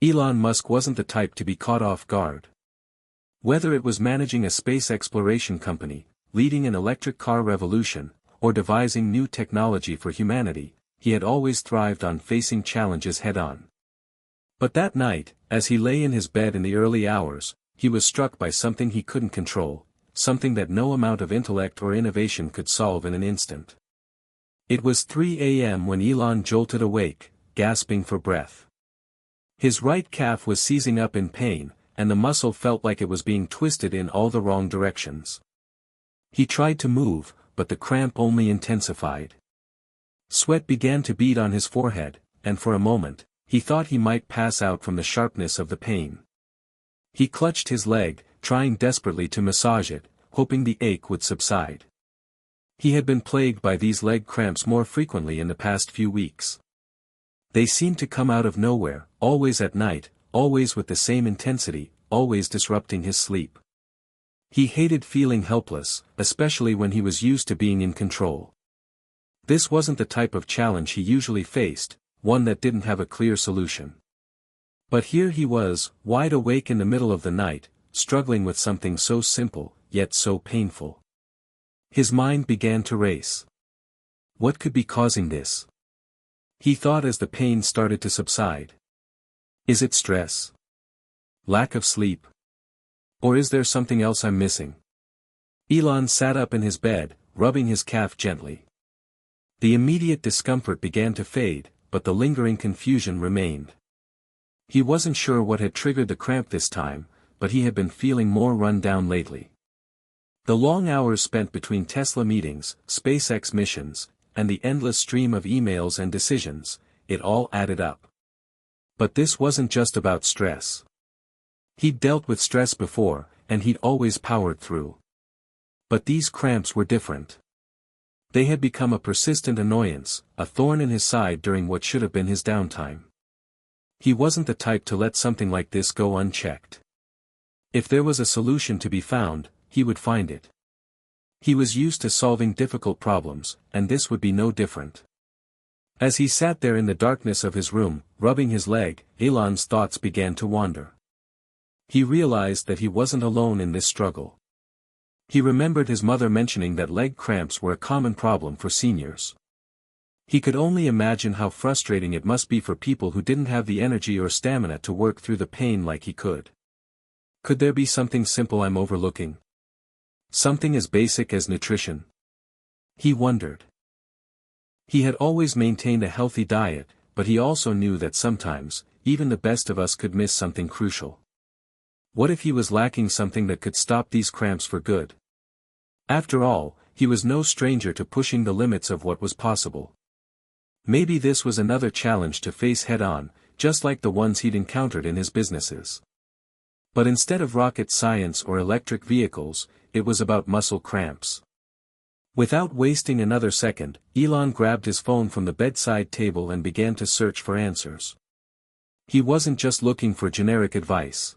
Elon Musk wasn't the type to be caught off guard. Whether it was managing a space exploration company, leading an electric car revolution, or devising new technology for humanity, he had always thrived on facing challenges head-on. But that night, as he lay in his bed in the early hours, he was struck by something he couldn't control, something that no amount of intellect or innovation could solve in an instant. It was 3 a.m. when Elon jolted awake, gasping for breath. His right calf was seizing up in pain, and the muscle felt like it was being twisted in all the wrong directions. He tried to move, but the cramp only intensified. Sweat began to bead on his forehead, and for a moment, he thought he might pass out from the sharpness of the pain. He clutched his leg, trying desperately to massage it, hoping the ache would subside. He had been plagued by these leg cramps more frequently in the past few weeks. They seemed to come out of nowhere, always at night, always with the same intensity, always disrupting his sleep. He hated feeling helpless, especially when he was used to being in control. This wasn't the type of challenge he usually faced, one that didn't have a clear solution. But here he was, wide awake in the middle of the night, struggling with something so simple, yet so painful. His mind began to race. What could be causing this? He thought as the pain started to subside. Is it stress? Lack of sleep? Or is there something else I'm missing? Elon sat up in his bed, rubbing his calf gently. The immediate discomfort began to fade, but the lingering confusion remained. He wasn't sure what had triggered the cramp this time, but he had been feeling more run down lately. The long hours spent between Tesla meetings, SpaceX missions, and the endless stream of emails and decisions, it all added up. But this wasn't just about stress. He'd dealt with stress before, and he'd always powered through. But these cramps were different. They had become a persistent annoyance, a thorn in his side during what should have been his downtime. He wasn't the type to let something like this go unchecked. If there was a solution to be found, he would find it. He was used to solving difficult problems, and this would be no different. As he sat there in the darkness of his room, rubbing his leg, Elon's thoughts began to wander. He realized that he wasn't alone in this struggle. He remembered his mother mentioning that leg cramps were a common problem for seniors. He could only imagine how frustrating it must be for people who didn't have the energy or stamina to work through the pain like he could. Could there be something simple I'm overlooking? Something as basic as nutrition? He wondered. He had always maintained a healthy diet, but he also knew that sometimes, even the best of us could miss something crucial. What if he was lacking something that could stop these cramps for good? After all, he was no stranger to pushing the limits of what was possible. Maybe this was another challenge to face head-on, just like the ones he'd encountered in his businesses. But instead of rocket science or electric vehicles, it was about muscle cramps. Without wasting another second, Elon grabbed his phone from the bedside table and began to search for answers. He wasn't just looking for generic advice.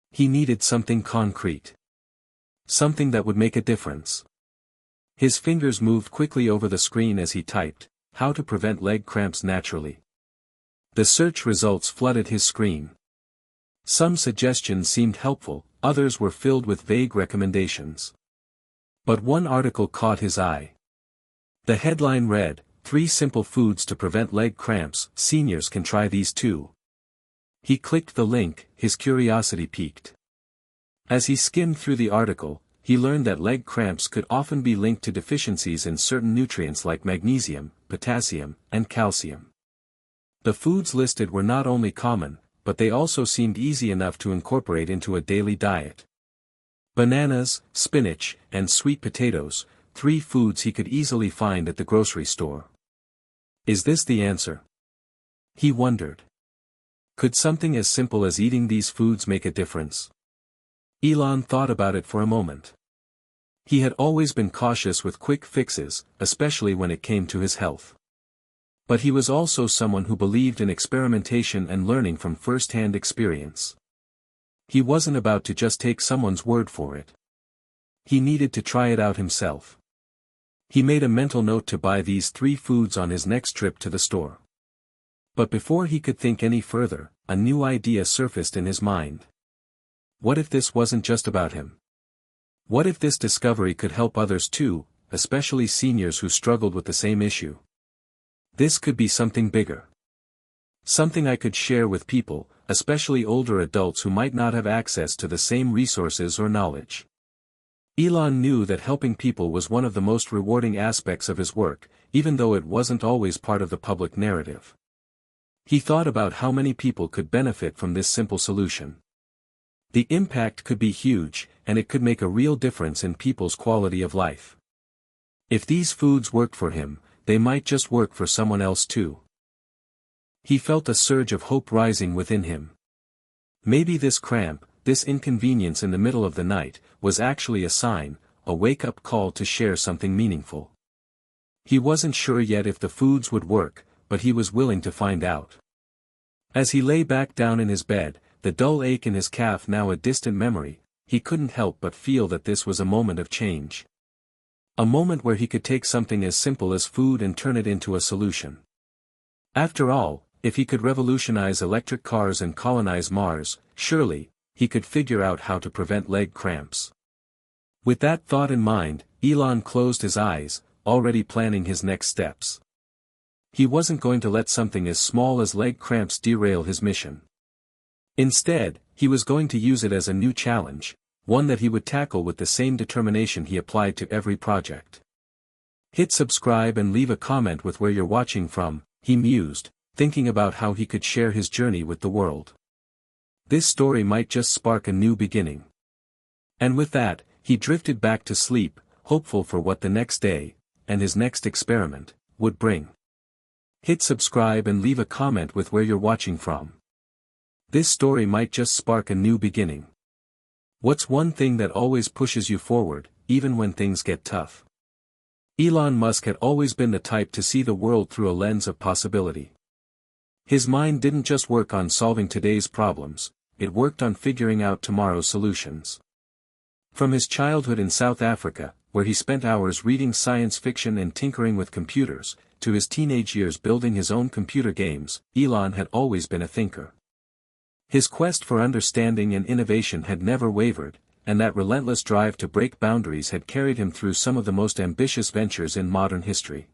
He needed something concrete. Something that would make a difference. His fingers moved quickly over the screen as he typed, "How to prevent leg cramps naturally." The search results flooded his screen. Some suggestions seemed helpful, others were filled with vague recommendations. But one article caught his eye. The headline read, "3 Simple Foods to Prevent Leg Cramps, Seniors Can Try These Too." He clicked the link, his curiosity piqued. As he skimmed through the article, he learned that leg cramps could often be linked to deficiencies in certain nutrients like magnesium, potassium, and calcium. The foods listed were not only common, but they also seemed easy enough to incorporate into a daily diet. Bananas, spinach, and sweet potatoes, 3 foods he could easily find at the grocery store. Is this the answer? He wondered. Could something as simple as eating these foods make a difference? Elon thought about it for a moment. He had always been cautious with quick fixes, especially when it came to his health. But he was also someone who believed in experimentation and learning from first-hand experience. He wasn't about to just take someone's word for it. He needed to try it out himself. He made a mental note to buy these 3 foods on his next trip to the store. But before he could think any further, a new idea surfaced in his mind. What if this wasn't just about him? What if this discovery could help others too, especially seniors who struggled with the same issue? This could be something bigger. Something I could share with people, especially older adults who might not have access to the same resources or knowledge. Elon knew that helping people was one of the most rewarding aspects of his work, even though it wasn't always part of the public narrative. He thought about how many people could benefit from this simple solution. The impact could be huge, and it could make a real difference in people's quality of life. If these foods worked for him, they might just work for someone else too. He felt a surge of hope rising within him. Maybe this cramp, this inconvenience in the middle of the night, was actually a sign, a wake-up call to share something meaningful. He wasn't sure yet if the foods would work, but he was willing to find out. As he lay back down in his bed, the dull ache in his calf now a distant memory, he couldn't help but feel that this was a moment of change. A moment where he could take something as simple as food and turn it into a solution. After all, if he could revolutionize electric cars and colonize Mars, surely, he could figure out how to prevent leg cramps. With that thought in mind, Elon closed his eyes, already planning his next steps. He wasn't going to let something as small as leg cramps derail his mission. Instead, he was going to use it as a new challenge, one that he would tackle with the same determination he applied to every project. Hit subscribe and leave a comment with where you're watching from, he mused, thinking about how he could share his journey with the world. This story might just spark a new beginning. And with that, he drifted back to sleep, hopeful for what the next day, and his next experiment, would bring. Hit subscribe and leave a comment with where you're watching from. This story might just spark a new beginning. What's one thing that always pushes you forward, even when things get tough? Elon Musk had always been the type to see the world through a lens of possibility. His mind didn't just work on solving today's problems, it worked on figuring out tomorrow's solutions. From his childhood in South Africa, where he spent hours reading science fiction and tinkering with computers, to his teenage years building his own computer games, Elon had always been a thinker. His quest for understanding and innovation had never wavered, and that relentless drive to break boundaries had carried him through some of the most ambitious ventures in modern history.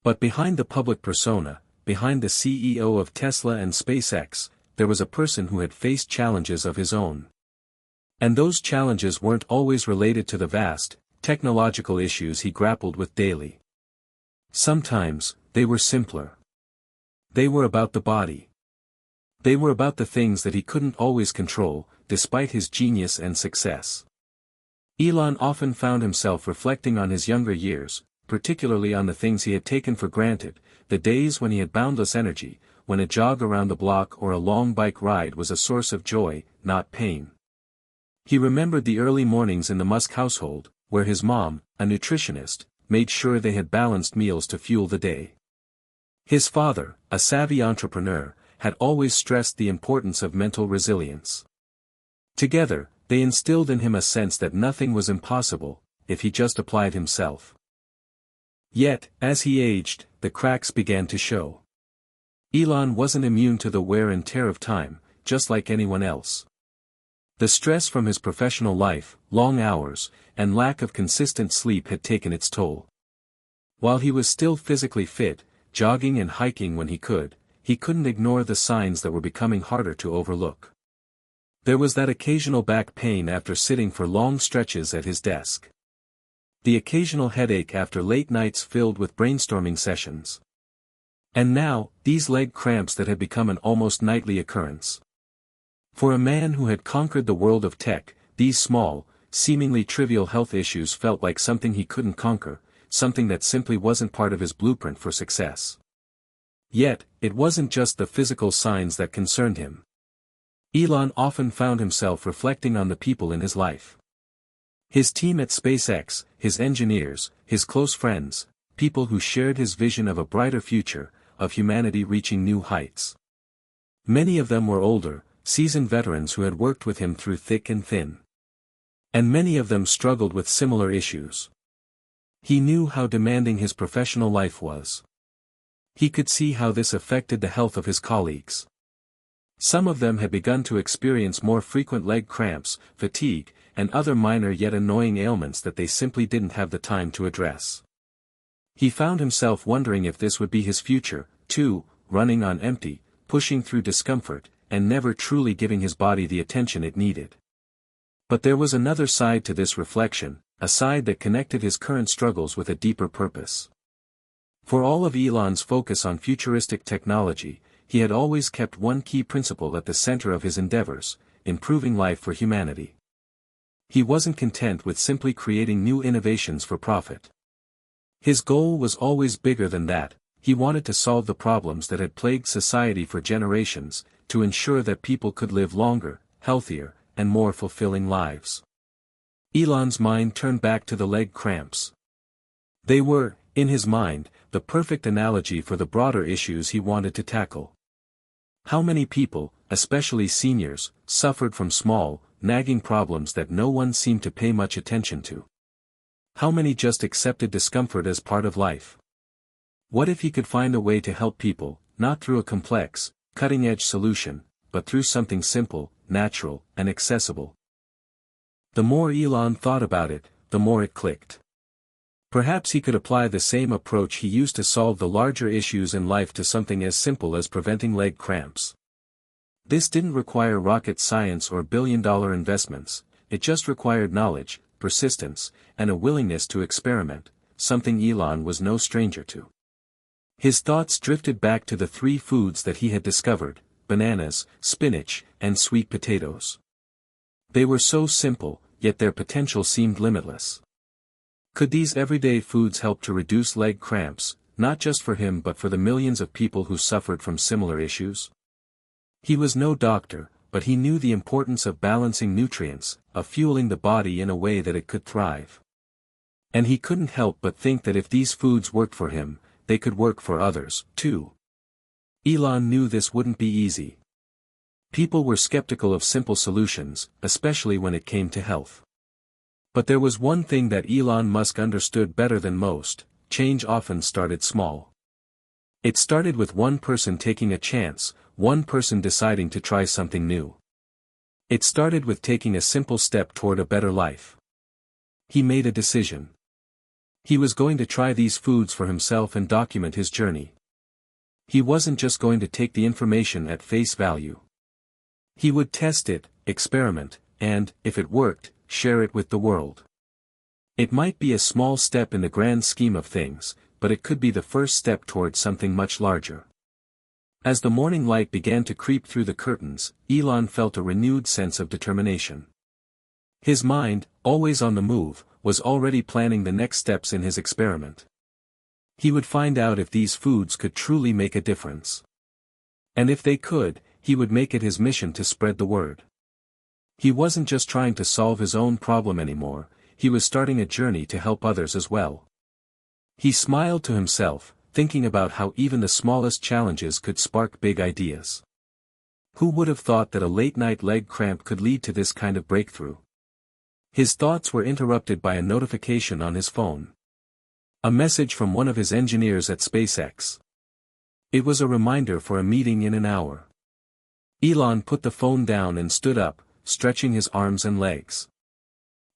But behind the public persona, behind the CEO of Tesla and SpaceX, there was a person who had faced challenges of his own. And those challenges weren't always related to the vast, technological issues he grappled with daily. Sometimes, they were simpler. They were about the body. They were about the things that he couldn't always control, despite his genius and success. Elon often found himself reflecting on his younger years, particularly on the things he had taken for granted, the days when he had boundless energy, when a jog around the block or a long bike ride was a source of joy, not pain. He remembered the early mornings in the Musk household, where his mom, a nutritionist, made sure they had balanced meals to fuel the day. His father, a savvy entrepreneur, had always stressed the importance of mental resilience. Together, they instilled in him a sense that nothing was impossible, if he just applied himself. Yet, as he aged, the cracks began to show. Elon wasn't immune to the wear and tear of time, just like anyone else. The stress from his professional life, long hours, and lack of consistent sleep had taken its toll. While he was still physically fit, jogging and hiking when he couldn't ignore the signs that were becoming harder to overlook. There was that occasional back pain after sitting for long stretches at his desk. The occasional headache after late nights filled with brainstorming sessions. And now, these leg cramps that had become an almost nightly occurrence. For a man who had conquered the world of tech, these small, seemingly trivial health issues felt like something he couldn't conquer, something that simply wasn't part of his blueprint for success. Yet, it wasn't just the physical signs that concerned him. Elon often found himself reflecting on the people in his life. His team at SpaceX, his engineers, his close friends, people who shared his vision of a brighter future, of humanity reaching new heights. Many of them were older, seasoned veterans who had worked with him through thick and thin. And many of them struggled with similar issues. He knew how demanding his professional life was. He could see how this affected the health of his colleagues. Some of them had begun to experience more frequent leg cramps, fatigue, and other minor yet annoying ailments that they simply didn't have the time to address. He found himself wondering if this would be his future, too, running on empty, pushing through discomfort, and never truly giving his body the attention it needed. But there was another side to this reflection, a side that connected his current struggles with a deeper purpose. For all of Elon's focus on futuristic technology, he had always kept one key principle at the center of his endeavors: improving life for humanity. He wasn't content with simply creating new innovations for profit. His goal was always bigger than that. He wanted to solve the problems that had plagued society for generations, to ensure that people could live longer, healthier, and more fulfilling lives. Elon's mind turned back to the leg cramps. They were, in his mind, the perfect analogy for the broader issues he wanted to tackle. How many people, especially seniors, suffered from small, nagging problems that no one seemed to pay much attention to? How many just accepted discomfort as part of life? What if he could find a way to help people, not through a complex, cutting-edge solution, but through something simple, natural, and accessible? The more Elon thought about it, the more it clicked. Perhaps he could apply the same approach he used to solve the larger issues in life to something as simple as preventing leg cramps. This didn't require rocket science or billion-dollar investments, it just required knowledge, persistence, and a willingness to experiment, something Elon was no stranger to. His thoughts drifted back to the three foods that he had discovered: bananas, spinach, and sweet potatoes. They were so simple, yet their potential seemed limitless. Could these everyday foods help to reduce leg cramps, not just for him but for the millions of people who suffered from similar issues? He was no doctor, but he knew the importance of balancing nutrients, of fueling the body in a way that it could thrive. And he couldn't help but think that if these foods worked for him, they could work for others, too. Elon knew this wouldn't be easy. People were skeptical of simple solutions, especially when it came to health. But there was one thing that Elon Musk understood better than most: change often started small. It started with one person taking a chance, one person deciding to try something new. It started with taking a simple step toward a better life. He made a decision. He was going to try these foods for himself and document his journey. He wasn't just going to take the information at face value. He would test it, experiment, and, if it worked, share it with the world. It might be a small step in the grand scheme of things, but it could be the first step towards something much larger. As the morning light began to creep through the curtains, Elon felt a renewed sense of determination. His mind, always on the move, was already planning the next steps in his experiment. He would find out if these foods could truly make a difference. And if they could, he would make it his mission to spread the word. He wasn't just trying to solve his own problem anymore, he was starting a journey to help others as well. He smiled to himself, thinking about how even the smallest challenges could spark big ideas. Who would have thought that a late-night leg cramp could lead to this kind of breakthrough? His thoughts were interrupted by a notification on his phone. A message from one of his engineers at SpaceX. It was a reminder for a meeting in an hour. Elon put the phone down and stood up, stretching his arms and legs.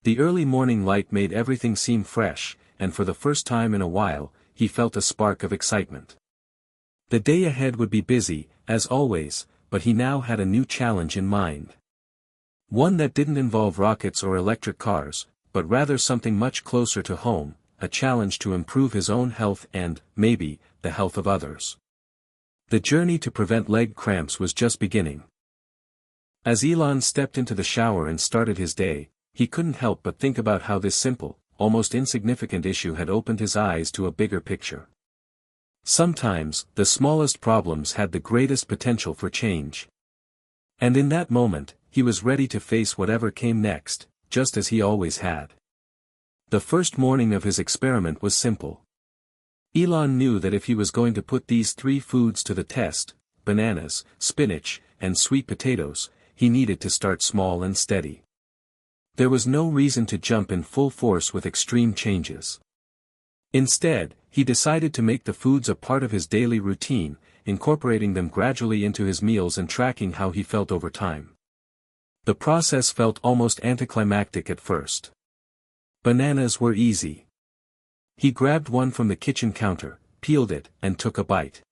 The early morning light made everything seem fresh, and for the first time in a while, he felt a spark of excitement. The day ahead would be busy, as always, but he now had a new challenge in mind. One that didn't involve rockets or electric cars, but rather something much closer to home, a challenge to improve his own health and, maybe, the health of others. The journey to prevent leg cramps was just beginning. As Elon stepped into the shower and started his day, he couldn't help but think about how this simple, almost insignificant issue had opened his eyes to a bigger picture. Sometimes, the smallest problems had the greatest potential for change. And in that moment, he was ready to face whatever came next, just as he always had. The first morning of his experiment was simple. Elon knew that if he was going to put these three foods to the test, bananas, spinach, and sweet potatoes, he needed to start small and steady. There was no reason to jump in full force with extreme changes. Instead, he decided to make the foods a part of his daily routine, incorporating them gradually into his meals and tracking how he felt over time. The process felt almost anticlimactic at first. Bananas were easy. He grabbed one from the kitchen counter, peeled it, and took a bite.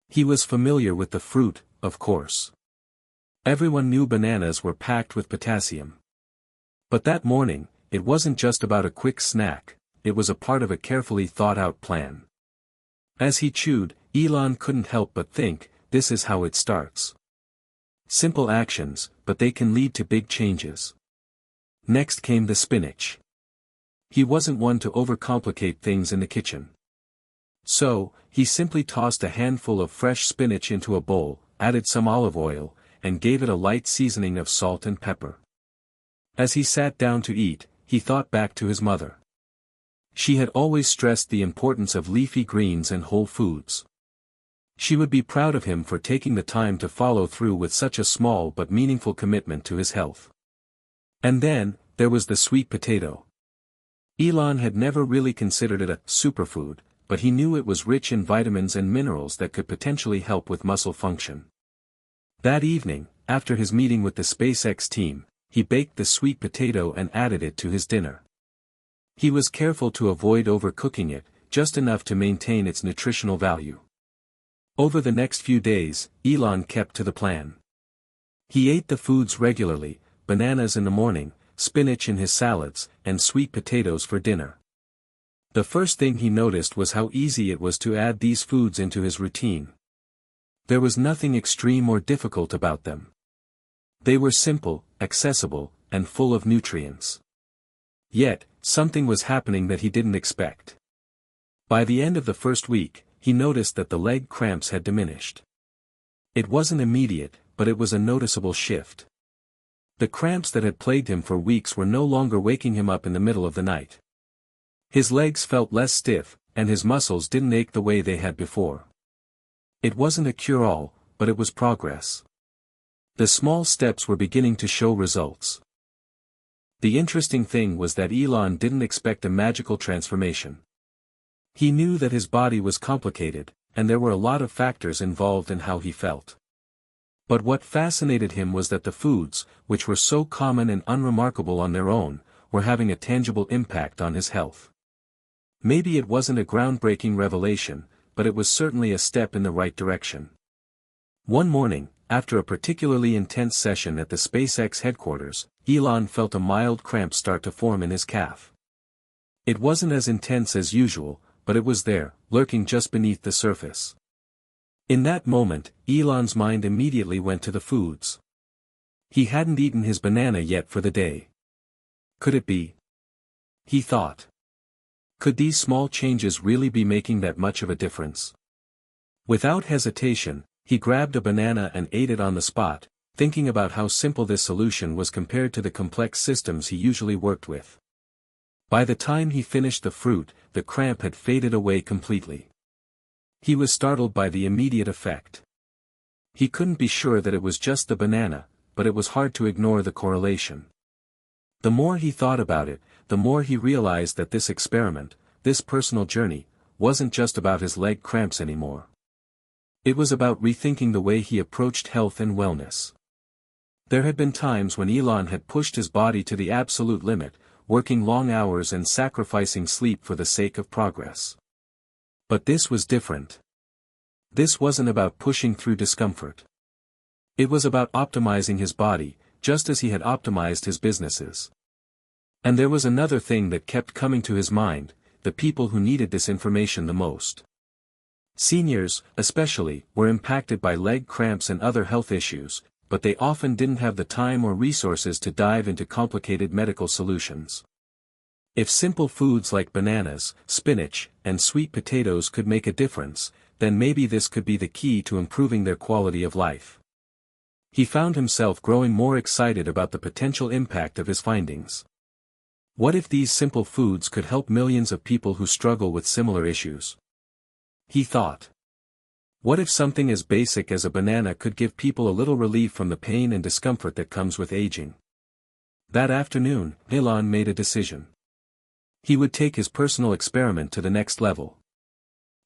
He was familiar with the fruit, of course. Everyone knew bananas were packed with potassium. But that morning, it wasn't just about a quick snack, it was a part of a carefully thought-out plan. As he chewed, Elon couldn't help but think, this is how it starts. Simple actions, but they can lead to big changes. Next came the spinach. He wasn't one to overcomplicate things in the kitchen. So, he simply tossed a handful of fresh spinach into a bowl, added some olive oil, and gave it a light seasoning of salt and pepper. As he sat down to eat, he thought back to his mother. She had always stressed the importance of leafy greens and whole foods. She would be proud of him for taking the time to follow through with such a small but meaningful commitment to his health. And then, there was the sweet potato. Elon had never really considered it a superfood, but he knew it was rich in vitamins and minerals that could potentially help with muscle function. That evening, after his meeting with the SpaceX team, he baked the sweet potato and added it to his dinner. He was careful to avoid overcooking it, just enough to maintain its nutritional value. Over the next few days, Elon kept to the plan. He ate the foods regularly, bananas in the morning, spinach in his salads, and sweet potatoes for dinner. The first thing he noticed was how easy it was to add these foods into his routine. There was nothing extreme or difficult about them. They were simple, accessible, and full of nutrients. Yet, something was happening that he didn't expect. By the end of the first week, he noticed that the leg cramps had diminished. It wasn't immediate, but it was a noticeable shift. The cramps that had plagued him for weeks were no longer waking him up in the middle of the night. His legs felt less stiff, and his muscles didn't ache the way they had before. It wasn't a cure-all, but it was progress. The small steps were beginning to show results. The interesting thing was that Elon didn't expect a magical transformation. He knew that his body was complicated, and there were a lot of factors involved in how he felt. But what fascinated him was that the foods, which were so common and unremarkable on their own, were having a tangible impact on his health. Maybe it wasn't a groundbreaking revelation, but it was certainly a step in the right direction. One morning, after a particularly intense session at the SpaceX headquarters, Elon felt a mild cramp start to form in his calf. It wasn't as intense as usual, but it was there, lurking just beneath the surface. In that moment, Elon's mind immediately went to the foods. He hadn't eaten his banana yet for the day. Could it be? He thought. Could these small changes really be making that much of a difference? Without hesitation, he grabbed a banana and ate it on the spot, thinking about how simple this solution was compared to the complex systems he usually worked with. By the time he finished the fruit, the cramp had faded away completely. He was startled by the immediate effect. He couldn't be sure that it was just the banana, but it was hard to ignore the correlation. The more he thought about it, the more he realized that this experiment, this personal journey, wasn't just about his leg cramps anymore. It was about rethinking the way he approached health and wellness. There had been times when Elon had pushed his body to the absolute limit, working long hours and sacrificing sleep for the sake of progress. But this was different. This wasn't about pushing through discomfort. It was about optimizing his body, just as he had optimized his businesses. And there was another thing that kept coming to his mind, the people who needed this information the most. Seniors, especially, were impacted by leg cramps and other health issues, but they often didn't have the time or resources to dive into complicated medical solutions. If simple foods like bananas, spinach, and sweet potatoes could make a difference, then maybe this could be the key to improving their quality of life. He found himself growing more excited about the potential impact of his findings. What if these simple foods could help millions of people who struggle with similar issues? He thought. What if something as basic as a banana could give people a little relief from the pain and discomfort that comes with aging? That afternoon, Elon made a decision. He would take his personal experiment to the next level.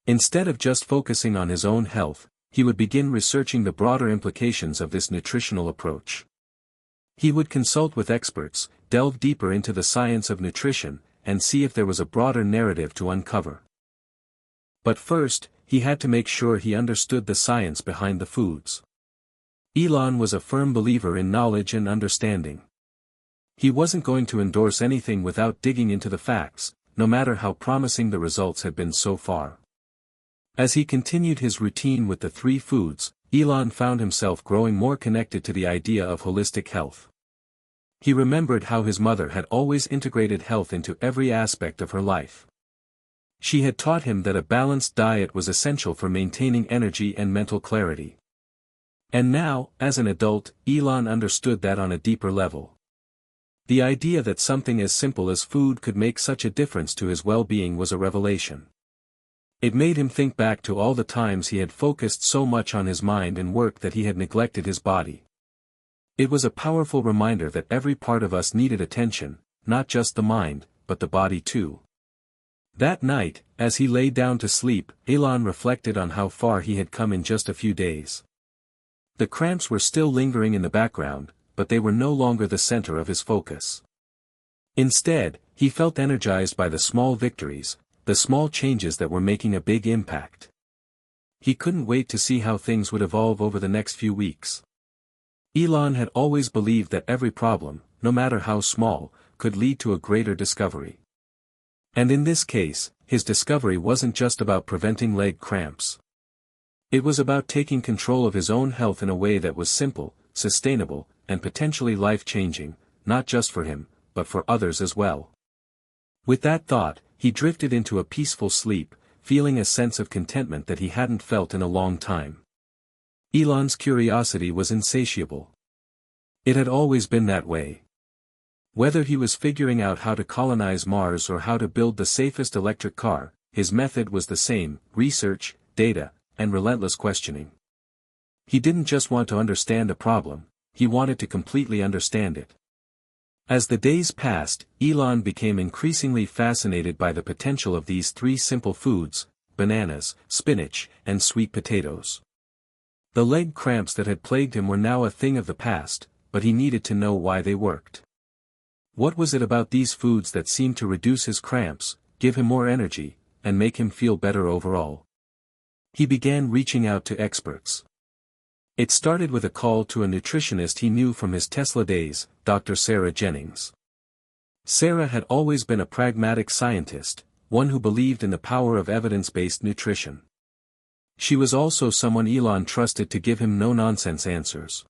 Instead of just focusing on his own health, he would begin researching the broader implications of this nutritional approach. He would consult with experts, delve deeper into the science of nutrition, and see if there was a broader narrative to uncover. But first, he had to make sure he understood the science behind the foods. Elon was a firm believer in knowledge and understanding. He wasn't going to endorse anything without digging into the facts, no matter how promising the results had been so far. As he continued his routine with the 3 foods, Elon found himself growing more connected to the idea of holistic health. He remembered how his mother had always integrated health into every aspect of her life. She had taught him that a balanced diet was essential for maintaining energy and mental clarity. And now, as an adult, Elon understood that on a deeper level. The idea that something as simple as food could make such a difference to his well-being was a revelation. It made him think back to all the times he had focused so much on his mind and work that he had neglected his body. It was a powerful reminder that every part of us needed attention, not just the mind, but the body too. That night, as he lay down to sleep, Elon reflected on how far he had come in just a few days. The cramps were still lingering in the background, but they were no longer the center of his focus. Instead, he felt energized by the small victories, the small changes that were making a big impact. He couldn't wait to see how things would evolve over the next few weeks. Elon had always believed that every problem, no matter how small, could lead to a greater discovery. And in this case, his discovery wasn't just about preventing leg cramps. It was about taking control of his own health in a way that was simple, sustainable, and potentially life-changing, not just for him, but for others as well. With that thought, he drifted into a peaceful sleep, feeling a sense of contentment that he hadn't felt in a long time. Elon's curiosity was insatiable. It had always been that way. Whether he was figuring out how to colonize Mars or how to build the safest electric car, his method was the same: research, data, and relentless questioning. He didn't just want to understand a problem, he wanted to completely understand it. As the days passed, Elon became increasingly fascinated by the potential of these 3 simple foods: bananas, spinach, and sweet potatoes. The leg cramps that had plagued him were now a thing of the past, but he needed to know why they worked. What was it about these foods that seemed to reduce his cramps, give him more energy, and make him feel better overall? He began reaching out to experts. It started with a call to a nutritionist he knew from his Tesla days, Dr. Sarah Jennings. Sarah had always been a pragmatic scientist, one who believed in the power of evidence-based nutrition. She was also someone Elon trusted to give him no-nonsense answers.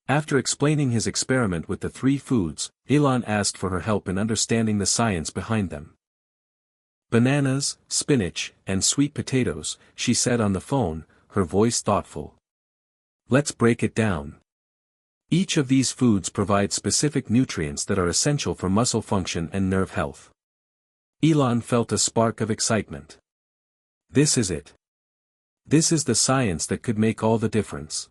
After explaining his experiment with the 3 foods, Elon asked for her help in understanding the science behind them. Bananas, spinach, and sweet potatoes, she said on the phone, her voice thoughtful. Let's break it down. Each of these foods provides specific nutrients that are essential for muscle function and nerve health. Elon felt a spark of excitement. This is it. This is the science that could make all the difference.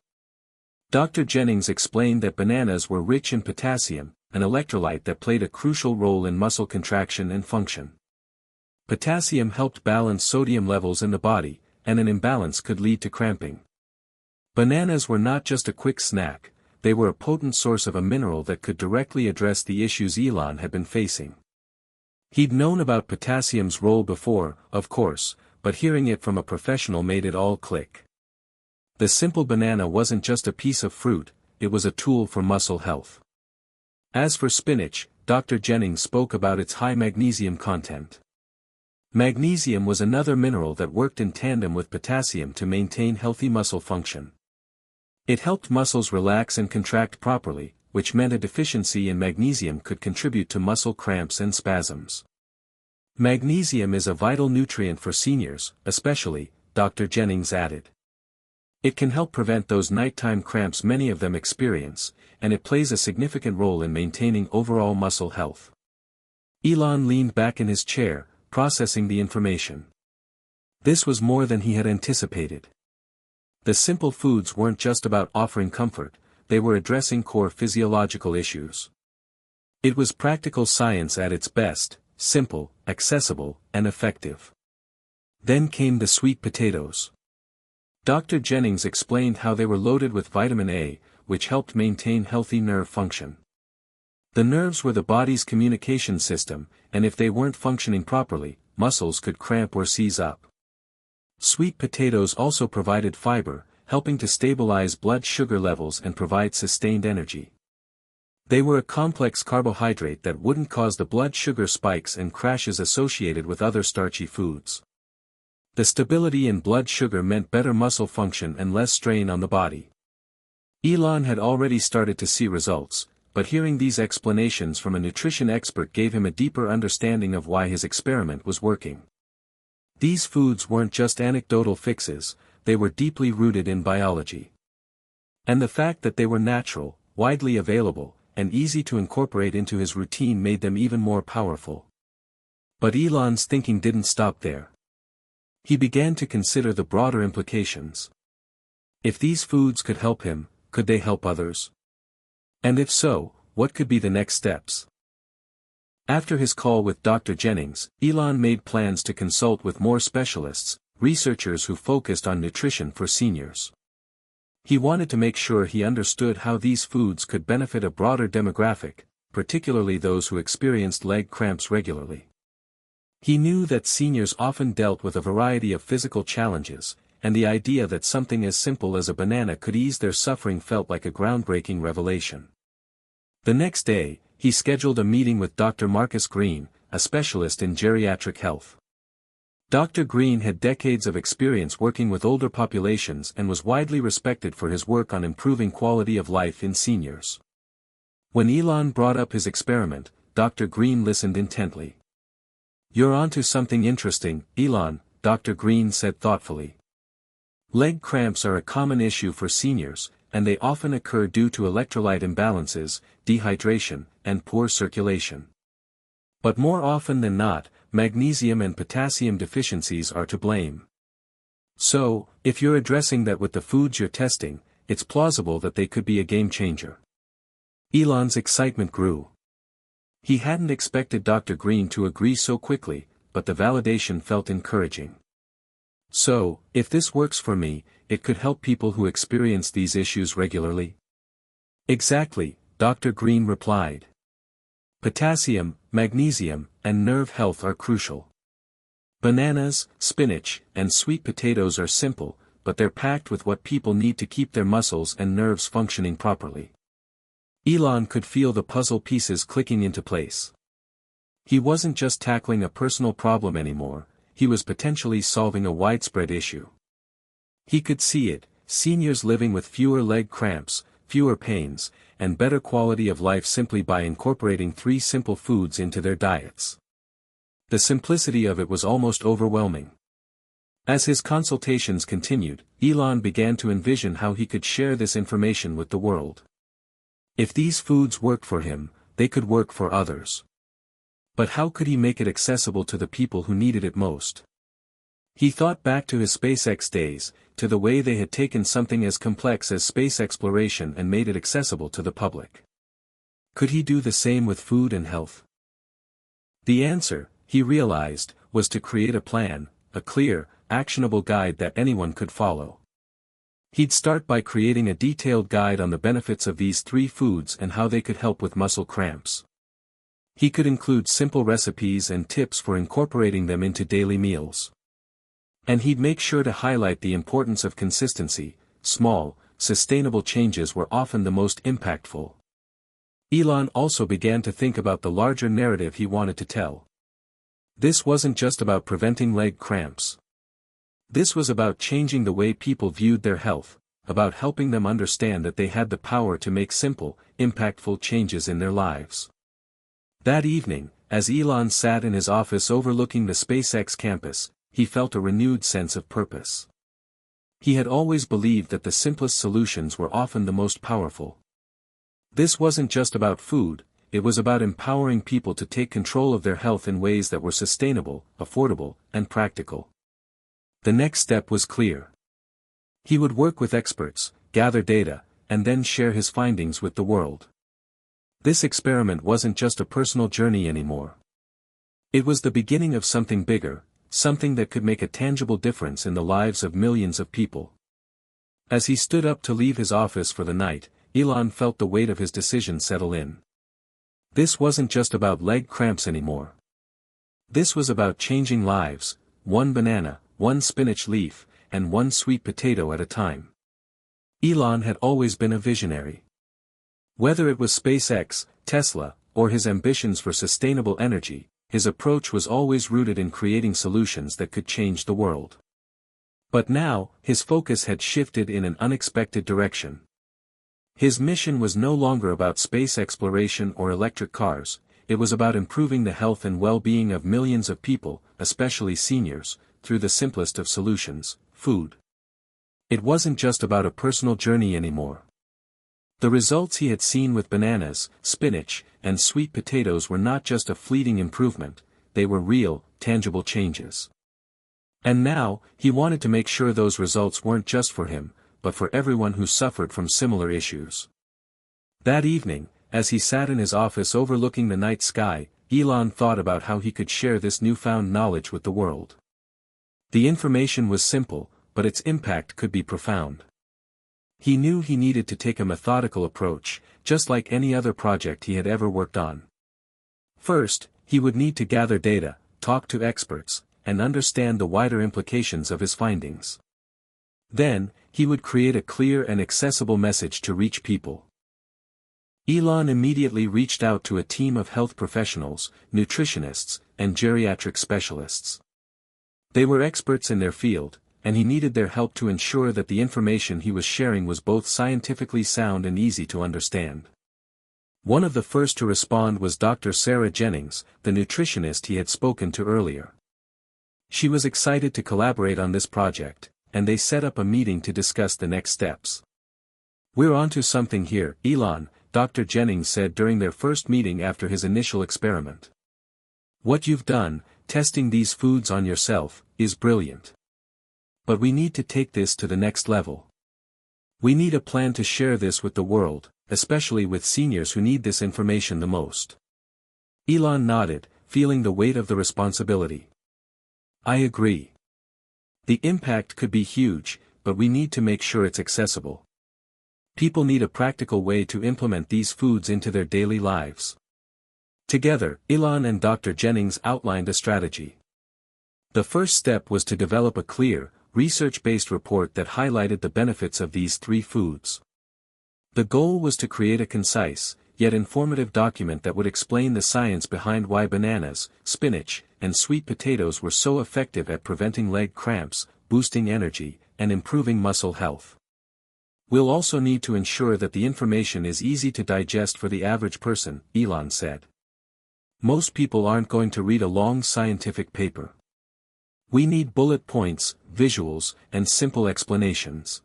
Dr. Jennings explained that bananas were rich in potassium, an electrolyte that played a crucial role in muscle contraction and function. Potassium helped balance sodium levels in the body, and an imbalance could lead to cramping. Bananas were not just a quick snack, they were a potent source of a mineral that could directly address the issues Elon had been facing. He'd known about potassium's role before, of course, but hearing it from a professional made it all click. The simple banana wasn't just a piece of fruit, it was a tool for muscle health. As for spinach, Dr. Jennings spoke about its high magnesium content. Magnesium was another mineral that worked in tandem with potassium to maintain healthy muscle function. It helped muscles relax and contract properly, which meant a deficiency in magnesium could contribute to muscle cramps and spasms. Magnesium is a vital nutrient for seniors, especially, Dr. Jennings added. It can help prevent those nighttime cramps many of them experience, and it plays a significant role in maintaining overall muscle health. Elon leaned back in his chair, processing the information. This was more than he had anticipated. The simple foods weren't just about offering comfort, they were addressing core physiological issues. It was practical science at its best, simple, accessible, and effective. Then came the sweet potatoes. Dr. Jennings explained how they were loaded with vitamin A, which helped maintain healthy nerve function. The nerves were the body's communication system, and if they weren't functioning properly, muscles could cramp or seize up. Sweet potatoes also provided fiber, helping to stabilize blood sugar levels and provide sustained energy. They were a complex carbohydrate that wouldn't cause the blood sugar spikes and crashes associated with other starchy foods. The stability in blood sugar meant better muscle function and less strain on the body. Elon had already started to see results, but hearing these explanations from a nutrition expert gave him a deeper understanding of why his experiment was working. These foods weren't just anecdotal fixes, they were deeply rooted in biology. And the fact that they were natural, widely available, and easy to incorporate into his routine made them even more powerful. But Elon's thinking didn't stop there. He began to consider the broader implications. If these foods could help him, could they help others? And if so, what could be the next steps? After his call with Dr. Jennings, Elon made plans to consult with more specialists, researchers who focused on nutrition for seniors. He wanted to make sure he understood how these foods could benefit a broader demographic, particularly those who experienced leg cramps regularly. He knew that seniors often dealt with a variety of physical challenges, and the idea that something as simple as a banana could ease their suffering felt like a groundbreaking revelation. The next day, he scheduled a meeting with Dr. Marcus Green, a specialist in geriatric health. Dr. Green had decades of experience working with older populations and was widely respected for his work on improving quality of life in seniors. When Elon brought up his experiment, Dr. Green listened intently. "You're onto something interesting, Elon," Dr. Green said thoughtfully. Leg cramps are a common issue for seniors, and they often occur due to electrolyte imbalances, dehydration, and poor circulation. But more often than not, magnesium and potassium deficiencies are to blame. So, if you're addressing that with the foods you're testing, it's plausible that they could be a game changer. Elon's excitement grew. He hadn't expected Dr. Green to agree so quickly, but the validation felt encouraging. "So, if this works for me, it could help people who experience these issues regularly?" "Exactly," Dr. Green replied. "Potassium, magnesium, and nerve health are crucial. Bananas, spinach, and sweet potatoes are simple, but they're packed with what people need to keep their muscles and nerves functioning properly." Elon could feel the puzzle pieces clicking into place. He wasn't just tackling a personal problem anymore, he was potentially solving a widespread issue. He could see it, seniors living with fewer leg cramps, fewer pains, and better quality of life simply by incorporating 3 simple foods into their diets. The simplicity of it was almost overwhelming. As his consultations continued, Elon began to envision how he could share this information with the world. If these foods worked for him, they could work for others. But how could he make it accessible to the people who needed it most? He thought back to his SpaceX days, to the way they had taken something as complex as space exploration and made it accessible to the public. Could he do the same with food and health? The answer, he realized, was to create a plan, a clear, actionable guide that anyone could follow. He'd start by creating a detailed guide on the benefits of these 3 foods and how they could help with muscle cramps. He could include simple recipes and tips for incorporating them into daily meals. And he'd make sure to highlight the importance of consistency. Small, sustainable changes were often the most impactful. Elon also began to think about the larger narrative he wanted to tell. This wasn't just about preventing leg cramps. This was about changing the way people viewed their health, about helping them understand that they had the power to make simple, impactful changes in their lives. That evening, as Elon sat in his office overlooking the SpaceX campus, he felt a renewed sense of purpose. He had always believed that the simplest solutions were often the most powerful. This wasn't just about food, it was about empowering people to take control of their health in ways that were sustainable, affordable, and practical. The next step was clear. He would work with experts, gather data, and then share his findings with the world. This experiment wasn't just a personal journey anymore. It was the beginning of something bigger, something that could make a tangible difference in the lives of millions of people. As he stood up to leave his office for the night, Elon felt the weight of his decision settle in. This wasn't just about leg cramps anymore. This was about changing lives, one banana, one spinach leaf, and one sweet potato at a time. Elon had always been a visionary. Whether it was SpaceX, Tesla, or his ambitions for sustainable energy, his approach was always rooted in creating solutions that could change the world. But now, his focus had shifted in an unexpected direction. His mission was no longer about space exploration or electric cars, it was about improving the health and well-being of millions of people, especially seniors, through the simplest of solutions, food. It wasn't just about a personal journey anymore. The results he had seen with bananas, spinach, and sweet potatoes were not just a fleeting improvement, they were real, tangible changes. And now, he wanted to make sure those results weren't just for him, but for everyone who suffered from similar issues. That evening, as he sat in his office overlooking the night sky, Elon thought about how he could share this newfound knowledge with the world. The information was simple, but its impact could be profound. He knew he needed to take a methodical approach, just like any other project he had ever worked on. First, he would need to gather data, talk to experts, and understand the wider implications of his findings. Then, he would create a clear and accessible message to reach people. Elon immediately reached out to a team of health professionals, nutritionists, and geriatric specialists. They were experts in their field, and he needed their help to ensure that the information he was sharing was both scientifically sound and easy to understand. One of the first to respond was Dr. Sarah Jennings, the nutritionist he had spoken to earlier. She was excited to collaborate on this project, and they set up a meeting to discuss the next steps. "We're onto something here, Elon," Dr. Jennings said during their first meeting after his initial experiment. "What you've done, testing these foods on yourself, is brilliant. But we need to take this to the next level. We need a plan to share this with the world, especially with seniors who need this information the most." Elon nodded, feeling the weight of the responsibility. "I agree. The impact could be huge, but we need to make sure it's accessible. People need a practical way to implement these foods into their daily lives." Together, Elon and Dr. Jennings outlined a strategy. The first step was to develop a clear, research-based report that highlighted the benefits of these three foods. The goal was to create a concise, yet informative document that would explain the science behind why bananas, spinach, and sweet potatoes were so effective at preventing leg cramps, boosting energy, and improving muscle health. "We'll also need to ensure that the information is easy to digest for the average person," Elon said. "Most people aren't going to read a long scientific paper. We need bullet points, visuals, and simple explanations."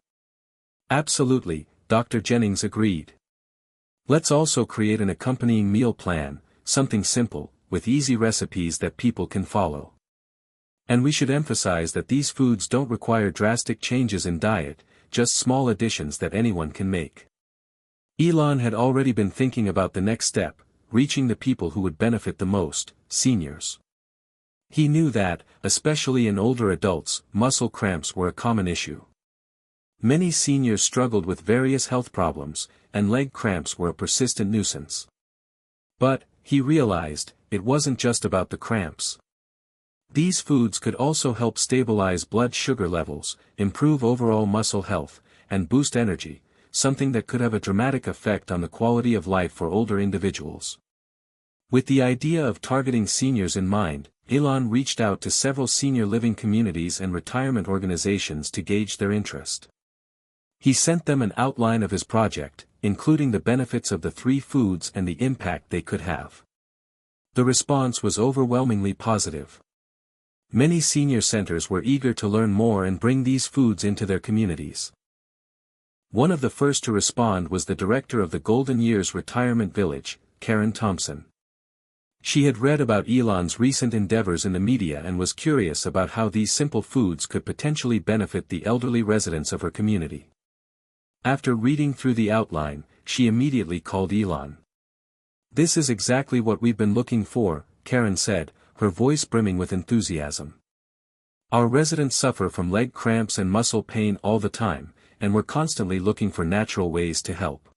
"Absolutely," Dr. Jennings agreed. "Let's also create an accompanying meal plan, something simple, with easy recipes that people can follow. And we should emphasize that these foods don't require drastic changes in diet, just small additions that anyone can make." Elon had already been thinking about the next step, reaching the people who would benefit the most, seniors. He knew that, especially in older adults, muscle cramps were a common issue. Many seniors struggled with various health problems, and leg cramps were a persistent nuisance. But, he realized, it wasn't just about the cramps. These foods could also help stabilize blood sugar levels, improve overall muscle health, and boost energy, something that could have a dramatic effect on the quality of life for older individuals. With the idea of targeting seniors in mind, Elon reached out to several senior living communities and retirement organizations to gauge their interest. He sent them an outline of his project, including the benefits of the three foods and the impact they could have. The response was overwhelmingly positive. Many senior centers were eager to learn more and bring these foods into their communities. One of the first to respond was the director of the Golden Years Retirement Village, Karen Thompson. She had read about Elon's recent endeavors in the media and was curious about how these simple foods could potentially benefit the elderly residents of her community. After reading through the outline, she immediately called Elon. "This is exactly what we've been looking for," Karen said, her voice brimming with enthusiasm. "Our residents suffer from leg cramps and muscle pain all the time, and we're constantly looking for natural ways to help.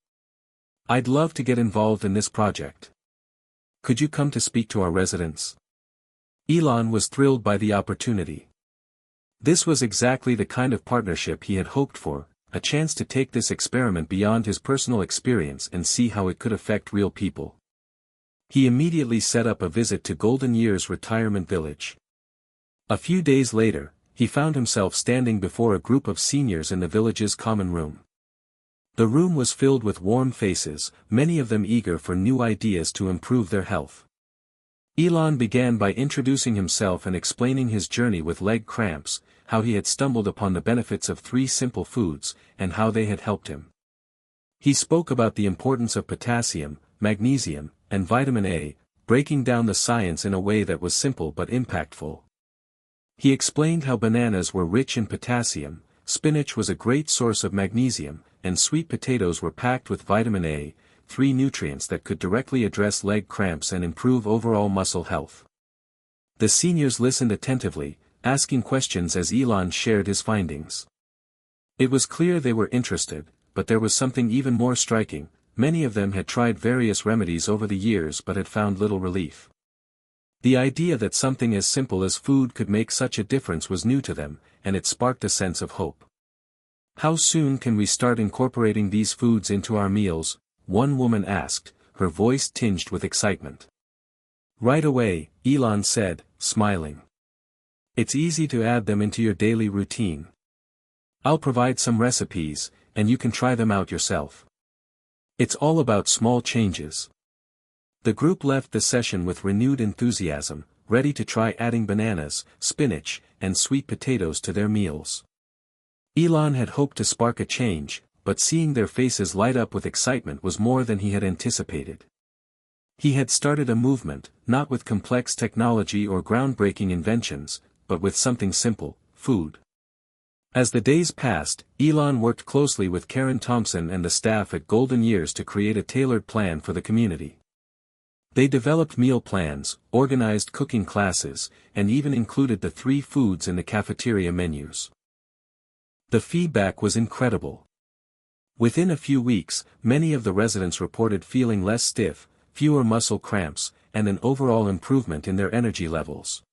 I'd love to get involved in this project. Could you come to speak to our residents?" Elon was thrilled by the opportunity. This was exactly the kind of partnership he had hoped for, a chance to take this experiment beyond his personal experience and see how it could affect real people. He immediately set up a visit to Golden Year's retirement village. A few days later, he found himself standing before a group of seniors in the village's common room. The room was filled with warm faces, many of them eager for new ideas to improve their health. Elon began by introducing himself and explaining his journey with leg cramps, how he had stumbled upon the benefits of 3 simple foods, and how they had helped him. He spoke about the importance of potassium, magnesium, and vitamin A, breaking down the science in a way that was simple but impactful. He explained how bananas were rich in potassium, spinach was a great source of magnesium, and sweet potatoes were packed with vitamin A, 3 nutrients that could directly address leg cramps and improve overall muscle health. The seniors listened attentively, asking questions as Elon shared his findings. It was clear they were interested, but there was something even more striking. Many of them had tried various remedies over the years but had found little relief. The idea that something as simple as food could make such a difference was new to them, and it sparked a sense of hope. "How soon can we start incorporating these foods into our meals?" one woman asked, her voice tinged with excitement. "Right away," Elon said, smiling. "It's easy to add them into your daily routine. I'll provide some recipes, and you can try them out yourself. It's all about small changes." The group left the session with renewed enthusiasm, ready to try adding bananas, spinach, and sweet potatoes to their meals. Elon had hoped to spark a change, but seeing their faces light up with excitement was more than he had anticipated. He had started a movement, not with complex technology or groundbreaking inventions, but with something simple: food. As the days passed, Elon worked closely with Karen Thompson and the staff at Golden Years to create a tailored plan for the community. They developed meal plans, organized cooking classes, and even included the 3 foods in the cafeteria menus. The feedback was incredible. Within a few weeks, many of the residents reported feeling less stiff, fewer muscle cramps, and an overall improvement in their energy levels.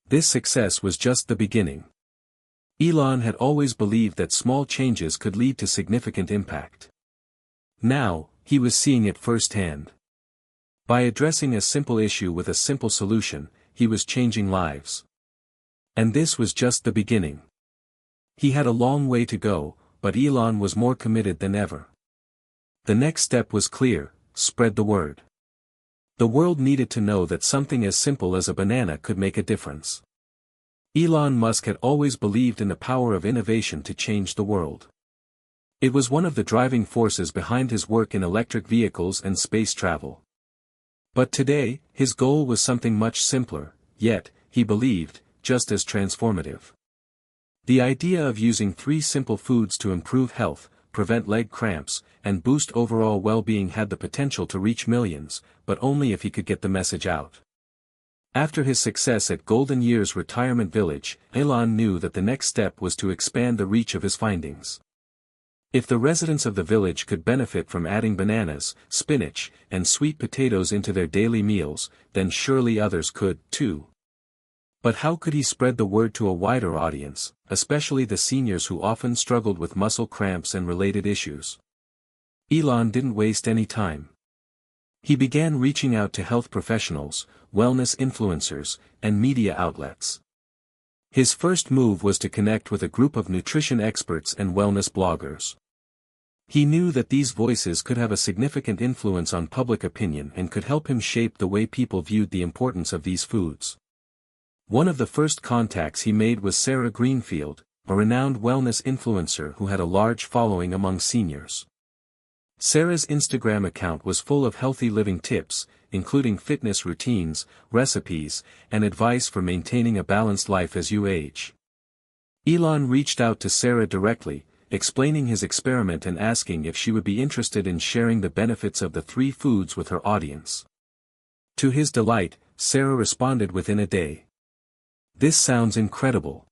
This success was just the beginning. Elon had always believed that small changes could lead to significant impact. Now, he was seeing it firsthand. By addressing a simple issue with a simple solution, he was changing lives. And this was just the beginning. He had a long way to go, but Elon was more committed than ever. The next step was clear: spread the word. The world needed to know that something as simple as a banana could make a difference. Elon Musk had always believed in the power of innovation to change the world. It was one of the driving forces behind his work in electric vehicles and space travel. But today, his goal was something much simpler, yet, he believed, just as transformative. The idea of using 3 simple foods to improve health, prevent leg cramps, and boost overall well-being had the potential to reach millions, but only if he could get the message out. After his success at Golden Year's retirement village, Elon knew that the next step was to expand the reach of his findings. If the residents of the village could benefit from adding bananas, spinach, and sweet potatoes into their daily meals, then surely others could, too. But how could he spread the word to a wider audience, especially the seniors who often struggled with muscle cramps and related issues? Elon didn't waste any time. He began reaching out to health professionals, wellness influencers, and media outlets. His first move was to connect with a group of nutrition experts and wellness bloggers. He knew that these voices could have a significant influence on public opinion and could help him shape the way people viewed the importance of these foods. One of the first contacts he made was Sarah Greenfield, a renowned wellness influencer who had a large following among seniors. Sarah's Instagram account was full of healthy living tips, including fitness routines, recipes, and advice for maintaining a balanced life as you age. Elon reached out to Sarah directly, explaining his experiment and asking if she would be interested in sharing the benefits of the 3 foods with her audience. To his delight, Sarah responded within a day. "This sounds incredible.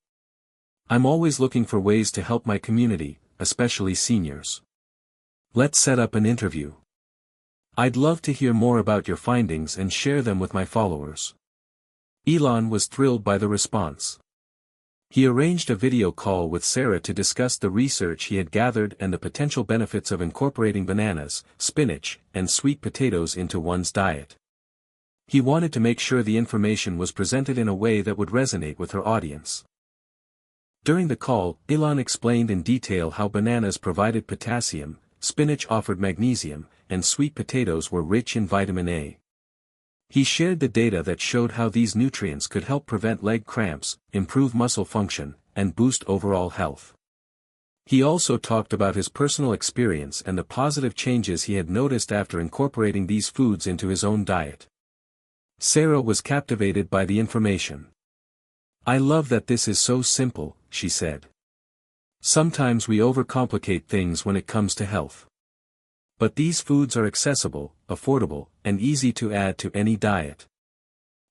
I'm always looking for ways to help my community, especially seniors. Let's set up an interview. I'd love to hear more about your findings and share them with my followers." Elon was thrilled by the response. He arranged a video call with Sarah to discuss the research he had gathered and the potential benefits of incorporating bananas, spinach, and sweet potatoes into one's diet. He wanted to make sure the information was presented in a way that would resonate with her audience. During the call, Elon explained in detail how bananas provided potassium, spinach offered magnesium, and sweet potatoes were rich in vitamin A. He shared the data that showed how these nutrients could help prevent leg cramps, improve muscle function, and boost overall health. He also talked about his personal experience and the positive changes he had noticed after incorporating these foods into his own diet. Sarah was captivated by the information. "I love that this is so simple," she said. "Sometimes we overcomplicate things when it comes to health. But these foods are accessible, affordable, and easy to add to any diet.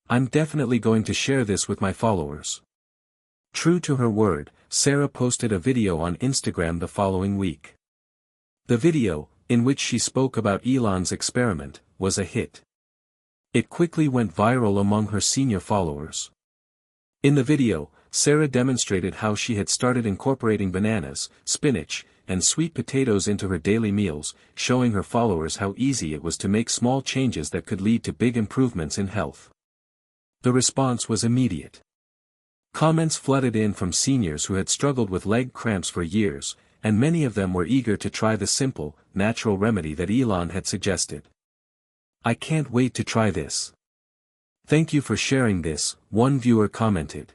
I'm definitely going to share this with my followers." True to her word, Sarah posted a video on Instagram the following week. The video, in which she spoke about Elon's experiment, was a hit. It quickly went viral among her senior followers. In the video, Sarah demonstrated how she had started incorporating bananas, spinach, and sweet potatoes into her daily meals, showing her followers how easy it was to make small changes that could lead to big improvements in health. The response was immediate. Comments flooded in from seniors who had struggled with leg cramps for years, and many of them were eager to try the simple, natural remedy that Elon had suggested. "I can't wait to try this. Thank you for sharing this," one viewer commented.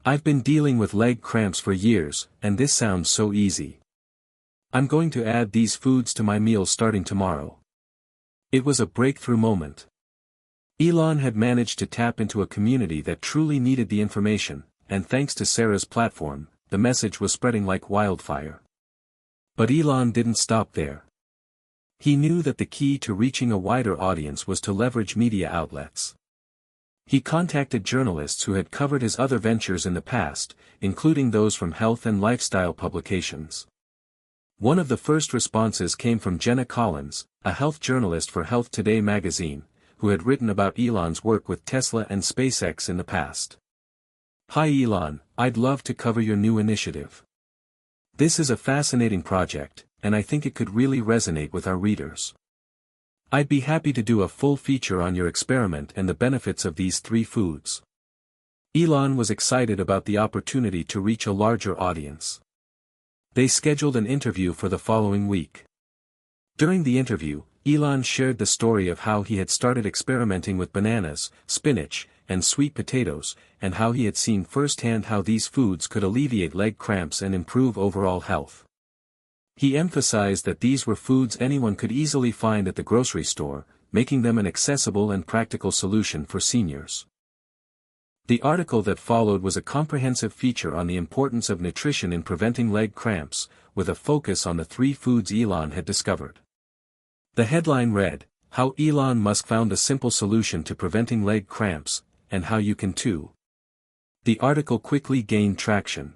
"I've been dealing with leg cramps for years, and this sounds so easy. I'm going to add these foods to my meals starting tomorrow." It was a breakthrough moment. Elon had managed to tap into a community that truly needed the information, and thanks to Sarah's platform, the message was spreading like wildfire. But Elon didn't stop there. He knew that the key to reaching a wider audience was to leverage media outlets. He contacted journalists who had covered his other ventures in the past, including those from health and lifestyle publications. One of the first responses came from Jenna Collins, a health journalist for Health Today magazine, who had written about Elon's work with Tesla and SpaceX in the past. "Hi Elon, I'd love to cover your new initiative. This is a fascinating project, and I think it could really resonate with our readers. I'd be happy to do a full feature on your experiment and the benefits of these 3 foods." Elon was excited about the opportunity to reach a larger audience. They scheduled an interview for the following week. During the interview, Elon shared the story of how he had started experimenting with bananas, spinach, and sweet potatoes, and how he had seen firsthand how these foods could alleviate leg cramps and improve overall health. He emphasized that these were foods anyone could easily find at the grocery store, making them an accessible and practical solution for seniors. The article that followed was a comprehensive feature on the importance of nutrition in preventing leg cramps, with a focus on the 3 foods Elon had discovered. The headline read, "How Elon Musk Found a Simple Solution to Preventing Leg Cramps, and How You Can Too." The article quickly gained traction.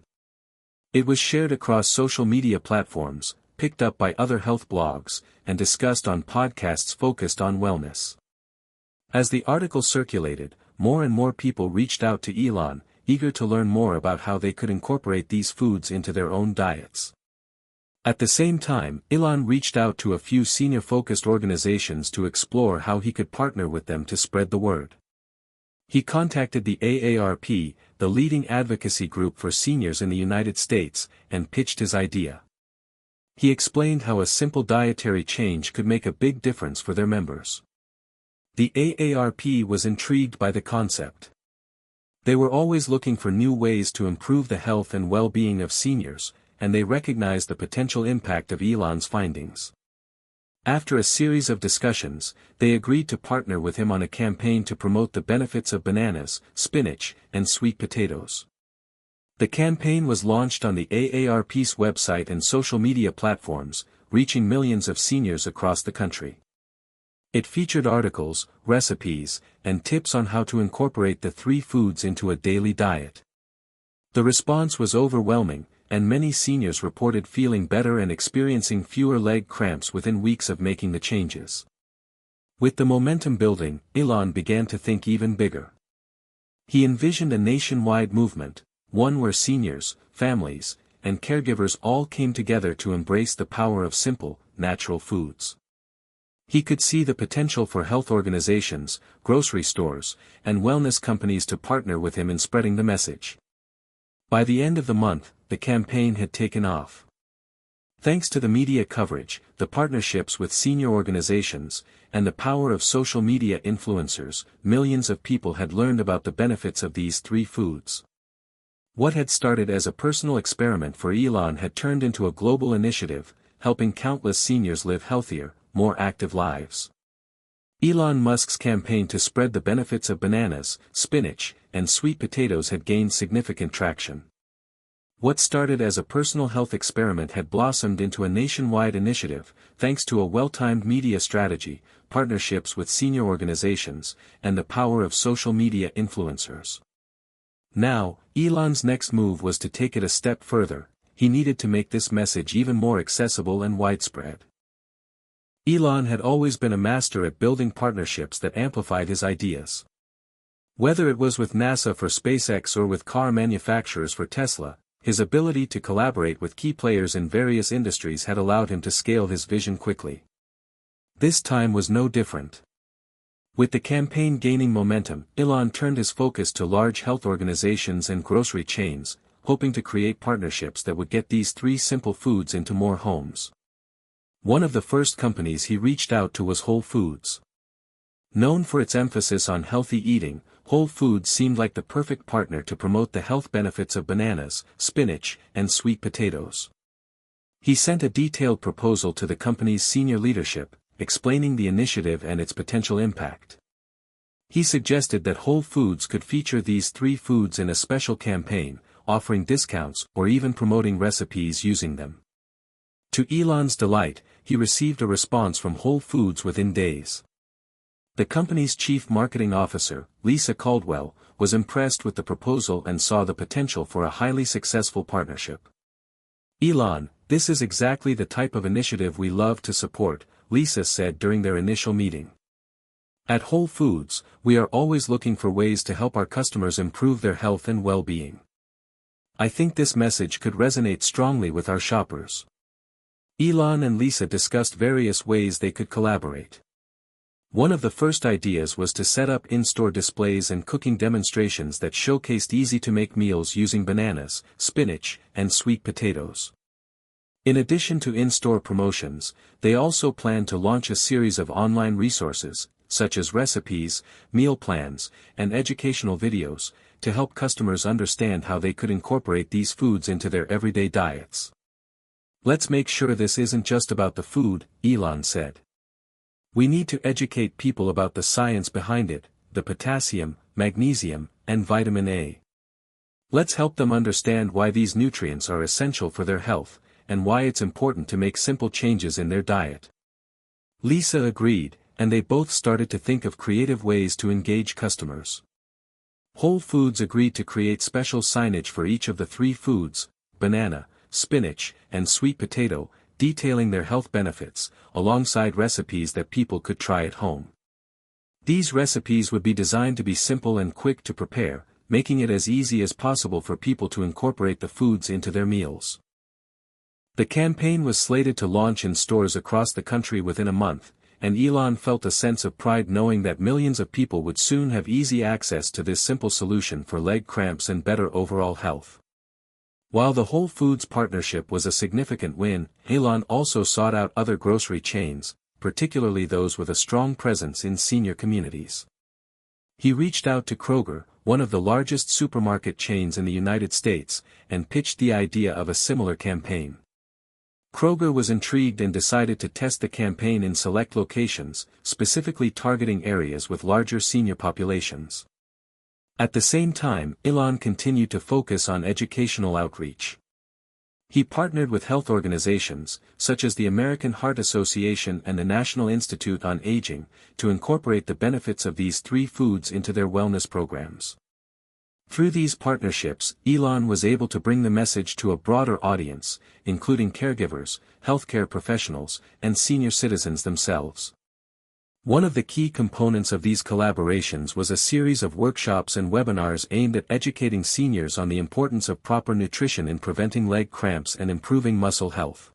It was shared across social media platforms, picked up by other health blogs, and discussed on podcasts focused on wellness. As the article circulated, more and more people reached out to Elon, eager to learn more about how they could incorporate these foods into their own diets. At the same time, Elon reached out to a few senior-focused organizations to explore how he could partner with them to spread the word. He contacted the AARP, the leading advocacy group for seniors in the United States, and pitched his idea. He explained how a simple dietary change could make a big difference for their members. The AARP was intrigued by the concept. They were always looking for new ways to improve the health and well-being of seniors, and they recognized the potential impact of Elon's findings. After a series of discussions, they agreed to partner with him on a campaign to promote the benefits of bananas, spinach, and sweet potatoes. The campaign was launched on the AARP's website and social media platforms, reaching millions of seniors across the country. It featured articles, recipes, and tips on how to incorporate the three foods into a daily diet. The response was overwhelming, and many seniors reported feeling better and experiencing fewer leg cramps within weeks of making the changes. With the momentum building, Elon began to think even bigger. He envisioned a nationwide movement, one where seniors, families, and caregivers all came together to embrace the power of simple, natural foods. He could see the potential for health organizations, grocery stores, and wellness companies to partner with him in spreading the message. By the end of the month, the campaign had taken off. Thanks to the media coverage, the partnerships with senior organizations, and the power of social media influencers, millions of people had learned about the benefits of these three foods. What had started as a personal experiment for Elon had turned into a global initiative, helping countless seniors live healthier, more active lives. Elon Musk's campaign to spread the benefits of bananas, spinach, and sweet potatoes had gained significant traction. What started as a personal health experiment had blossomed into a nationwide initiative, thanks to a well-timed media strategy, partnerships with senior organizations, and the power of social media influencers. Now, Elon's next move was to take it a step further. He needed to make this message even more accessible and widespread. Elon had always been a master at building partnerships that amplified his ideas. Whether it was with NASA for SpaceX or with car manufacturers for Tesla, his ability to collaborate with key players in various industries had allowed him to scale his vision quickly. This time was no different. With the campaign gaining momentum, Elon turned his focus to large health organizations and grocery chains, hoping to create partnerships that would get these three simple foods into more homes. One of the first companies he reached out to was Whole Foods. Known for its emphasis on healthy eating, Whole Foods seemed like the perfect partner to promote the health benefits of bananas, spinach, and sweet potatoes. He sent a detailed proposal to the company's senior leadership, explaining the initiative and its potential impact. He suggested that Whole Foods could feature these three foods in a special campaign, offering discounts or even promoting recipes using them. To Elon's delight, he received a response from Whole Foods within days. The company's chief marketing officer, Lisa Caldwell, was impressed with the proposal and saw the potential for a highly successful partnership. "Elon, this is exactly the type of initiative we love to support," Lisa said during their initial meeting. "At Whole Foods, we are always looking for ways to help our customers improve their health and well-being. I think this message could resonate strongly with our shoppers." Elon and Lisa discussed various ways they could collaborate. One of the first ideas was to set up in-store displays and cooking demonstrations that showcased easy-to-make meals using bananas, spinach, and sweet potatoes. In addition to in-store promotions, they also planned to launch a series of online resources, such as recipes, meal plans, and educational videos, to help customers understand how they could incorporate these foods into their everyday diets. "Let's make sure this isn't just about the food," Elon said. "We need to educate people about the science behind it, the potassium, magnesium, and vitamin A. Let's help them understand why these nutrients are essential for their health, and why it's important to make simple changes in their diet." Lisa agreed, and they both started to think of creative ways to engage customers. Whole Foods agreed to create special signage for each of the three foods, banana, spinach, and sweet potato, detailing their health benefits, alongside recipes that people could try at home. These recipes would be designed to be simple and quick to prepare, making it as easy as possible for people to incorporate the foods into their meals. The campaign was slated to launch in stores across the country within a month, and Elon felt a sense of pride knowing that millions of people would soon have easy access to this simple solution for leg cramps and better overall health. While the Whole Foods partnership was a significant win, Elon also sought out other grocery chains, particularly those with a strong presence in senior communities. He reached out to Kroger, one of the largest supermarket chains in the United States, and pitched the idea of a similar campaign. Kroger was intrigued and decided to test the campaign in select locations, specifically targeting areas with larger senior populations. At the same time, Elon continued to focus on educational outreach. He partnered with health organizations, such as the American Heart Association and the National Institute on Aging, to incorporate the benefits of these three foods into their wellness programs. Through these partnerships, Elon was able to bring the message to a broader audience, including caregivers, healthcare professionals, and senior citizens themselves. One of the key components of these collaborations was a series of workshops and webinars aimed at educating seniors on the importance of proper nutrition in preventing leg cramps and improving muscle health.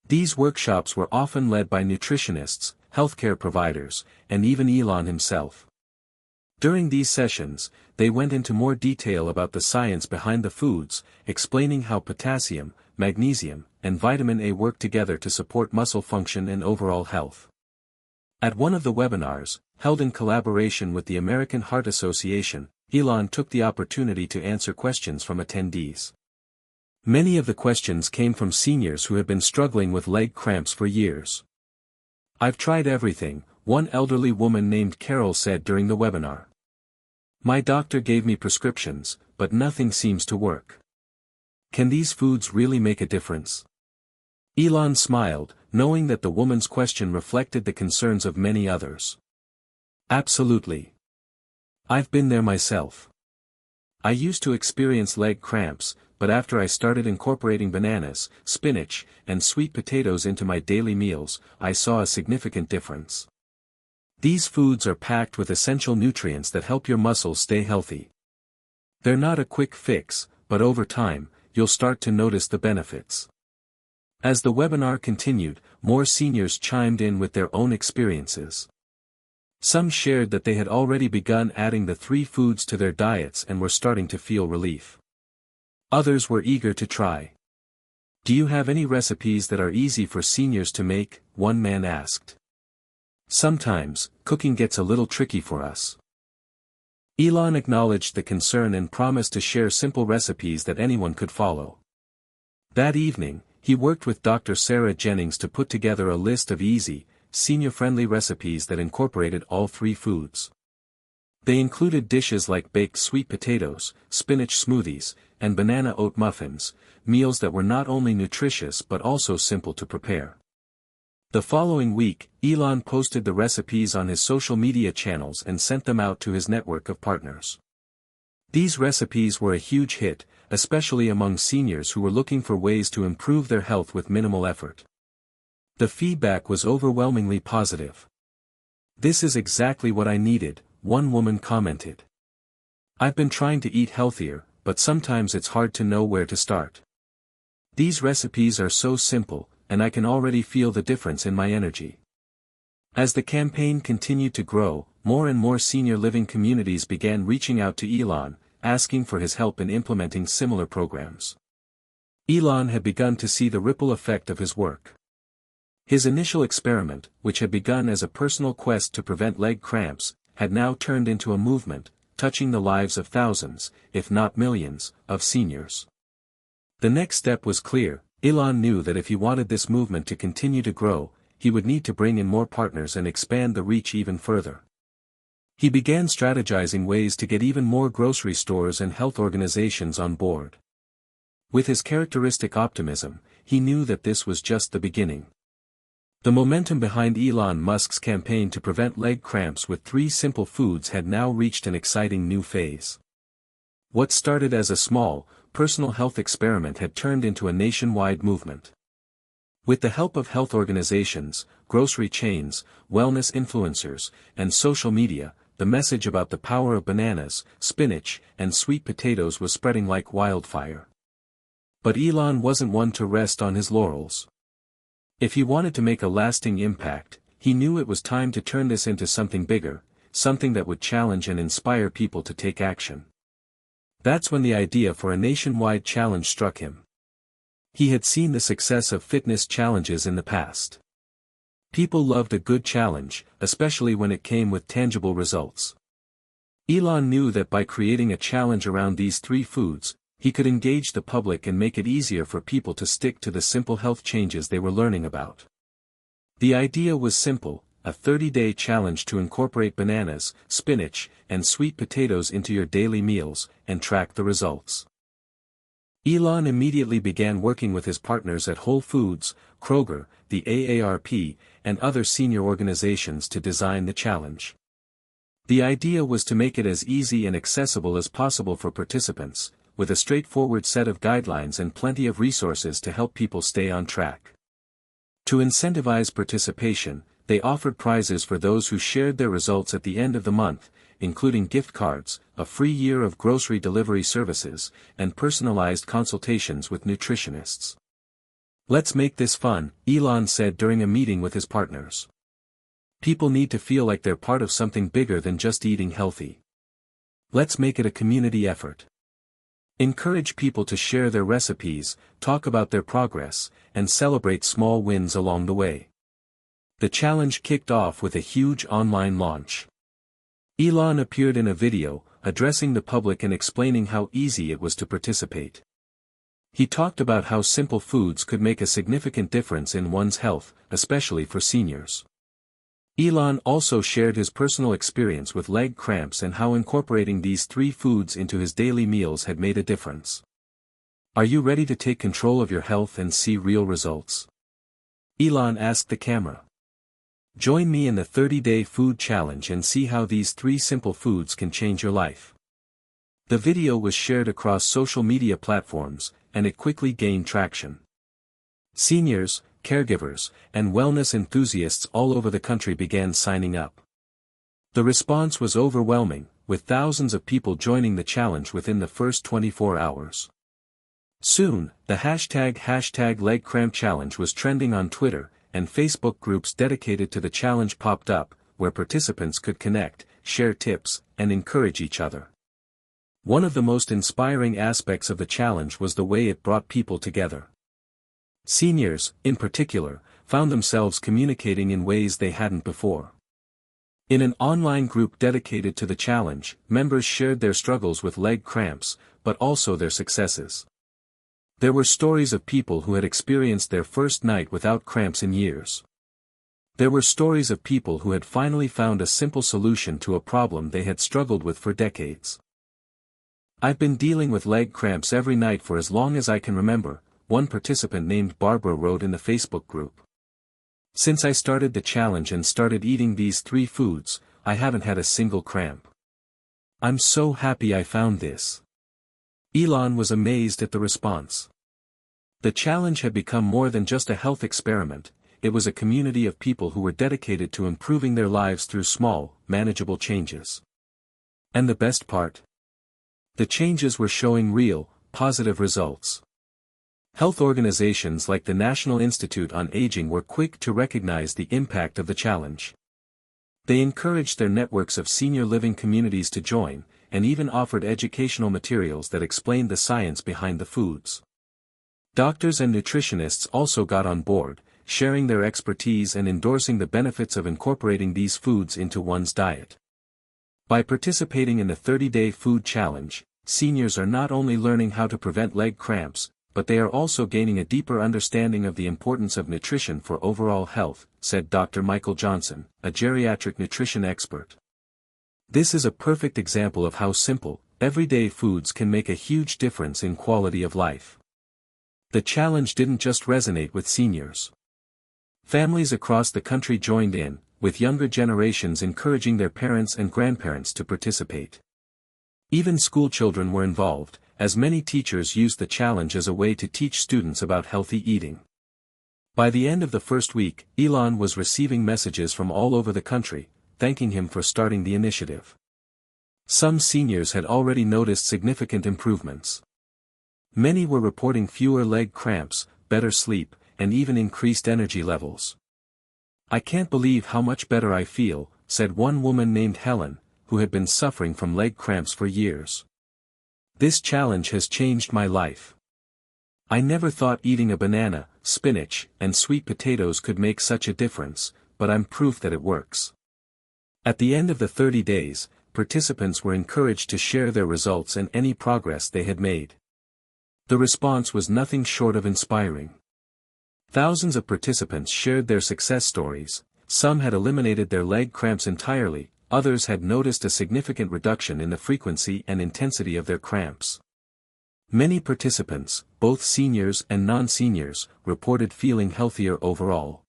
These workshops were often led by nutritionists, healthcare providers, and even Elon himself. During these sessions, they went into more detail about the science behind the foods, explaining how potassium, magnesium, and vitamin A work together to support muscle function and overall health. At one of the webinars, held in collaboration with the American Heart Association, Elon took the opportunity to answer questions from attendees. Many of the questions came from seniors who had been struggling with leg cramps for years. "I've tried everything," one elderly woman named Carol said during the webinar. "My doctor gave me prescriptions, but nothing seems to work. Can these foods really make a difference?" Elon smiled, knowing that the woman's question reflected the concerns of many others. "Absolutely. I've been there myself. I used to experience leg cramps, but after I started incorporating bananas, spinach, and sweet potatoes into my daily meals, I saw a significant difference. These foods are packed with essential nutrients that help your muscles stay healthy. They're not a quick fix, but over time, you'll start to notice the benefits." As the webinar continued, more seniors chimed in with their own experiences. Some shared that they had already begun adding the three foods to their diets and were starting to feel relief. Others were eager to try. "Do you have any recipes that are easy for seniors to make?" one man asked. "Sometimes, cooking gets a little tricky for us." Elon acknowledged the concern and promised to share simple recipes that anyone could follow. That evening, he worked with Dr. Sarah Jennings to put together a list of easy, senior-friendly recipes that incorporated all three foods. They included dishes like baked sweet potatoes, spinach smoothies, and banana oat muffins, meals that were not only nutritious but also simple to prepare. The following week, Elon posted the recipes on his social media channels and sent them out to his network of partners. These recipes were a huge hit, especially among seniors who were looking for ways to improve their health with minimal effort. The feedback was overwhelmingly positive. "This is exactly what I needed," one woman commented. "I've been trying to eat healthier, but sometimes it's hard to know where to start. These recipes are so simple, and I can already feel the difference in my energy." As the campaign continued to grow, more and more senior living communities began reaching out to Elon, asking for his help in implementing similar programs. Elon had begun to see the ripple effect of his work. His initial experiment, which had begun as a personal quest to prevent leg cramps, had now turned into a movement, touching the lives of thousands, if not millions, of seniors. The next step was clear. Elon knew that if he wanted this movement to continue to grow, he would need to bring in more partners and expand the reach even further. He began strategizing ways to get even more grocery stores and health organizations on board. With his characteristic optimism, he knew that this was just the beginning. The momentum behind Elon Musk's campaign to prevent leg cramps with three simple foods had now reached an exciting new phase. What started as a small, personal health experiment had turned into a nationwide movement. With the help of health organizations, grocery chains, wellness influencers, and social media, the message about the power of bananas, spinach, and sweet potatoes was spreading like wildfire. But Elon wasn't one to rest on his laurels. If he wanted to make a lasting impact, he knew it was time to turn this into something bigger, something that would challenge and inspire people to take action. That's when the idea for a nationwide challenge struck him. He had seen the success of fitness challenges in the past. People loved a good challenge, especially when it came with tangible results. Elon knew that by creating a challenge around these three foods, he could engage the public and make it easier for people to stick to the simple health changes they were learning about. The idea was simple: a 30-day challenge to incorporate bananas, spinach, and sweet potatoes into your daily meals, and track the results. Elon immediately began working with his partners at Whole Foods, Kroger, the AARP, and other senior organizations to design the challenge. The idea was to make it as easy and accessible as possible for participants, with a straightforward set of guidelines and plenty of resources to help people stay on track. To incentivize participation, they offered prizes for those who shared their results at the end of the month, including gift cards, a free year of grocery delivery services, and personalized consultations with nutritionists. "Let's make this fun," Elon said during a meeting with his partners. "People need to feel like they're part of something bigger than just eating healthy. Let's make it a community effort. Encourage people to share their recipes, talk about their progress, and celebrate small wins along the way." The challenge kicked off with a huge online launch. Elon appeared in a video, addressing the public and explaining how easy it was to participate. He talked about how simple foods could make a significant difference in one's health, especially for seniors. Elon also shared his personal experience with leg cramps and how incorporating these 3 foods into his daily meals had made a difference. "Are you ready to take control of your health and see real results?" Elon asked the camera. "Join me in the 30-day food challenge and see how these 3 simple foods can change your life." The video was shared across social media platforms, and it quickly gained traction. Seniors, caregivers, and wellness enthusiasts all over the country began signing up. The response was overwhelming, with thousands of people joining the challenge within the first 24 hours. Soon, the hashtag leg cramp challenge was trending on Twitter, and Facebook groups dedicated to the challenge popped up, where participants could connect, share tips, and encourage each other. One of the most inspiring aspects of the challenge was the way it brought people together. Seniors, in particular, found themselves communicating in ways they hadn't before. In an online group dedicated to the challenge, members shared their struggles with leg cramps, but also their successes. There were stories of people who had experienced their first night without cramps in years. There were stories of people who had finally found a simple solution to a problem they had struggled with for decades. "I've been dealing with leg cramps every night for as long as I can remember," one participant named Barbara wrote in the Facebook group. "Since I started the challenge and started eating these 3 foods, I haven't had a single cramp. I'm so happy I found this." Elon was amazed at the response. The challenge had become more than just a health experiment, it was a community of people who were dedicated to improving their lives through small, manageable changes. And the best part? The changes were showing real, positive results. Health organizations like the National Institute on Aging were quick to recognize the impact of the challenge. They encouraged their networks of senior living communities to join, and even offered educational materials that explained the science behind the foods. Doctors and nutritionists also got on board, sharing their expertise and endorsing the benefits of incorporating these foods into one's diet. By participating in the 30-day food challenge, seniors are not only learning how to prevent leg cramps, but they are also gaining a deeper understanding of the importance of nutrition for overall health, said Dr. Michael Johnson, a geriatric nutrition expert. "This is a perfect example of how simple, everyday foods can make a huge difference in quality of life." The challenge didn't just resonate with seniors. Families across the country joined in, with younger generations encouraging their parents and grandparents to participate. Even school children were involved, as many teachers used the challenge as a way to teach students about healthy eating. By the end of the first week, Elon was receiving messages from all over the country, thanking him for starting the initiative. Some seniors had already noticed significant improvements. Many were reporting fewer leg cramps, better sleep, and even increased energy levels. "I can't believe how much better I feel," said one woman named Helen, who had been suffering from leg cramps for years. "This challenge has changed my life. I never thought eating a banana, spinach, and sweet potatoes could make such a difference, but I'm proof that it works." At the end of the 30 days, participants were encouraged to share their results and any progress they had made. The response was nothing short of inspiring. Thousands of participants shared their success stories. Some had eliminated their leg cramps entirely, others had noticed a significant reduction in the frequency and intensity of their cramps. Many participants, both seniors and non-seniors, reported feeling healthier overall.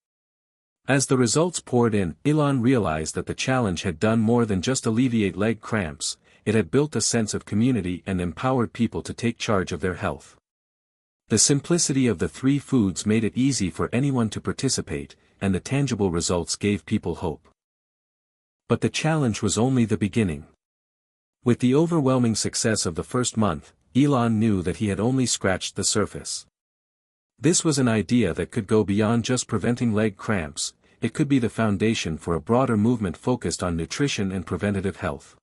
As the results poured in, Elon realized that the challenge had done more than just alleviate leg cramps, it had built a sense of community and empowered people to take charge of their health. The simplicity of the 3 foods made it easy for anyone to participate, and the tangible results gave people hope. But the challenge was only the beginning. With the overwhelming success of the first month, Elon knew that he had only scratched the surface. This was an idea that could go beyond just preventing leg cramps, it could be the foundation for a broader movement focused on nutrition and preventative health.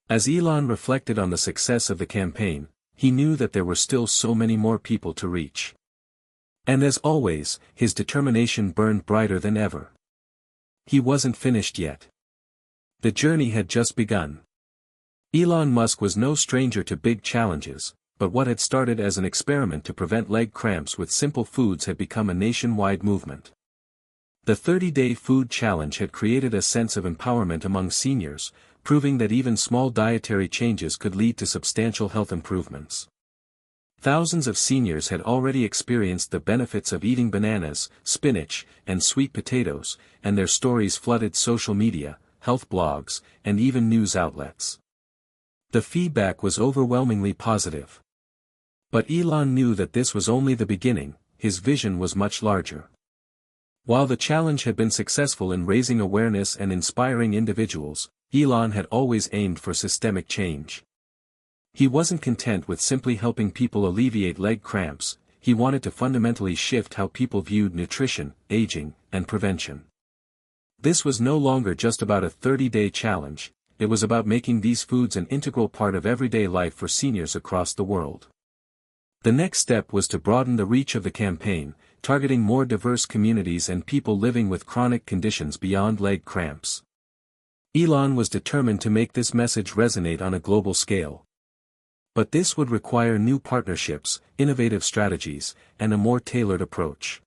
As Elon reflected on the success of the campaign, he knew that there were still so many more people to reach. And as always, his determination burned brighter than ever. He wasn't finished yet. The journey had just begun. Elon Musk was no stranger to big challenges, but what had started as an experiment to prevent leg cramps with simple foods had become a nationwide movement. The 30-day food challenge had created a sense of empowerment among seniors, proving that even small dietary changes could lead to substantial health improvements. Thousands of seniors had already experienced the benefits of eating bananas, spinach, and sweet potatoes, and their stories flooded social media, health blogs, and even news outlets. The feedback was overwhelmingly positive. But Elon knew that this was only the beginning, his vision was much larger. While the challenge had been successful in raising awareness and inspiring individuals, Elon had always aimed for systemic change. He wasn't content with simply helping people alleviate leg cramps, he wanted to fundamentally shift how people viewed nutrition, aging, and prevention. This was no longer just about a 30-day challenge, it was about making these foods an integral part of everyday life for seniors across the world. The next step was to broaden the reach of the campaign, targeting more diverse communities and people living with chronic conditions beyond leg cramps. Elon was determined to make this message resonate on a global scale. But this would require new partnerships, innovative strategies, and a more tailored approach.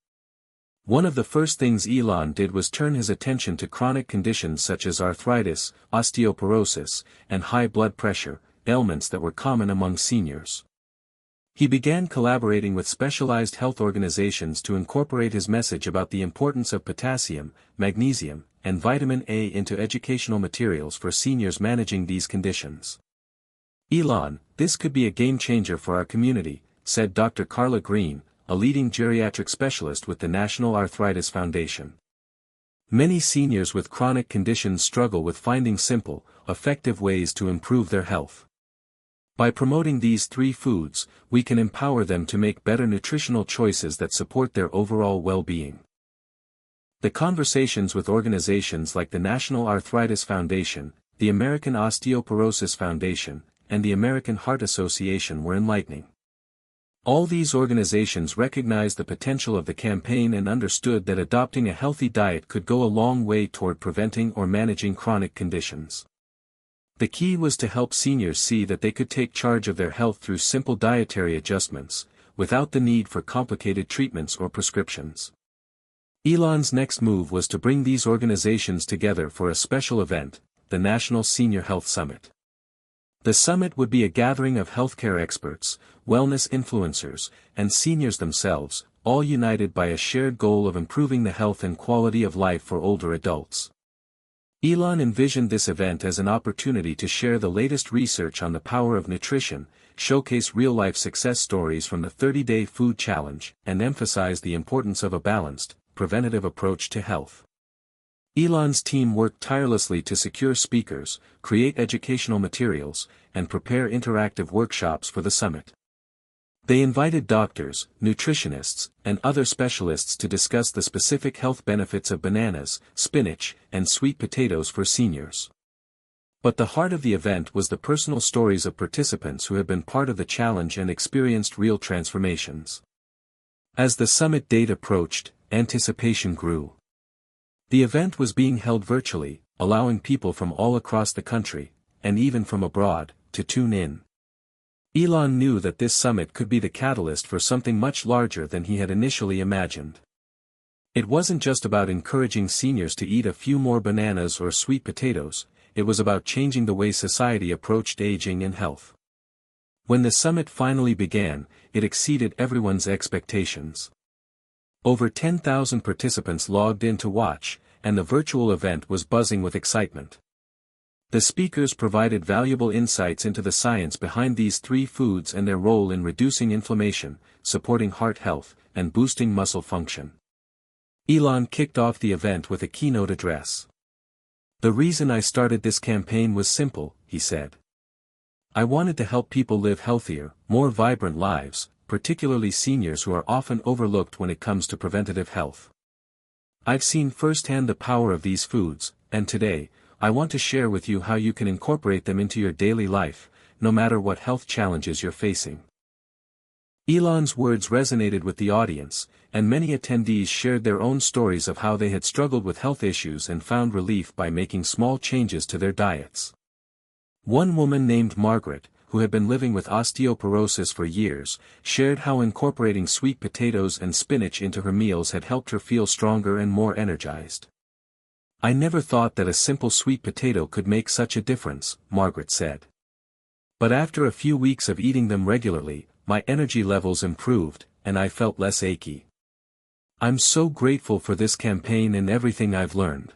One of the first things Elon did was turn his attention to chronic conditions such as arthritis, osteoporosis, and high blood pressure, ailments that were common among seniors. He began collaborating with specialized health organizations to incorporate his message about the importance of potassium, magnesium, and vitamin A into educational materials for seniors managing these conditions. "Elon, this could be a game-changer for our community," said Dr. Carla Green, a leading geriatric specialist with the National Arthritis Foundation. Many seniors with chronic conditions struggle with finding simple, effective ways to improve their health. By promoting these 3 foods, we can empower them to make better nutritional choices that support their overall well-being. The conversations with organizations like the National Arthritis Foundation, the American Osteoporosis Foundation, and the American Heart Association were enlightening. All these organizations recognized the potential of the campaign and understood that adopting a healthy diet could go a long way toward preventing or managing chronic conditions. The key was to help seniors see that they could take charge of their health through simple dietary adjustments, without the need for complicated treatments or prescriptions. Elon's next move was to bring these organizations together for a special event, the National Senior Health Summit. The summit would be a gathering of healthcare experts, wellness influencers, and seniors themselves, all united by a shared goal of improving the health and quality of life for older adults. Elon envisioned this event as an opportunity to share the latest research on the power of nutrition, showcase real-life success stories from the 30-day food challenge, and emphasize the importance of a balanced, preventative approach to health. Elon's team worked tirelessly to secure speakers, create educational materials, and prepare interactive workshops for the summit. They invited doctors, nutritionists, and other specialists to discuss the specific health benefits of bananas, spinach, and sweet potatoes for seniors. But the heart of the event was the personal stories of participants who had been part of the challenge and experienced real transformations. As the summit date approached, anticipation grew. The event was being held virtually, allowing people from all across the country, and even from abroad, to tune in. Elon knew that this summit could be the catalyst for something much larger than he had initially imagined. It wasn't just about encouraging seniors to eat a few more bananas or sweet potatoes, it was about changing the way society approached aging and health. When the summit finally began, it exceeded everyone's expectations. Over 10,000 participants logged in to watch, and the virtual event was buzzing with excitement. The speakers provided valuable insights into the science behind these three foods and their role in reducing inflammation, supporting heart health, and boosting muscle function. Elon kicked off the event with a keynote address. "The reason I started this campaign was simple," he said. "I wanted to help people live healthier, more vibrant lives, particularly seniors who are often overlooked when it comes to preventative health. I've seen firsthand the power of these foods, and today, I want to share with you how you can incorporate them into your daily life, no matter what health challenges you're facing." Elon's words resonated with the audience, and many attendees shared their own stories of how they had struggled with health issues and found relief by making small changes to their diets. One woman named Margaret, who had been living with osteoporosis for years, shared how incorporating sweet potatoes and spinach into her meals had helped her feel stronger and more energized. "I never thought that a simple sweet potato could make such a difference," Margaret said. "But after a few weeks of eating them regularly, my energy levels improved, and I felt less achy. I'm so grateful for this campaign and everything I've learned."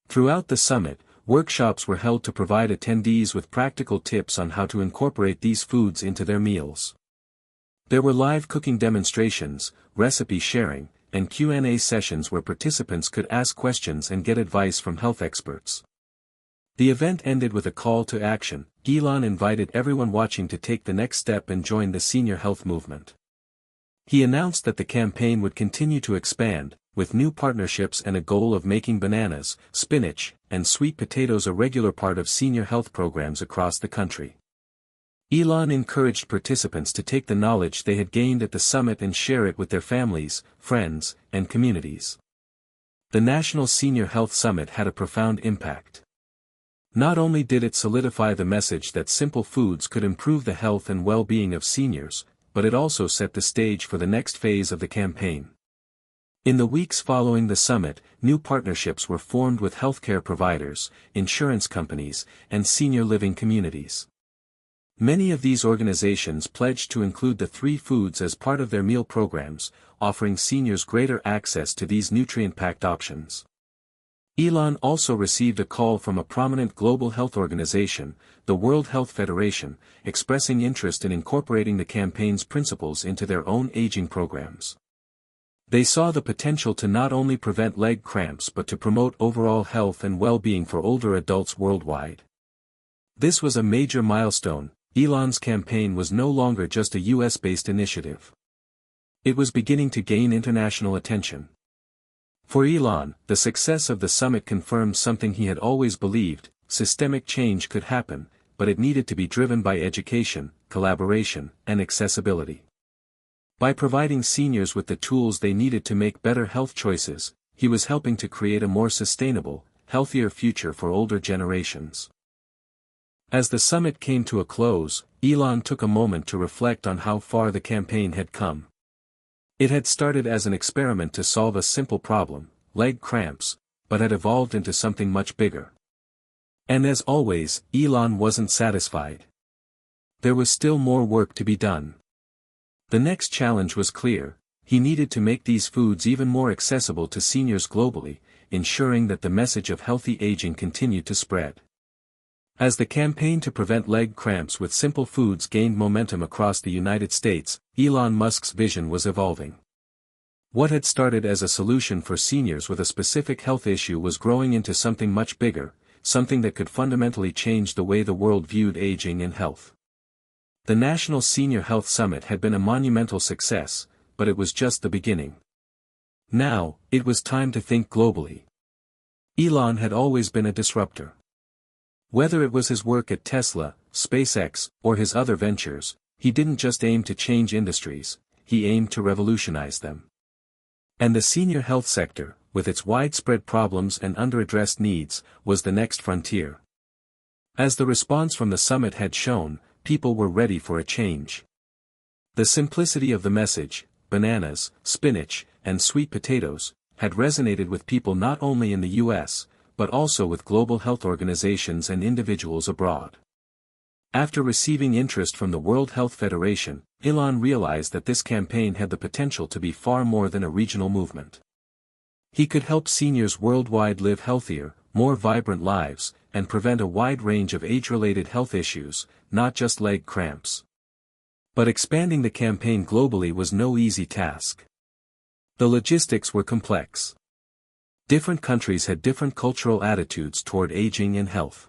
Throughout the summit, workshops were held to provide attendees with practical tips on how to incorporate these foods into their meals. There were live cooking demonstrations, recipe sharing, and Q&A sessions where participants could ask questions and get advice from health experts. The event ended with a call to action. Elon invited everyone watching to take the next step and join the senior health movement. He announced that the campaign would continue to expand, with new partnerships and a goal of making bananas, spinach, and sweet potatoes a regular part of senior health programs across the country. Elon encouraged participants to take the knowledge they had gained at the summit and share it with their families, friends, and communities. The National Senior Health Summit had a profound impact. Not only did it solidify the message that simple foods could improve the health and well-being of seniors, but it also set the stage for the next phase of the campaign. In the weeks following the summit, new partnerships were formed with healthcare providers, insurance companies, and senior living communities. Many of these organizations pledged to include the three foods as part of their meal programs, offering seniors greater access to these nutrient-packed options. Elon also received a call from a prominent global health organization, the World Health Federation, expressing interest in incorporating the campaign's principles into their own aging programs. They saw the potential to not only prevent leg cramps but to promote overall health and well-being for older adults worldwide. This was a major milestone. Elon's campaign was no longer just a US-based initiative. It was beginning to gain international attention. For Elon, the success of the summit confirmed something he had always believed: systemic change could happen, but it needed to be driven by education, collaboration, and accessibility. By providing seniors with the tools they needed to make better health choices, he was helping to create a more sustainable, healthier future for older generations. As the summit came to a close, Elon took a moment to reflect on how far the campaign had come. It had started as an experiment to solve a simple problem, leg cramps, but had evolved into something much bigger. And as always, Elon wasn't satisfied. There was still more work to be done. The next challenge was clear: he needed to make these foods even more accessible to seniors globally, ensuring that the message of healthy aging continued to spread. As the campaign to prevent leg cramps with simple foods gained momentum across the United States, Elon Musk's vision was evolving. What had started as a solution for seniors with a specific health issue was growing into something much bigger, something that could fundamentally change the way the world viewed aging and health. The National Senior Health Summit had been a monumental success, but it was just the beginning. Now, it was time to think globally. Elon had always been a disruptor. Whether it was his work at Tesla, SpaceX, or his other ventures, he didn't just aim to change industries, he aimed to revolutionize them. And the senior health sector, with its widespread problems and underaddressed needs, was the next frontier. As the response from the summit had shown, people were ready for a change. The simplicity of the message, bananas, spinach, and sweet potatoes, had resonated with people not only in the US, but also with global health organizations and individuals abroad. After receiving interest from the World Health Federation, Elon realized that this campaign had the potential to be far more than a regional movement. He could help seniors worldwide live healthier, more vibrant lives, and prevent a wide range of age-related health issues, not just leg cramps. But expanding the campaign globally was no easy task. The logistics were complex. Different countries had different cultural attitudes toward aging and health.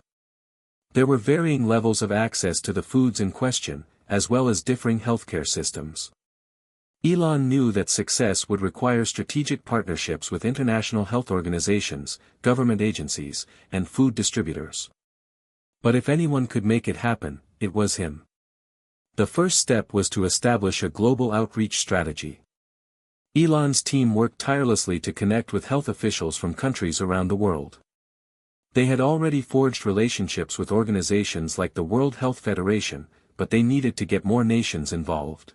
There were varying levels of access to the foods in question, as well as differing healthcare systems. Elon knew that success would require strategic partnerships with international health organizations, government agencies, and food distributors. But if anyone could make it happen, it was him. The first step was to establish a global outreach strategy. Elon's team worked tirelessly to connect with health officials from countries around the world. They had already forged relationships with organizations like the World Health Federation, but they needed to get more nations involved.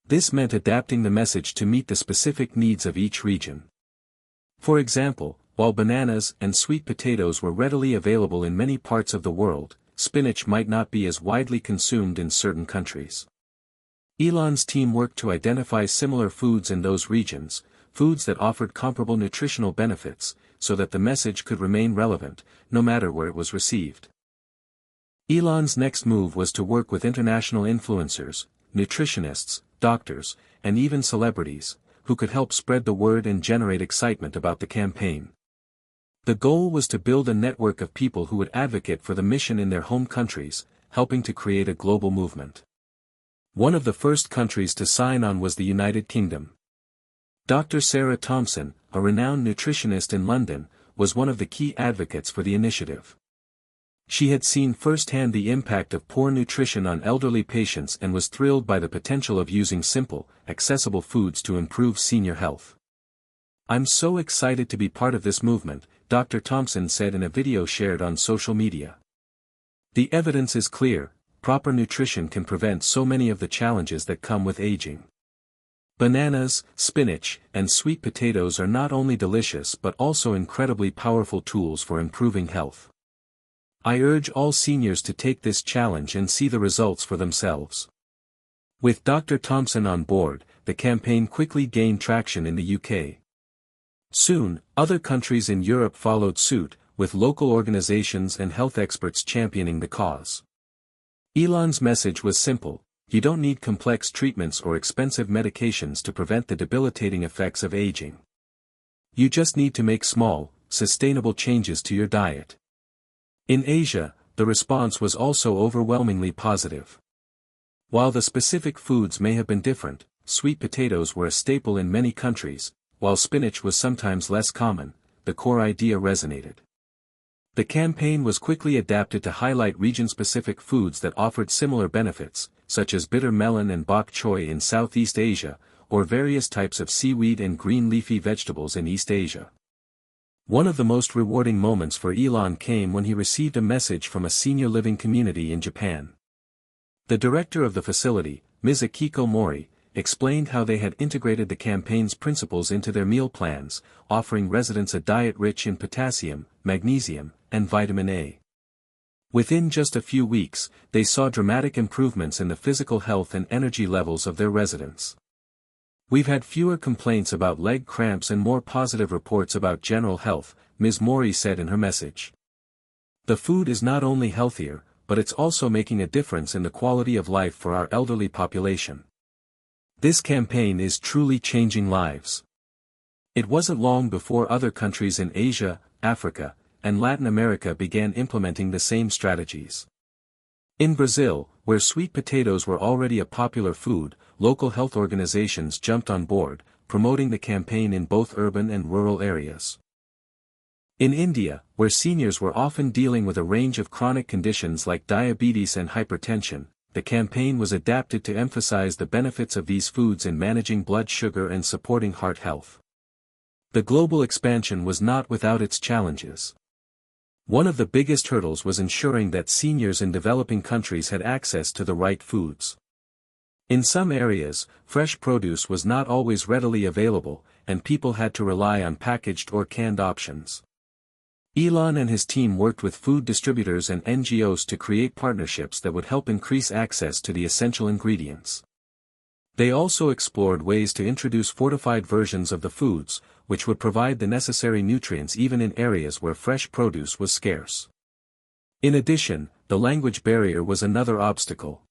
This meant adapting the message to meet the specific needs of each region. For example, while bananas and sweet potatoes were readily available in many parts of the world, spinach might not be as widely consumed in certain countries. Elon's team worked to identify similar foods in those regions, foods that offered comparable nutritional benefits, so that the message could remain relevant, no matter where it was received. Elon's next move was to work with international influencers, nutritionists, doctors, and even celebrities, who could help spread the word and generate excitement about the campaign. The goal was to build a network of people who would advocate for the mission in their home countries, helping to create a global movement. One of the first countries to sign on was the United Kingdom. Dr. Sarah Thompson, a renowned nutritionist in London, was one of the key advocates for the initiative. She had seen firsthand the impact of poor nutrition on elderly patients and was thrilled by the potential of using simple, accessible foods to improve senior health. "I'm so excited to be part of this movement," Dr. Thompson said in a video shared on social media. "The evidence is clear, proper nutrition can prevent so many of the challenges that come with aging. Bananas, spinach, and sweet potatoes are not only delicious but also incredibly powerful tools for improving health. I urge all seniors to take this challenge and see the results for themselves." With Dr. Thompson on board, the campaign quickly gained traction in the UK. Soon, other countries in Europe followed suit, with local organizations and health experts championing the cause. Elon's message was simple: you don't need complex treatments or expensive medications to prevent the debilitating effects of aging. You just need to make small, sustainable changes to your diet. In Asia, the response was also overwhelmingly positive. While the specific foods may have been different, sweet potatoes were a staple in many countries, while spinach was sometimes less common. The core idea resonated. The campaign was quickly adapted to highlight region-specific foods that offered similar benefits, such as bitter melon and bok choy in Southeast Asia, or various types of seaweed and green leafy vegetables in East Asia. One of the most rewarding moments for Elon came when he received a message from a senior living community in Japan. The director of the facility, Ms. Akiko Mori, explained how they had integrated the campaign's principles into their meal plans, offering residents a diet rich in potassium, magnesium, and vitamin A. Within just a few weeks, they saw dramatic improvements in the physical health and energy levels of their residents. "We've had fewer complaints about leg cramps and more positive reports about general health," Ms. Mori said in her message. "The food is not only healthier, but it's also making a difference in the quality of life for our elderly population. This campaign is truly changing lives." It wasn't long before other countries in Asia, Africa, and Latin America began implementing the same strategies. In Brazil, where sweet potatoes were already a popular food, local health organizations jumped on board, promoting the campaign in both urban and rural areas. In India, where seniors were often dealing with a range of chronic conditions like diabetes and hypertension, the campaign was adapted to emphasize the benefits of these foods in managing blood sugar and supporting heart health. The global expansion was not without its challenges. One of the biggest hurdles was ensuring that seniors in developing countries had access to the right foods. In some areas, fresh produce was not always readily available, and people had to rely on packaged or canned options. Elon and his team worked with food distributors and NGOs to create partnerships that would help increase access to the essential ingredients. They also explored ways to introduce fortified versions of the foods, which would provide the necessary nutrients even in areas where fresh produce was scarce. In addition, the language barrier was another obstacle.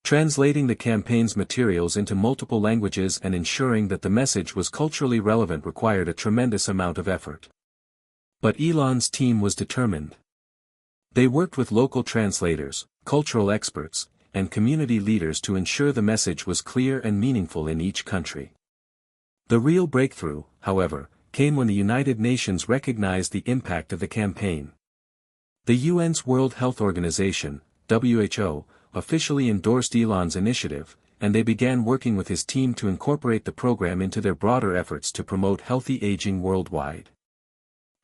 Translating the campaign's materials into multiple languages and ensuring that the message was culturally relevant required a tremendous amount of effort. But Elon's team was determined. They worked with local translators, cultural experts, and community leaders to ensure the message was clear and meaningful in each country. The real breakthrough, however, came when the United Nations recognized the impact of the campaign. The UN's World Health Organization, WHO, officially endorsed Elon's initiative, and they began working with his team to incorporate the program into their broader efforts to promote healthy aging worldwide.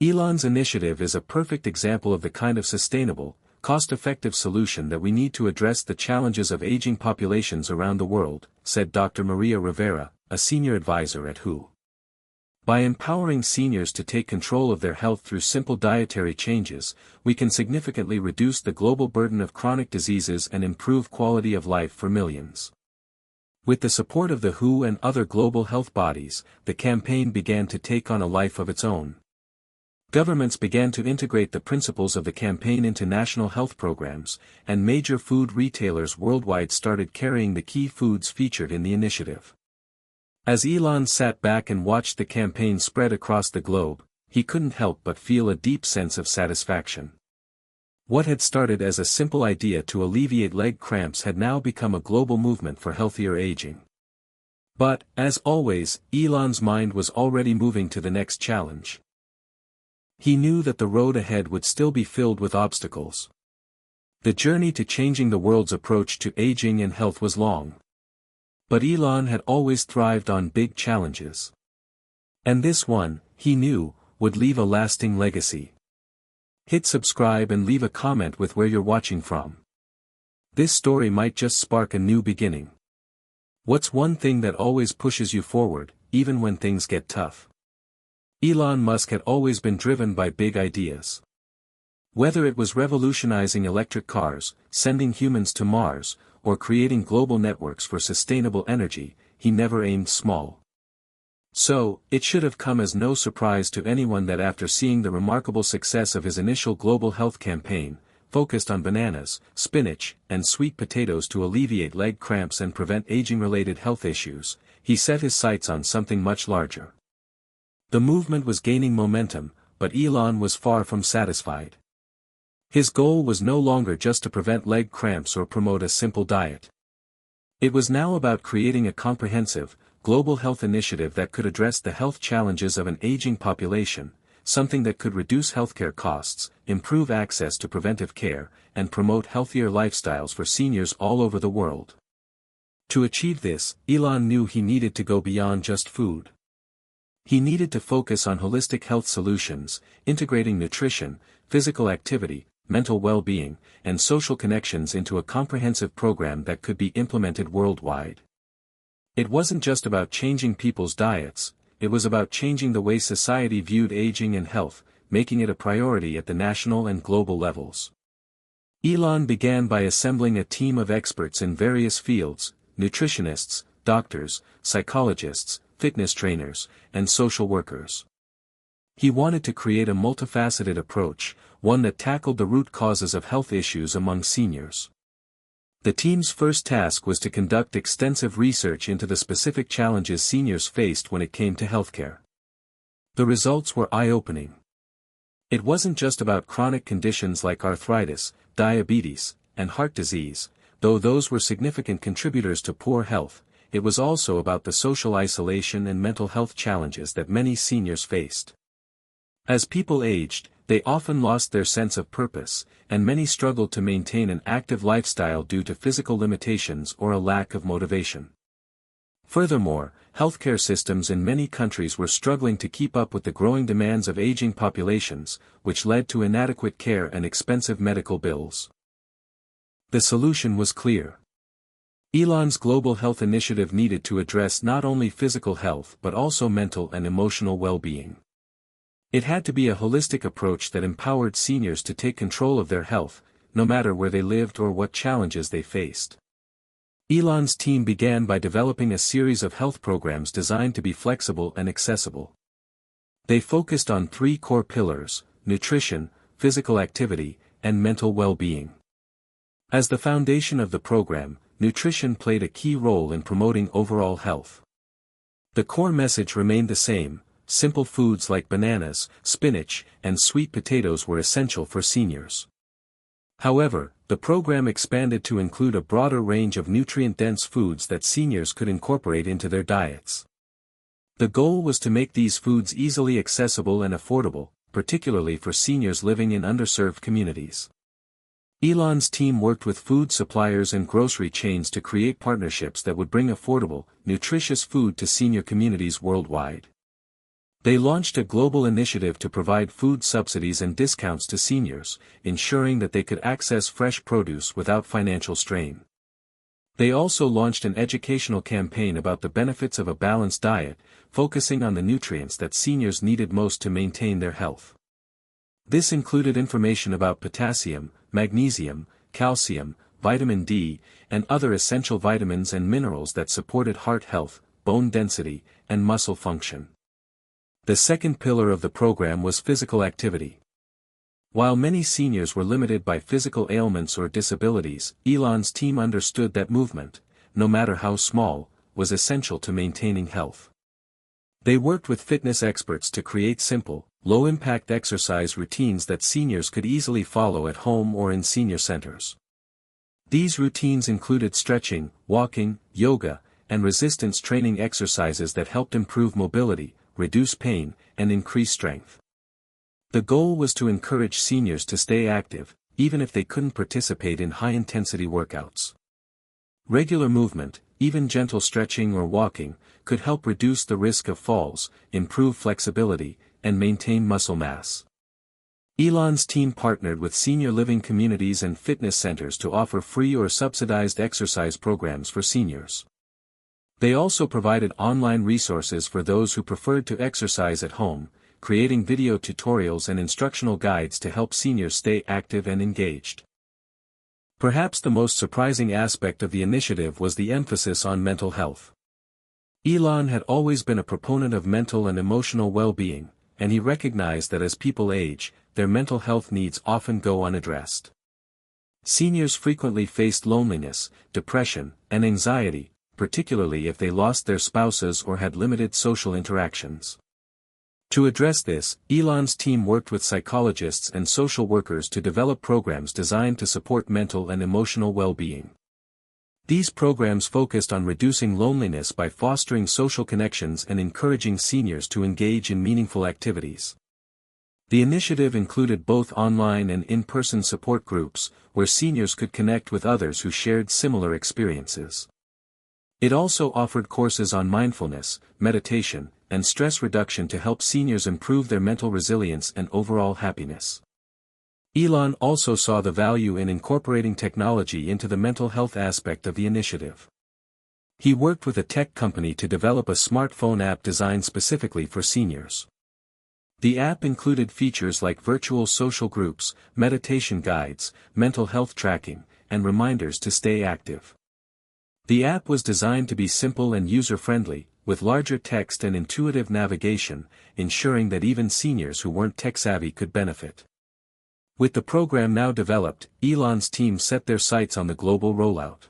Elon's initiative is a perfect example of the kind of sustainable, cost-effective solution that we need to address the challenges of aging populations around the world, said Dr. Maria Rivera, a senior advisor at WHO. By empowering seniors to take control of their health through simple dietary changes, we can significantly reduce the global burden of chronic diseases and improve quality of life for millions. With the support of the WHO and other global health bodies, the campaign began to take on a life of its own. Governments began to integrate the principles of the campaign into national health programs, and major food retailers worldwide started carrying the key foods featured in the initiative. As Elon sat back and watched the campaign spread across the globe, he couldn't help but feel a deep sense of satisfaction. What had started as a simple idea to alleviate leg cramps had now become a global movement for healthier aging. But, as always, Elon's mind was already moving to the next challenge. He knew that the road ahead would still be filled with obstacles. The journey to changing the world's approach to aging and health was long. But Elon had always thrived on big challenges. And this one, he knew, would leave a lasting legacy. Hit subscribe and leave a comment with where you're watching from. This story might just spark a new beginning. What's one thing that always pushes you forward, even when things get tough? Elon Musk had always been driven by big ideas. Whether it was revolutionizing electric cars, sending humans to Mars, or creating global networks for sustainable energy, he never aimed small. So, it should have come as no surprise to anyone that after seeing the remarkable success of his initial global health campaign, focused on bananas, spinach, and sweet potatoes to alleviate leg cramps and prevent aging-related health issues, he set his sights on something much larger. The movement was gaining momentum, but Elon was far from satisfied. His goal was no longer just to prevent leg cramps or promote a simple diet. It was now about creating a comprehensive, global health initiative that could address the health challenges of an aging population, something that could reduce healthcare costs, improve access to preventive care, and promote healthier lifestyles for seniors all over the world. To achieve this, Elon knew he needed to go beyond just food. He needed to focus on holistic health solutions, integrating nutrition, physical activity, mental well-being, and social connections into a comprehensive program that could be implemented worldwide. It wasn't just about changing people's diets, it was about changing the way society viewed aging and health, making it a priority at the national and global levels. Elon began by assembling a team of experts in various fields: nutritionists, doctors, psychologists, fitness trainers, and social workers. He wanted to create a multifaceted approach, one that tackled the root causes of health issues among seniors. The team's first task was to conduct extensive research into the specific challenges seniors faced when it came to healthcare. The results were eye-opening. It wasn't just about chronic conditions like arthritis, diabetes, and heart disease, though those were significant contributors to poor health. It was also about the social isolation and mental health challenges that many seniors faced. As people aged, they often lost their sense of purpose, and many struggled to maintain an active lifestyle due to physical limitations or a lack of motivation. Furthermore, healthcare systems in many countries were struggling to keep up with the growing demands of aging populations, which led to inadequate care and expensive medical bills. The solution was clear. Elon's global health initiative needed to address not only physical health but also mental and emotional well-being. It had to be a holistic approach that empowered seniors to take control of their health, no matter where they lived or what challenges they faced. Elon's team began by developing a series of health programs designed to be flexible and accessible. They focused on three core pillars: nutrition, physical activity, and mental well-being. As the foundation of the program, nutrition played a key role in promoting overall health. The core message remained the same: simple foods like bananas, spinach, and sweet potatoes were essential for seniors. However, the program expanded to include a broader range of nutrient-dense foods that seniors could incorporate into their diets. The goal was to make these foods easily accessible and affordable, particularly for seniors living in underserved communities. Elon's team worked with food suppliers and grocery chains to create partnerships that would bring affordable, nutritious food to senior communities worldwide. They launched a global initiative to provide food subsidies and discounts to seniors, ensuring that they could access fresh produce without financial strain. They also launched an educational campaign about the benefits of a balanced diet, focusing on the nutrients that seniors needed most to maintain their health. This included information about potassium, magnesium, calcium, vitamin D, and other essential vitamins and minerals that supported heart health, bone density, and muscle function. The second pillar of the program was physical activity. While many seniors were limited by physical ailments or disabilities, Elon's team understood that movement, no matter how small, was essential to maintaining health. They worked with fitness experts to create simple, low-impact exercise routines that seniors could easily follow at home or in senior centers. These routines included stretching, walking, yoga, and resistance training exercises that helped improve mobility, reduce pain, and increase strength. The goal was to encourage seniors to stay active, even if they couldn't participate in high-intensity workouts. Regular movement, even gentle stretching or walking, could help reduce the risk of falls, improve flexibility, and maintain muscle mass. Elon's team partnered with senior living communities and fitness centers to offer free or subsidized exercise programs for seniors. They also provided online resources for those who preferred to exercise at home, creating video tutorials and instructional guides to help seniors stay active and engaged. Perhaps the most surprising aspect of the initiative was the emphasis on mental health. Elon had always been a proponent of mental and emotional well-being, and he recognized that as people age, their mental health needs often go unaddressed. Seniors frequently faced loneliness, depression, and anxiety, particularly if they lost their spouses or had limited social interactions. To address this, Elon's team worked with psychologists and social workers to develop programs designed to support mental and emotional well-being. These programs focused on reducing loneliness by fostering social connections and encouraging seniors to engage in meaningful activities. The initiative included both online and in-person support groups, where seniors could connect with others who shared similar experiences. It also offered courses on mindfulness, meditation, and stress reduction to help seniors improve their mental resilience and overall happiness. Elon also saw the value in incorporating technology into the mental health aspect of the initiative. He worked with a tech company to develop a smartphone app designed specifically for seniors. The app included features like virtual social groups, meditation guides, mental health tracking, and reminders to stay active. The app was designed to be simple and user-friendly, with larger text and intuitive navigation, ensuring that even seniors who weren't tech-savvy could benefit. With the program now developed, Elon's team set their sights on the global rollout.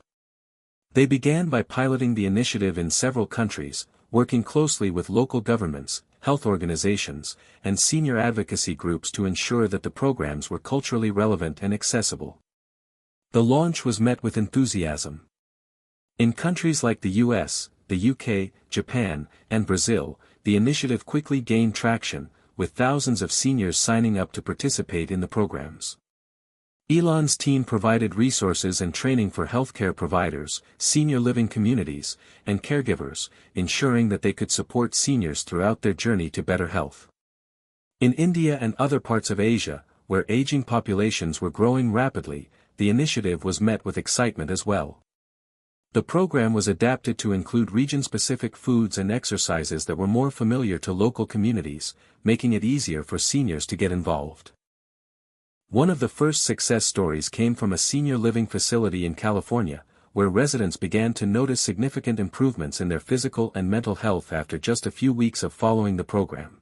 They began by piloting the initiative in several countries, working closely with local governments, health organizations, and senior advocacy groups to ensure that the programs were culturally relevant and accessible. The launch was met with enthusiasm. In countries like the US, the UK, Japan, and Brazil, the initiative quickly gained traction, with thousands of seniors signing up to participate in the programs. Elon's team provided resources and training for healthcare providers, senior living communities, and caregivers, ensuring that they could support seniors throughout their journey to better health. In India and other parts of Asia, where aging populations were growing rapidly, the initiative was met with excitement as well. The program was adapted to include region-specific foods and exercises that were more familiar to local communities, making it easier for seniors to get involved. One of the first success stories came from a senior living facility in California, where residents began to notice significant improvements in their physical and mental health after just a few weeks of following the program.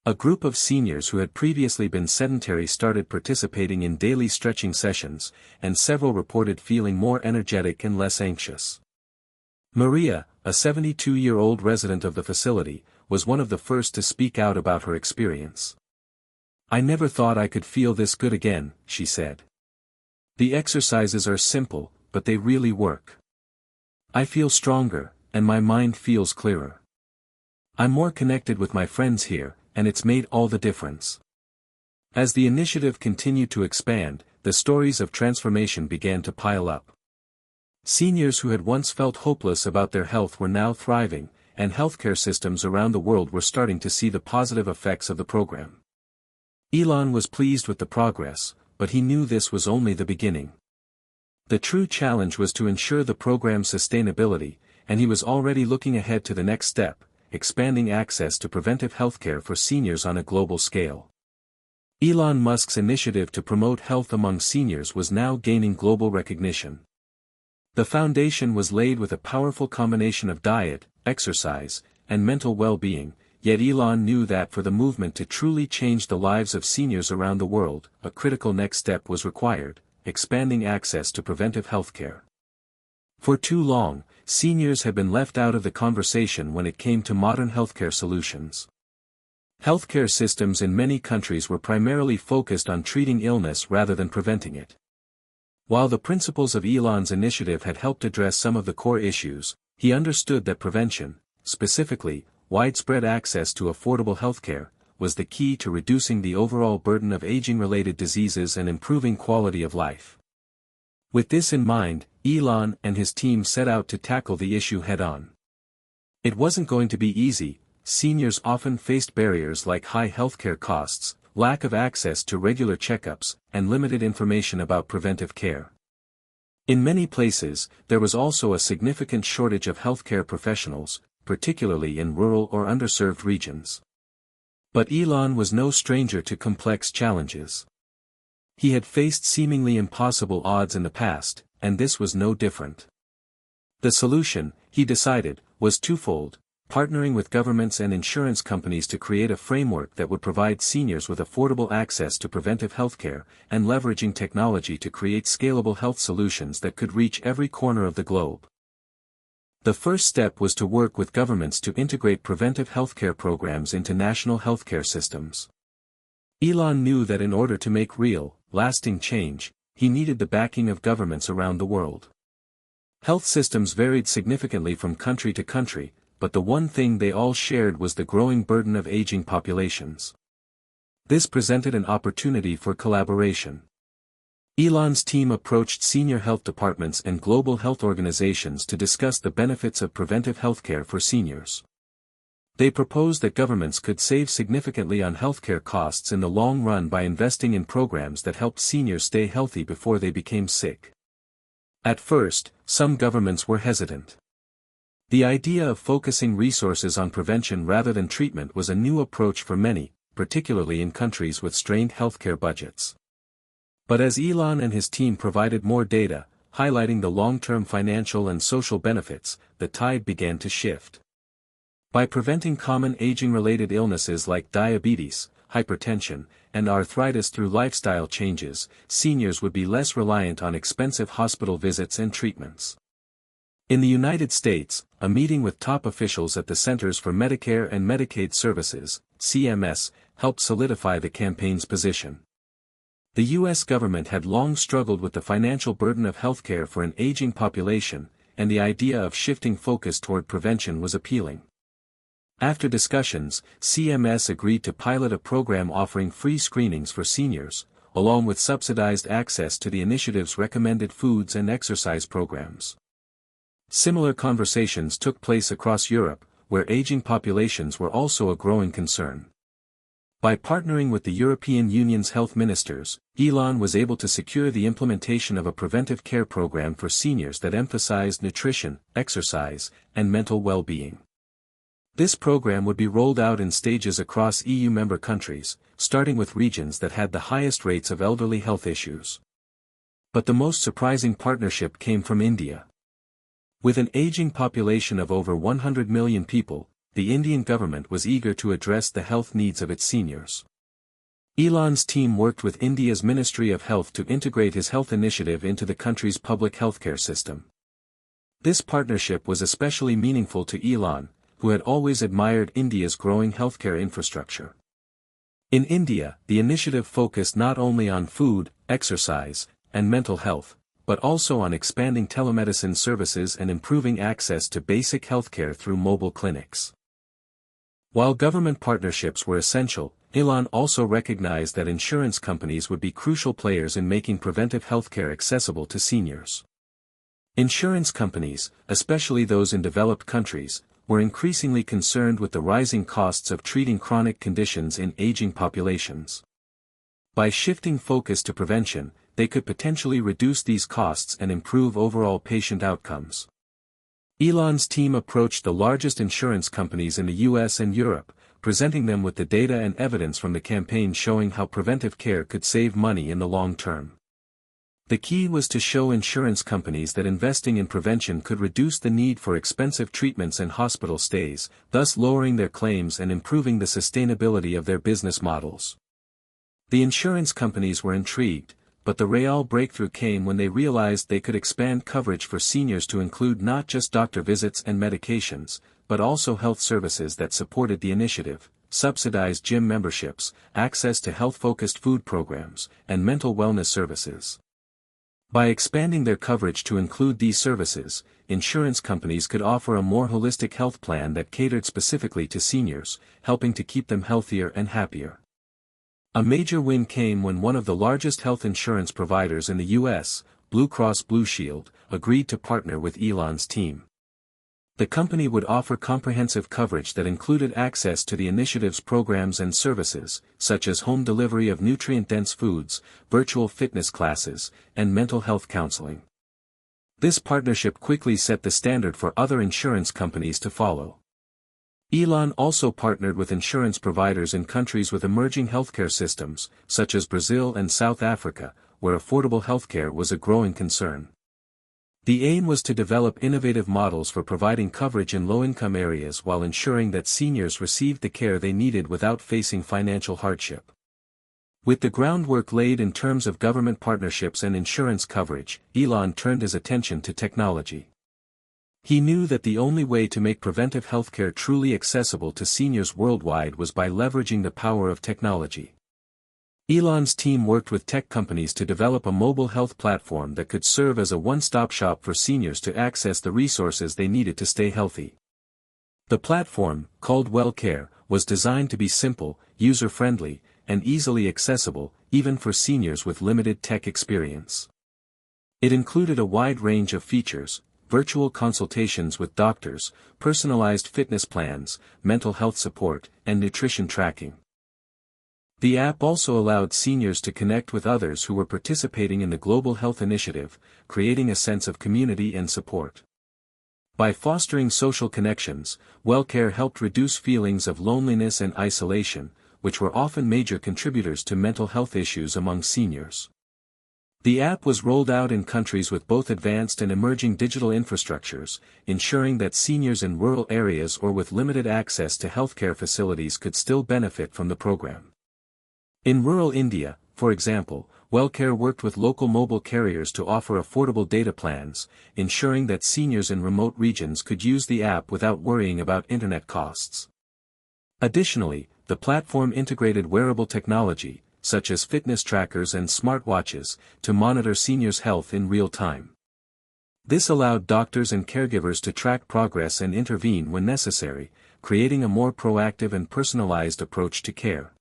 A group of seniors who had previously been sedentary started participating in daily stretching sessions, and several reported feeling more energetic and less anxious. Maria, a 72-year-old resident of the facility, was one of the first to speak out about her experience. "I never thought I could feel this good again," she said. "The exercises are simple, but they really work. I feel stronger, and my mind feels clearer. I'm more connected with my friends here, and it's made all the difference." As the initiative continued to expand, the stories of transformation began to pile up. Seniors who had once felt hopeless about their health were now thriving, and healthcare systems around the world were starting to see the positive effects of the program. Elon was pleased with the progress, but he knew this was only the beginning. The true challenge was to ensure the program's sustainability, and he was already looking ahead to the next step: expanding access to preventive healthcare for seniors on a global scale. Elon Musk's initiative to promote health among seniors was now gaining global recognition. The foundation was laid with a powerful combination of diet, exercise, and mental well-being, yet Elon knew that for the movement to truly change the lives of seniors around the world, a critical next step was required: expanding access to preventive healthcare. For too long, seniors had been left out of the conversation when it came to modern healthcare solutions. Healthcare systems in many countries were primarily focused on treating illness rather than preventing it. While the principles of Elon's initiative had helped address some of the core issues, he understood that prevention, specifically, widespread access to affordable healthcare, was the key to reducing the overall burden of aging-related diseases and improving quality of life. With this in mind, Elon and his team set out to tackle the issue head-on. It wasn't going to be easy. Seniors often faced barriers like high healthcare costs, lack of access to regular checkups, and limited information about preventive care. In many places, there was also a significant shortage of healthcare professionals, particularly in rural or underserved regions. But Elon was no stranger to complex challenges. He had faced seemingly impossible odds in the past, and this was no different. The solution, he decided, was twofold: partnering with governments and insurance companies to create a framework that would provide seniors with affordable access to preventive healthcare, and leveraging technology to create scalable health solutions that could reach every corner of the globe. The first step was to work with governments to integrate preventive healthcare programs into national healthcare systems. Elon knew that in order to make real, lasting change, he needed the backing of governments around the world. Health systems varied significantly from country to country, but the one thing they all shared was the growing burden of aging populations. This presented an opportunity for collaboration. Elon's team approached senior health departments and global health organizations to discuss the benefits of preventive healthcare for seniors. They proposed that governments could save significantly on healthcare costs in the long run by investing in programs that helped seniors stay healthy before they became sick. At first, some governments were hesitant. The idea of focusing resources on prevention rather than treatment was a new approach for many, particularly in countries with strained healthcare budgets. But as Elon and his team provided more data, highlighting the long-term financial and social benefits, the tide began to shift. By preventing common aging-related illnesses like diabetes, hypertension, and arthritis through lifestyle changes, seniors would be less reliant on expensive hospital visits and treatments. In the United States, a meeting with top officials at the Centers for Medicare and Medicaid Services, CMS, helped solidify the campaign's position. The U.S. government had long struggled with the financial burden of healthcare for an aging population, and the idea of shifting focus toward prevention was appealing. After discussions, CMS agreed to pilot a program offering free screenings for seniors, along with subsidized access to the initiative's recommended foods and exercise programs. Similar conversations took place across Europe, where aging populations were also a growing concern. By partnering with the European Union's health ministers, Elon was able to secure the implementation of a preventive care program for seniors that emphasized nutrition, exercise, and mental well-being. This program would be rolled out in stages across EU member countries, starting with regions that had the highest rates of elderly health issues. But the most surprising partnership came from India. With an aging population of over 100 million people, the Indian government was eager to address the health needs of its seniors. Elon's team worked with India's Ministry of Health to integrate his health initiative into the country's public healthcare system. This partnership was especially meaningful to Elon, who had always admired India's growing healthcare infrastructure. In India, the initiative focused not only on food, exercise, and mental health, but also on expanding telemedicine services and improving access to basic healthcare through mobile clinics. While government partnerships were essential, Elon also recognized that insurance companies would be crucial players in making preventive healthcare accessible to seniors. Insurance companies, especially those in developed countries, were increasingly concerned with the rising costs of treating chronic conditions in aging populations. By shifting focus to prevention, they could potentially reduce these costs and improve overall patient outcomes. Elon's team approached the largest insurance companies in the US and Europe, presenting them with the data and evidence from the campaign showing how preventive care could save money in the long term. The key was to show insurance companies that investing in prevention could reduce the need for expensive treatments and hospital stays, thus lowering their claims and improving the sustainability of their business models. The insurance companies were intrigued, but the real breakthrough came when they realized they could expand coverage for seniors to include not just doctor visits and medications, but also health services that supported the initiative, subsidized gym memberships, access to health-focused food programs, and mental wellness services. By expanding their coverage to include these services, insurance companies could offer a more holistic health plan that catered specifically to seniors, helping to keep them healthier and happier. A major win came when one of the largest health insurance providers in the U.S., Blue Cross Blue Shield, agreed to partner with Elon's team. The company would offer comprehensive coverage that included access to the initiative's programs and services, such as home delivery of nutrient-dense foods, virtual fitness classes, and mental health counseling. This partnership quickly set the standard for other insurance companies to follow. Elon also partnered with insurance providers in countries with emerging healthcare systems, such as Brazil and South Africa, where affordable healthcare was a growing concern. The aim was to develop innovative models for providing coverage in low-income areas while ensuring that seniors received the care they needed without facing financial hardship. With the groundwork laid in terms of government partnerships and insurance coverage, Elon turned his attention to technology. He knew that the only way to make preventive healthcare truly accessible to seniors worldwide was by leveraging the power of technology. Elon's team worked with tech companies to develop a mobile health platform that could serve as a one-stop shop for seniors to access the resources they needed to stay healthy. The platform, called WellCare, was designed to be simple, user-friendly, and easily accessible, even for seniors with limited tech experience. It included a wide range of features: virtual consultations with doctors, personalized fitness plans, mental health support, and nutrition tracking. The app also allowed seniors to connect with others who were participating in the global health initiative, creating a sense of community and support. By fostering social connections, WellCare helped reduce feelings of loneliness and isolation, which were often major contributors to mental health issues among seniors. The app was rolled out in countries with both advanced and emerging digital infrastructures, ensuring that seniors in rural areas or with limited access to healthcare facilities could still benefit from the program. In rural India, for example, WellCare worked with local mobile carriers to offer affordable data plans, ensuring that seniors in remote regions could use the app without worrying about internet costs. Additionally, the platform integrated wearable technology, such as fitness trackers and smartwatches, to monitor seniors' health in real time. This allowed doctors and caregivers to track progress and intervene when necessary, creating a more proactive and personalized approach to care.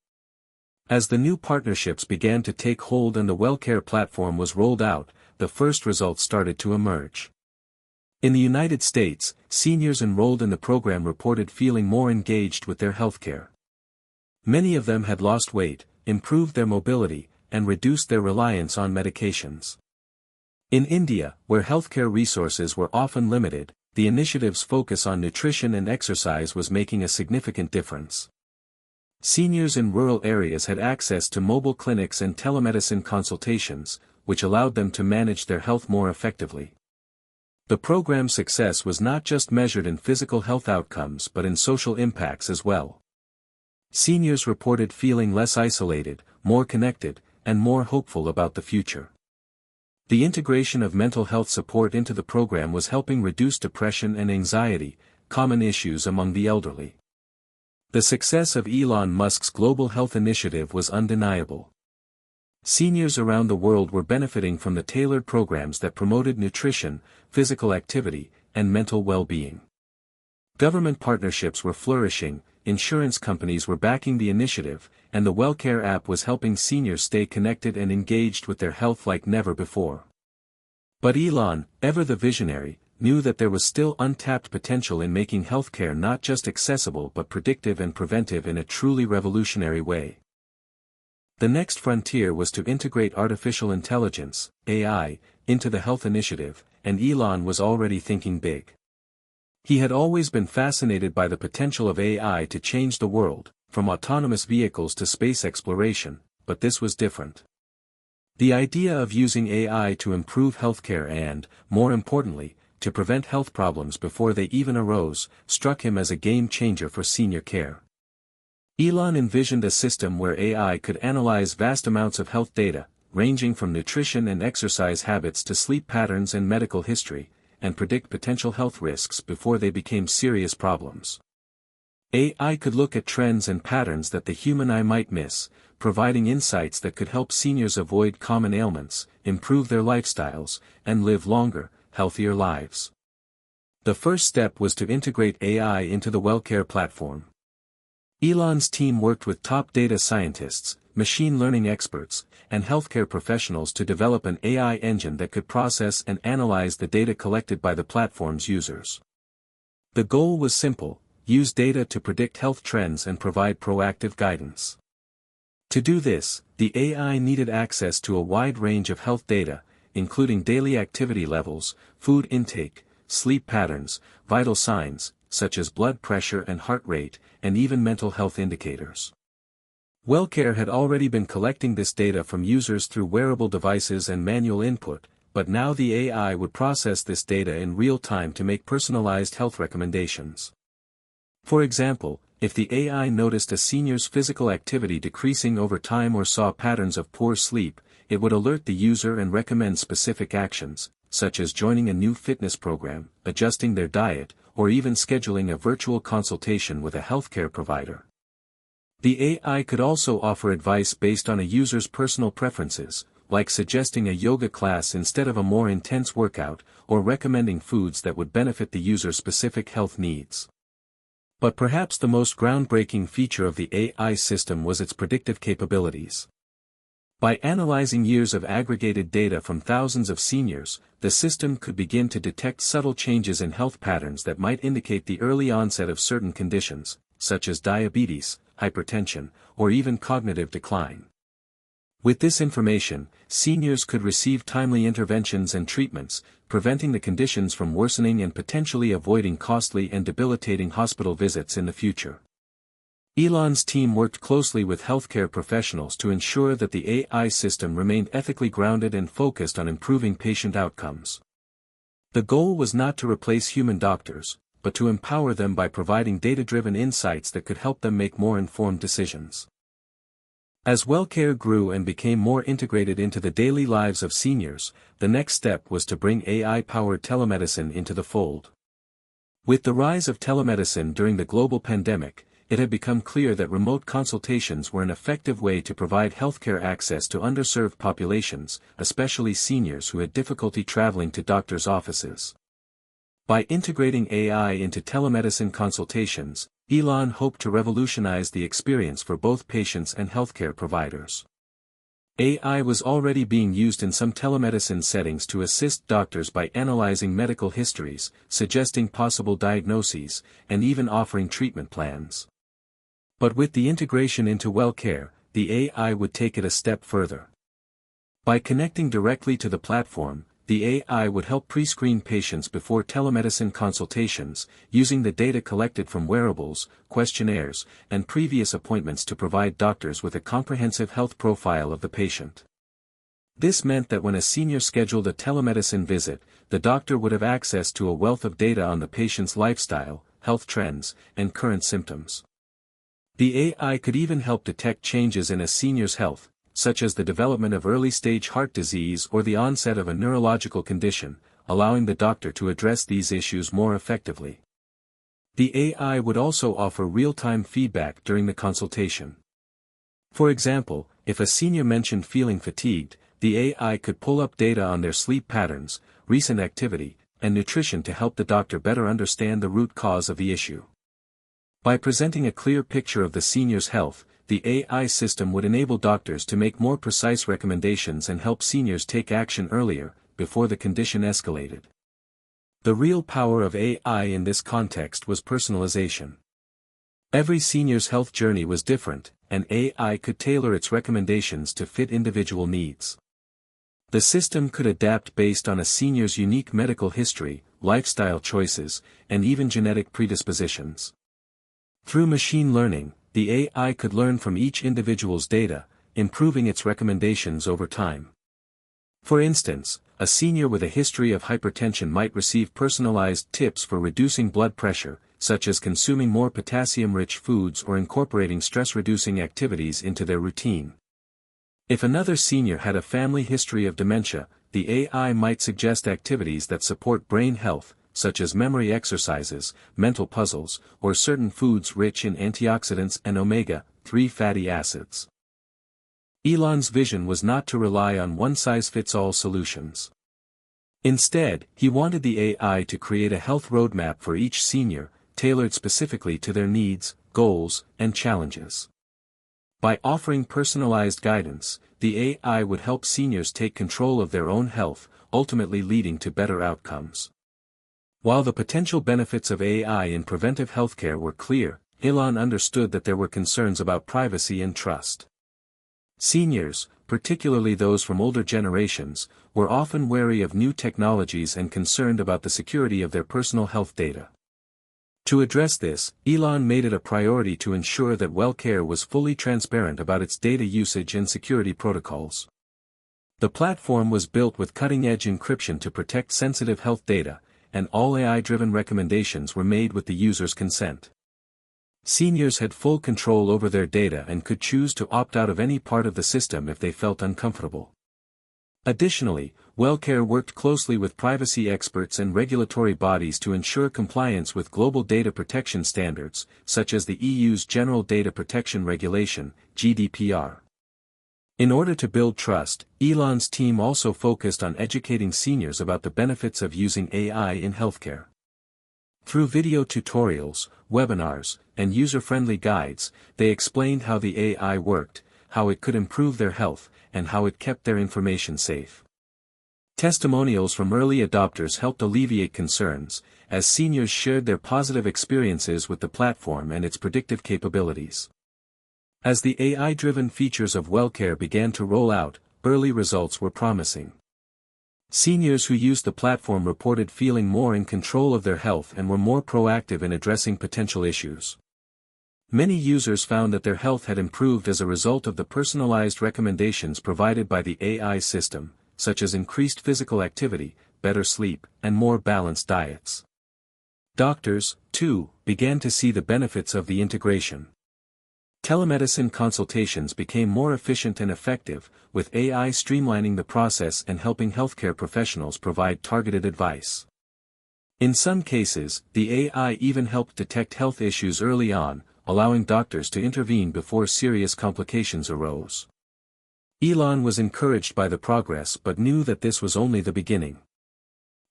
As the new partnerships began to take hold and the WellCare platform was rolled out, the first results started to emerge. In the United States, seniors enrolled in the program reported feeling more engaged with their healthcare. Many of them had lost weight, improved their mobility, and reduced their reliance on medications. In India, where healthcare resources were often limited, the initiative's focus on nutrition and exercise was making a significant difference. Seniors in rural areas had access to mobile clinics and telemedicine consultations, which allowed them to manage their health more effectively. The program's success was not just measured in physical health outcomes but in social impacts as well. Seniors reported feeling less isolated, more connected, and more hopeful about the future. The integration of mental health support into the program was helping reduce depression and anxiety, common issues among the elderly. The success of Elon Musk's global health initiative was undeniable. Seniors around the world were benefiting from the tailored programs that promoted nutrition, physical activity, and mental well-being. Government partnerships were flourishing, insurance companies were backing the initiative, and the WellCare app was helping seniors stay connected and engaged with their health like never before. But Elon, ever the visionary, knew that there was still untapped potential in making healthcare not just accessible but predictive and preventive in a truly revolutionary way. The next frontier was to integrate artificial intelligence, AI, into the health initiative, and Elon was already thinking big. He had always been fascinated by the potential of AI to change the world, from autonomous vehicles to space exploration, but this was different. The idea of using AI to improve healthcare and, more importantly, to prevent health problems before they even arose, struck him as a game changer for senior care. Elon envisioned a system where AI could analyze vast amounts of health data, ranging from nutrition and exercise habits to sleep patterns and medical history, and predict potential health risks before they became serious problems. AI could look at trends and patterns that the human eye might miss, providing insights that could help seniors avoid common ailments, improve their lifestyles, and live longer, healthier lives. The first step was to integrate AI into the WellCare platform. Elon's team worked with top data scientists, machine learning experts, and healthcare professionals to develop an AI engine that could process and analyze the data collected by the platform's users. The goal was simple: use data to predict health trends and provide proactive guidance. To do this, the AI needed access to a wide range of health data, including daily activity levels, food intake, sleep patterns, vital signs, such as blood pressure and heart rate, and even mental health indicators. WellCare had already been collecting this data from users through wearable devices and manual input, but now the AI would process this data in real time to make personalized health recommendations. For example, if the AI noticed a senior's physical activity decreasing over time or saw patterns of poor sleep, it would alert the user and recommend specific actions, such as joining a new fitness program, adjusting their diet, or even scheduling a virtual consultation with a healthcare provider. The AI could also offer advice based on a user's personal preferences, like suggesting a yoga class instead of a more intense workout, or recommending foods that would benefit the user's specific health needs. But perhaps the most groundbreaking feature of the AI system was its predictive capabilities. By analyzing years of aggregated data from thousands of seniors, the system could begin to detect subtle changes in health patterns that might indicate the early onset of certain conditions, such as diabetes, hypertension, or even cognitive decline. With this information, seniors could receive timely interventions and treatments, preventing the conditions from worsening and potentially avoiding costly and debilitating hospital visits in the future. Elon's team worked closely with healthcare professionals to ensure that the AI system remained ethically grounded and focused on improving patient outcomes. The goal was not to replace human doctors, but to empower them by providing data-driven insights that could help them make more informed decisions. As WellCare grew and became more integrated into the daily lives of seniors, the next step was to bring AI-powered telemedicine into the fold. With the rise of telemedicine during the global pandemic, it had become clear that remote consultations were an effective way to provide healthcare access to underserved populations, especially seniors who had difficulty traveling to doctors' offices. By integrating AI into telemedicine consultations, Elon hoped to revolutionize the experience for both patients and healthcare providers. AI was already being used in some telemedicine settings to assist doctors by analyzing medical histories, suggesting possible diagnoses, and even offering treatment plans. But with the integration into WellCare, the AI would take it a step further. By connecting directly to the platform, the AI would help pre-screen patients before telemedicine consultations, using the data collected from wearables, questionnaires, and previous appointments to provide doctors with a comprehensive health profile of the patient. This meant that when a senior scheduled a telemedicine visit, the doctor would have access to a wealth of data on the patient's lifestyle, health trends, and current symptoms. The AI could even help detect changes in a senior's health, such as the development of early-stage heart disease or the onset of a neurological condition, allowing the doctor to address these issues more effectively. The AI would also offer real-time feedback during the consultation. For example, if a senior mentioned feeling fatigued, the AI could pull up data on their sleep patterns, recent activity, and nutrition to help the doctor better understand the root cause of the issue. By presenting a clear picture of the senior's health, the AI system would enable doctors to make more precise recommendations and help seniors take action earlier, before the condition escalated. The real power of AI in this context was personalization. Every senior's health journey was different, and AI could tailor its recommendations to fit individual needs. The system could adapt based on a senior's unique medical history, lifestyle choices, and even genetic predispositions. Through machine learning, the AI could learn from each individual's data, improving its recommendations over time. For instance, a senior with a history of hypertension might receive personalized tips for reducing blood pressure, such as consuming more potassium-rich foods or incorporating stress-reducing activities into their routine. If another senior had a family history of dementia, the AI might suggest activities that support brain health, such as memory exercises, mental puzzles, or certain foods rich in antioxidants and omega-3 fatty acids. Elon's vision was not to rely on one-size-fits-all solutions. Instead, he wanted the AI to create a health roadmap for each senior, tailored specifically to their needs, goals, and challenges. By offering personalized guidance, the AI would help seniors take control of their own health, ultimately leading to better outcomes. While the potential benefits of AI in preventive healthcare were clear, Elon understood that there were concerns about privacy and trust. Seniors, particularly those from older generations, were often wary of new technologies and concerned about the security of their personal health data. To address this, Elon made it a priority to ensure that WellCare was fully transparent about its data usage and security protocols. The platform was built with cutting-edge encryption to protect sensitive health data, and all AI-driven recommendations were made with the user's consent. Seniors had full control over their data and could choose to opt out of any part of the system if they felt uncomfortable. Additionally, WellCare worked closely with privacy experts and regulatory bodies to ensure compliance with global data protection standards, such as the EU's General Data Protection Regulation, GDPR. In order to build trust, Elon's team also focused on educating seniors about the benefits of using AI in healthcare. Through video tutorials, webinars, and user-friendly guides, they explained how the AI worked, how it could improve their health, and how it kept their information safe. Testimonials from early adopters helped alleviate concerns, as seniors shared their positive experiences with the platform and its predictive capabilities. As the AI-driven features of WellCare began to roll out, early results were promising. Seniors who used the platform reported feeling more in control of their health and were more proactive in addressing potential issues. Many users found that their health had improved as a result of the personalized recommendations provided by the AI system, such as increased physical activity, better sleep, and more balanced diets. Doctors, too, began to see the benefits of the integration. Telemedicine consultations became more efficient and effective, with AI streamlining the process and helping healthcare professionals provide targeted advice. In some cases, the AI even helped detect health issues early on, allowing doctors to intervene before serious complications arose. Elon was encouraged by the progress but knew that this was only the beginning.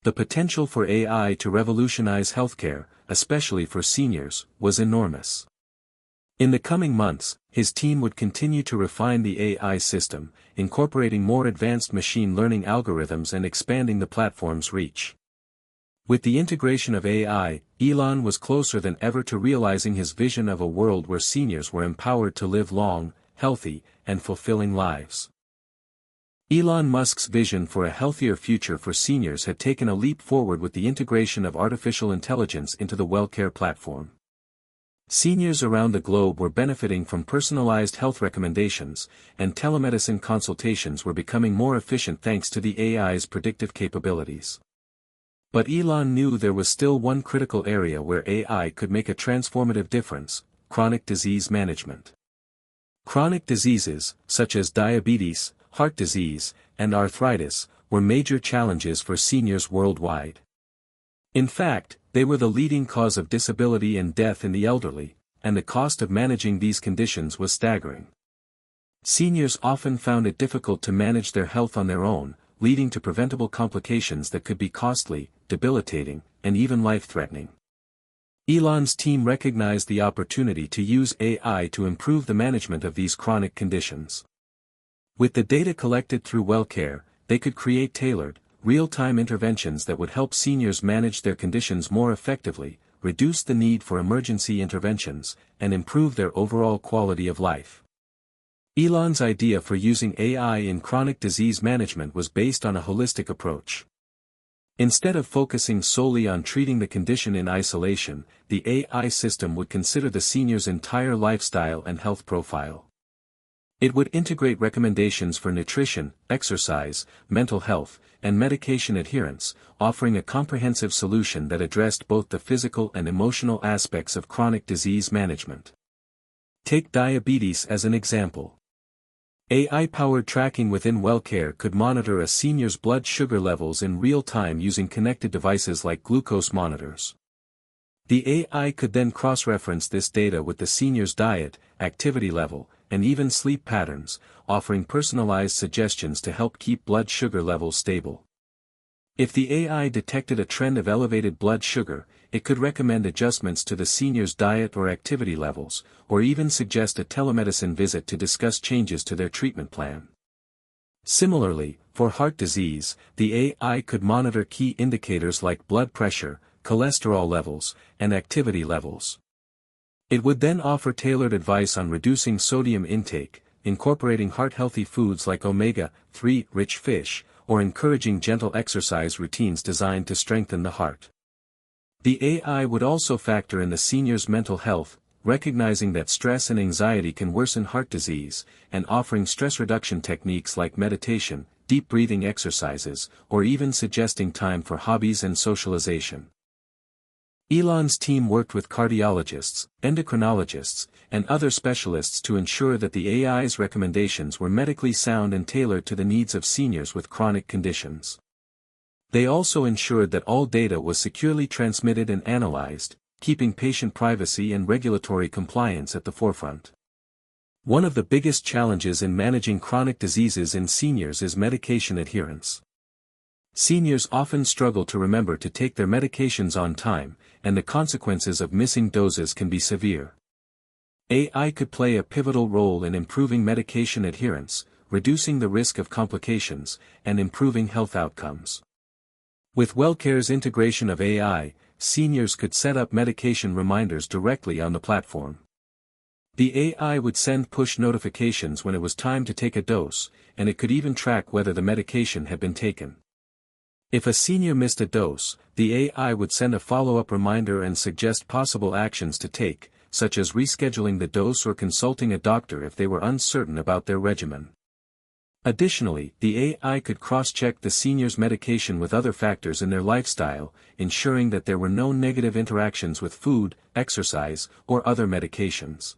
The potential for AI to revolutionize healthcare, especially for seniors, was enormous. In the coming months, his team would continue to refine the AI system, incorporating more advanced machine learning algorithms and expanding the platform's reach. With the integration of AI, Elon was closer than ever to realizing his vision of a world where seniors were empowered to live long, healthy, and fulfilling lives. Elon Musk's vision for a healthier future for seniors had taken a leap forward with the integration of artificial intelligence into the WellCare platform. Seniors around the globe were benefiting from personalized health recommendations, and telemedicine consultations were becoming more efficient thanks to the AI's predictive capabilities. But Elon knew there was still one critical area where AI could make a transformative difference: chronic disease management. Chronic diseases, such as diabetes, heart disease, and arthritis, were major challenges for seniors worldwide. In fact, they were the leading cause of disability and death in the elderly, and the cost of managing these conditions was staggering. Seniors often found it difficult to manage their health on their own, leading to preventable complications that could be costly, debilitating, and even life-threatening. Elon's team recognized the opportunity to use AI to improve the management of these chronic conditions. With the data collected through WellCare, they could create tailored, real-time interventions that would help seniors manage their conditions more effectively, reduce the need for emergency interventions, and improve their overall quality of life. Elon's idea for using AI in chronic disease management was based on a holistic approach. Instead of focusing solely on treating the condition in isolation, the AI system would consider the senior's entire lifestyle and health profile. It would integrate recommendations for nutrition, exercise, mental health, and medication adherence, offering a comprehensive solution that addressed both the physical and emotional aspects of chronic disease management. Take diabetes as an example. AI-powered tracking within WellCare could monitor a senior's blood sugar levels in real time using connected devices like glucose monitors. The AI could then cross-reference this data with the senior's diet, activity level, and even sleep patterns, offering personalized suggestions to help keep blood sugar levels stable. If the AI detected a trend of elevated blood sugar, it could recommend adjustments to the senior's diet or activity levels, or even suggest a telemedicine visit to discuss changes to their treatment plan. Similarly, for heart disease, the AI could monitor key indicators like blood pressure, cholesterol levels, and activity levels. It would then offer tailored advice on reducing sodium intake, incorporating heart-healthy foods like omega-3 rich fish, or encouraging gentle exercise routines designed to strengthen the heart. The AI would also factor in the senior's mental health, recognizing that stress and anxiety can worsen heart disease, and offering stress reduction techniques like meditation, deep breathing exercises, or even suggesting time for hobbies and socialization. Elon's team worked with cardiologists, endocrinologists, and other specialists to ensure that the AI's recommendations were medically sound and tailored to the needs of seniors with chronic conditions. They also ensured that all data was securely transmitted and analyzed, keeping patient privacy and regulatory compliance at the forefront. One of the biggest challenges in managing chronic diseases in seniors is medication adherence. Seniors often struggle to remember to take their medications on time, and the consequences of missing doses can be severe. AI could play a pivotal role in improving medication adherence, reducing the risk of complications, and improving health outcomes. With WellCare's integration of AI, seniors could set up medication reminders directly on the platform. The AI would send push notifications when it was time to take a dose, and it could even track whether the medication had been taken. If a senior missed a dose, the AI would send a follow-up reminder and suggest possible actions to take, such as rescheduling the dose or consulting a doctor if they were uncertain about their regimen. Additionally, the AI could cross-check the senior's medication with other factors in their lifestyle, ensuring that there were no negative interactions with food, exercise, or other medications.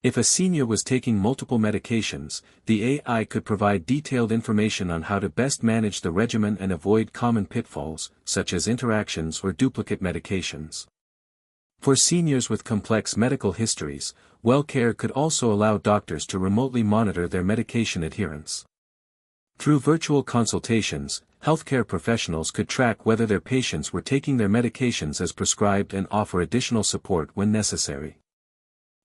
If a senior was taking multiple medications, the AI could provide detailed information on how to best manage the regimen and avoid common pitfalls, such as interactions or duplicate medications. For seniors with complex medical histories, WellCare could also allow doctors to remotely monitor their medication adherence. Through virtual consultations, healthcare professionals could track whether their patients were taking their medications as prescribed and offer additional support when necessary.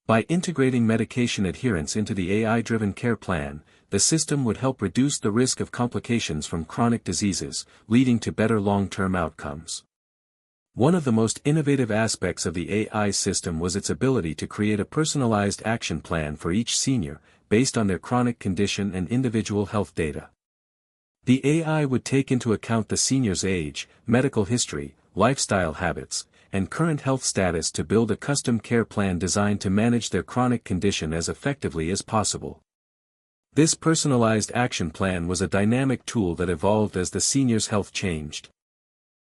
By integrating medication adherence into the AI-driven care plan, the system would help reduce the risk of complications from chronic diseases, leading to better long-term outcomes. One of the most innovative aspects of the AI system was its ability to create a personalized action plan for each senior, based on their chronic condition and individual health data. The AI would take into account the senior's age, medical history, lifestyle habits, and current health status to build a custom care plan designed to manage their chronic condition as effectively as possible. This personalized action plan was a dynamic tool that evolved as the senior's health changed.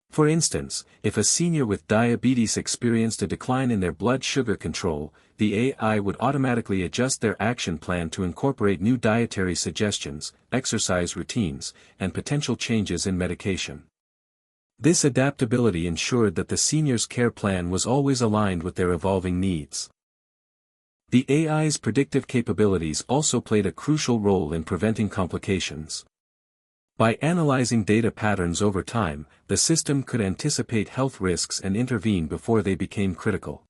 For instance, if a senior with diabetes experienced a decline in their blood sugar control, the AI would automatically adjust their action plan to incorporate new dietary suggestions, exercise routines, and potential changes in medication. This adaptability ensured that the senior's care plan was always aligned with their evolving needs. The AI's predictive capabilities also played a crucial role in preventing complications. By analyzing data patterns over time, the system could anticipate health risks and intervene before they became critical.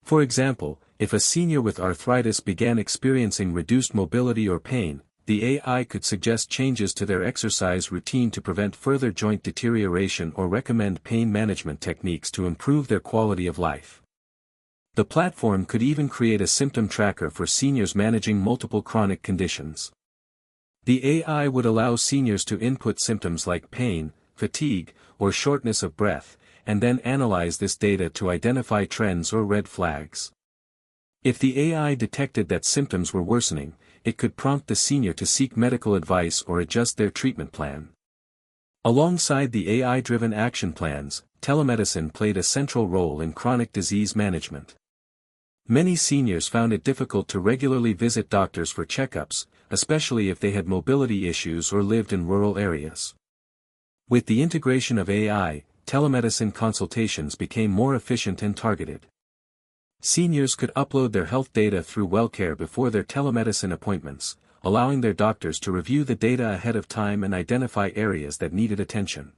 For example, if a senior with arthritis began experiencing reduced mobility or pain, the AI could suggest changes to their exercise routine to prevent further joint deterioration or recommend pain management techniques to improve their quality of life. The platform could even create a symptom tracker for seniors managing multiple chronic conditions. The AI would allow seniors to input symptoms like pain, fatigue, or shortness of breath, and then analyze this data to identify trends or red flags. If the AI detected that symptoms were worsening, it could prompt the senior to seek medical advice or adjust their treatment plan. Alongside the AI-driven action plans, telemedicine played a central role in chronic disease management. Many seniors found it difficult to regularly visit doctors for checkups, especially if they had mobility issues or lived in rural areas. With the integration of AI, telemedicine consultations became more efficient and targeted. Seniors could upload their health data through WellCare before their telemedicine appointments, allowing their doctors to review the data ahead of time and identify areas that needed attention.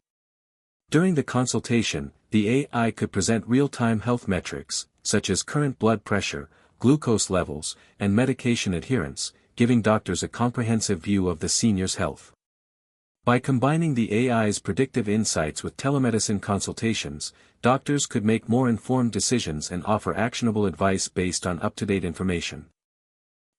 During the consultation, the AI could present real-time health metrics, such as current blood pressure, glucose levels, and medication adherence, giving doctors a comprehensive view of the senior's health. By combining the AI's predictive insights with telemedicine consultations, doctors could make more informed decisions and offer actionable advice based on up-to-date information.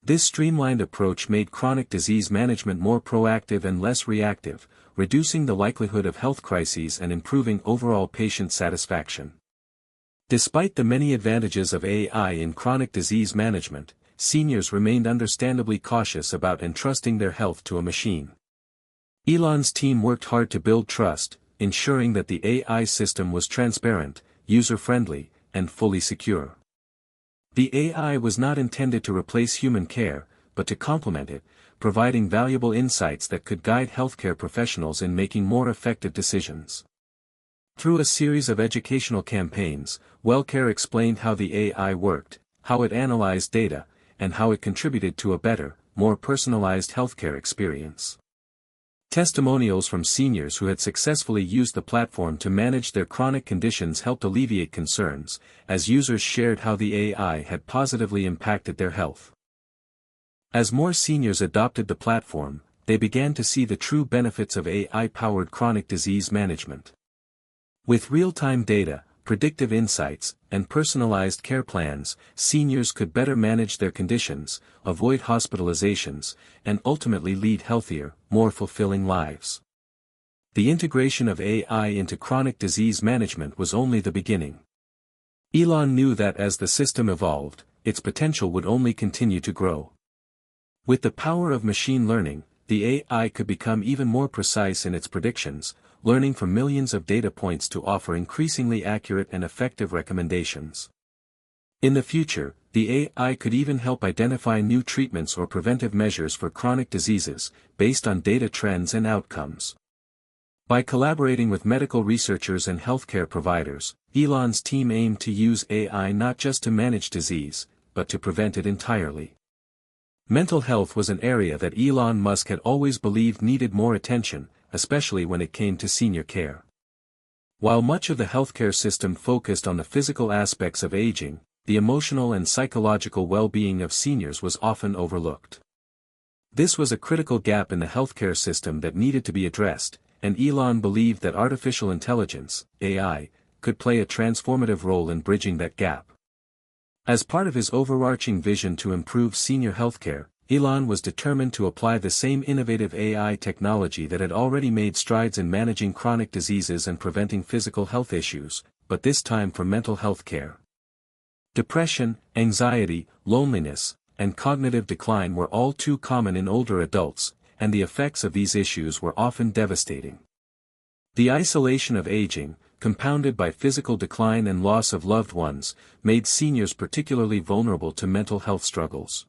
This streamlined approach made chronic disease management more proactive and less reactive, reducing the likelihood of health crises and improving overall patient satisfaction. Despite the many advantages of AI in chronic disease management, seniors remained understandably cautious about entrusting their health to a machine. Elon's team worked hard to build trust, ensuring that the AI system was transparent, user-friendly, and fully secure. The AI was not intended to replace human care, but to complement it, providing valuable insights that could guide healthcare professionals in making more effective decisions. Through a series of educational campaigns, WellCare explained how the AI worked, how it analyzed data, and how it contributed to a better, more personalized healthcare experience. Testimonials from seniors who had successfully used the platform to manage their chronic conditions helped alleviate concerns, as users shared how the AI had positively impacted their health. As more seniors adopted the platform, they began to see the true benefits of AI-powered chronic disease management. With real-time data, predictive insights, and personalized care plans, seniors could better manage their conditions, avoid hospitalizations, and ultimately lead healthier, more fulfilling lives. The integration of AI into chronic disease management was only the beginning. Elon knew that as the system evolved, its potential would only continue to grow. With the power of machine learning, the AI could become even more precise in its predictions, learning from millions of data points to offer increasingly accurate and effective recommendations. In the future, the AI could even help identify new treatments or preventive measures for chronic diseases, based on data trends and outcomes. By collaborating with medical researchers and healthcare providers, Elon's team aimed to use AI not just to manage disease, but to prevent it entirely. Mental health was an area that Elon Musk had always believed needed more attention, especially when it came to senior care. While much of the healthcare system focused on the physical aspects of aging, the emotional and psychological well-being of seniors was often overlooked. This was a critical gap in the healthcare system that needed to be addressed, and Elon believed that artificial intelligence, AI, could play a transformative role in bridging that gap. As part of his overarching vision to improve senior healthcare, Elon was determined to apply the same innovative AI technology that had already made strides in managing chronic diseases and preventing physical health issues, but this time for mental health care. Depression, anxiety, loneliness, and cognitive decline were all too common in older adults, and the effects of these issues were often devastating. The isolation of aging, compounded by physical decline and loss of loved ones, made seniors particularly vulnerable to mental health struggles.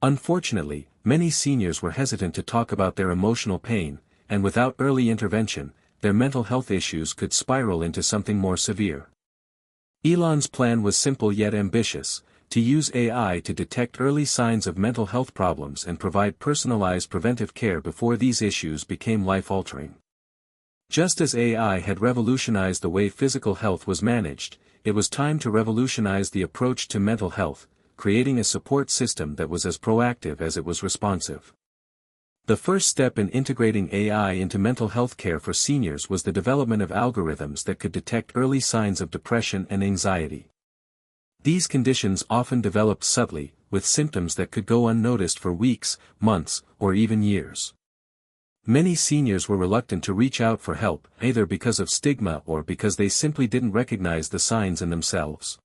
Unfortunately, many seniors were hesitant to talk about their emotional pain, and without early intervention, their mental health issues could spiral into something more severe. Elon's plan was simple yet ambitious: to use AI to detect early signs of mental health problems and provide personalized preventive care before these issues became life-altering. Just as AI had revolutionized the way physical health was managed, it was time to revolutionize the approach to mental health, creating a support system that was as proactive as it was responsive. The first step in integrating AI into mental health care for seniors was the development of algorithms that could detect early signs of depression and anxiety. These conditions often developed subtly, with symptoms that could go unnoticed for weeks, months, or even years. Many seniors were reluctant to reach out for help, either because of stigma or because they simply didn't recognize the signs in themselves.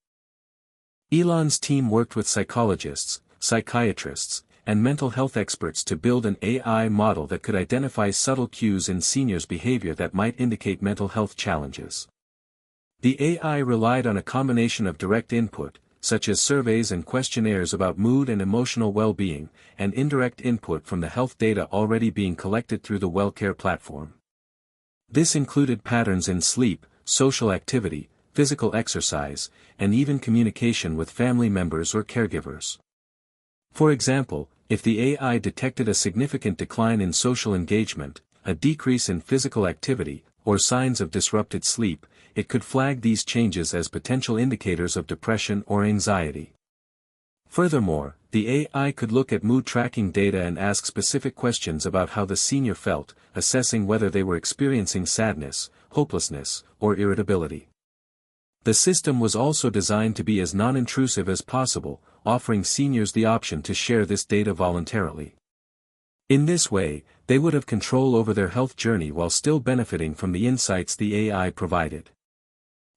Elon's team worked with psychologists, psychiatrists, and mental health experts to build an AI model that could identify subtle cues in seniors' behavior that might indicate mental health challenges. The AI relied on a combination of direct input, such as surveys and questionnaires about mood and emotional well-being, and indirect input from the health data already being collected through the WellCare platform. This included patterns in sleep, social activity, physical exercise, and even communication with family members or caregivers. For example, if the AI detected a significant decline in social engagement, a decrease in physical activity, or signs of disrupted sleep, it could flag these changes as potential indicators of depression or anxiety. Furthermore, the AI could look at mood tracking data and ask specific questions about how the senior felt, assessing whether they were experiencing sadness, hopelessness, or irritability. The system was also designed to be as non-intrusive as possible, offering seniors the option to share this data voluntarily. In this way, they would have control over their health journey while still benefiting from the insights the AI provided.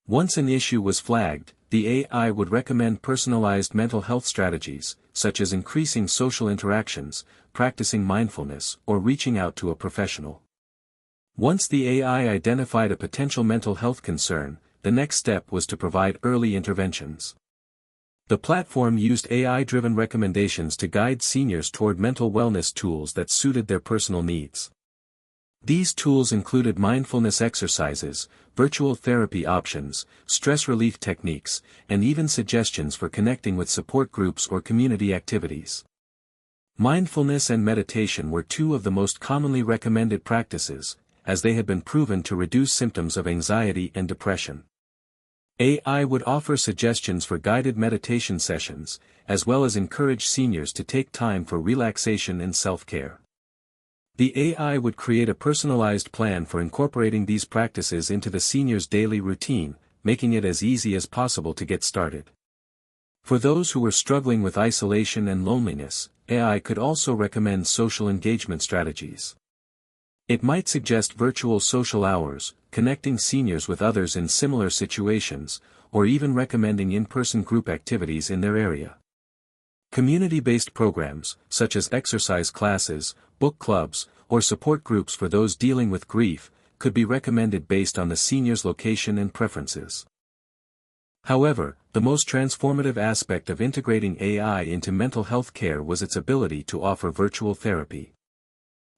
Once an issue was flagged, the AI would recommend personalized mental health strategies, such as increasing social interactions, practicing mindfulness, or reaching out to a professional. Once the AI identified a potential mental health concern, the next step was to provide early interventions. The platform used AI-driven recommendations to guide seniors toward mental wellness tools that suited their personal needs. These tools included mindfulness exercises, virtual therapy options, stress relief techniques, and even suggestions for connecting with support groups or community activities. Mindfulness and meditation were two of the most commonly recommended practices, as they had been proven to reduce symptoms of anxiety and depression. AI would offer suggestions for guided meditation sessions, as well as encourage seniors to take time for relaxation and self-care. The AI would create a personalized plan for incorporating these practices into the senior's daily routine, making it as easy as possible to get started. For those who were struggling with isolation and loneliness, AI could also recommend social engagement strategies. It might suggest virtual social hours, connecting seniors with others in similar situations, or even recommending in-person group activities in their area. Community-based programs, such as exercise classes, book clubs, or support groups for those dealing with grief, could be recommended based on the senior's location and preferences. However, the most transformative aspect of integrating AI into mental health care was its ability to offer virtual therapy.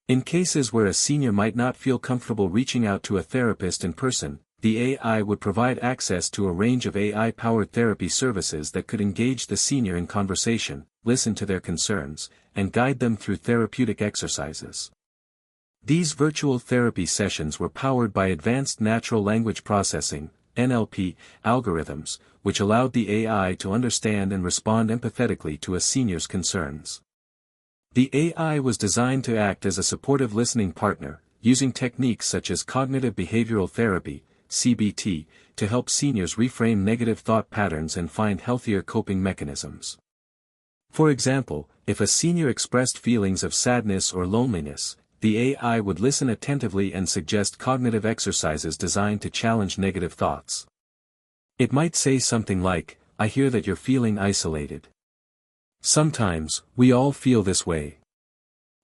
In cases where a senior might not feel comfortable reaching out to a therapist in person, the AI would provide access to a range of AI-powered therapy services that could engage the senior in conversation, listen to their concerns, and guide them through therapeutic exercises. These virtual therapy sessions were powered by advanced natural language processing, NLP, algorithms, which allowed the AI to understand and respond empathetically to a senior's concerns. The AI was designed to act as a supportive listening partner, using techniques such as cognitive behavioral therapy, CBT, to help seniors reframe negative thought patterns and find healthier coping mechanisms. For example, if a senior expressed feelings of sadness or loneliness, the AI would listen attentively and suggest cognitive exercises designed to challenge negative thoughts. It might say something like, "I hear that you're feeling isolated. Sometimes, we all feel this way.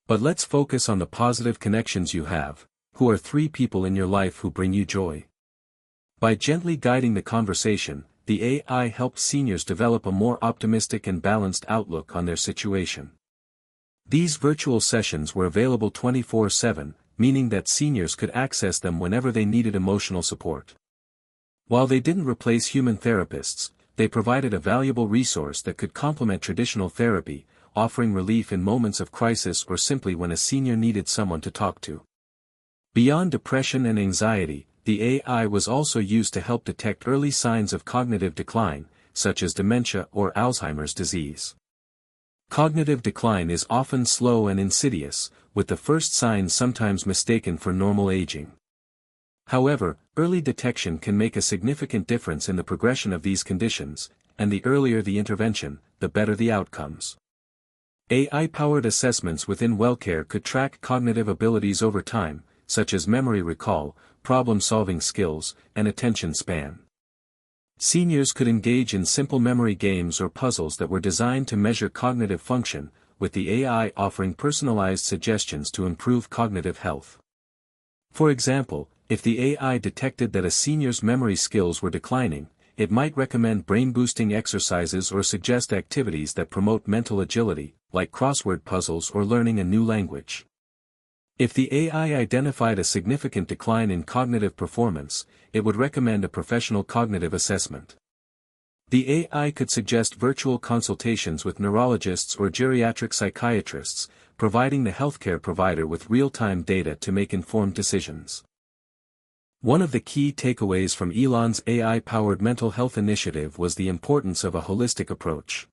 But let's focus on the positive connections you have. Who are 3 people in your life who bring you joy?" By gently guiding the conversation, the AI helps seniors develop a more optimistic and balanced outlook on their situation. These virtual sessions were available 24/7, meaning that seniors could access them whenever they needed emotional support. While they didn't replace human therapists, they provided a valuable resource that could complement traditional therapy, offering relief in moments of crisis or simply when a senior needed someone to talk to. Beyond depression and anxiety, the AI was also used to help detect early signs of cognitive decline, such as dementia or Alzheimer's disease. Cognitive decline is often slow and insidious, with the first signs sometimes mistaken for normal aging. However, early detection can make a significant difference in the progression of these conditions, and the earlier the intervention, the better the outcomes. AI-powered assessments within WellCare could track cognitive abilities over time, such as memory recall, problem-solving skills, and attention span. Seniors could engage in simple memory games or puzzles that were designed to measure cognitive function, with the AI offering personalized suggestions to improve cognitive health. For example, if the AI detected that a senior's memory skills were declining, it might recommend brain-boosting exercises or suggest activities that promote mental agility, like crossword puzzles or learning a new language. If the AI identified a significant decline in cognitive performance, it would recommend a professional cognitive assessment. The AI could suggest virtual consultations with neurologists or geriatric psychiatrists, providing the healthcare provider with real-time data to make informed decisions. One of the key takeaways from Elon's AI-powered mental health initiative was the importance of a holistic approach.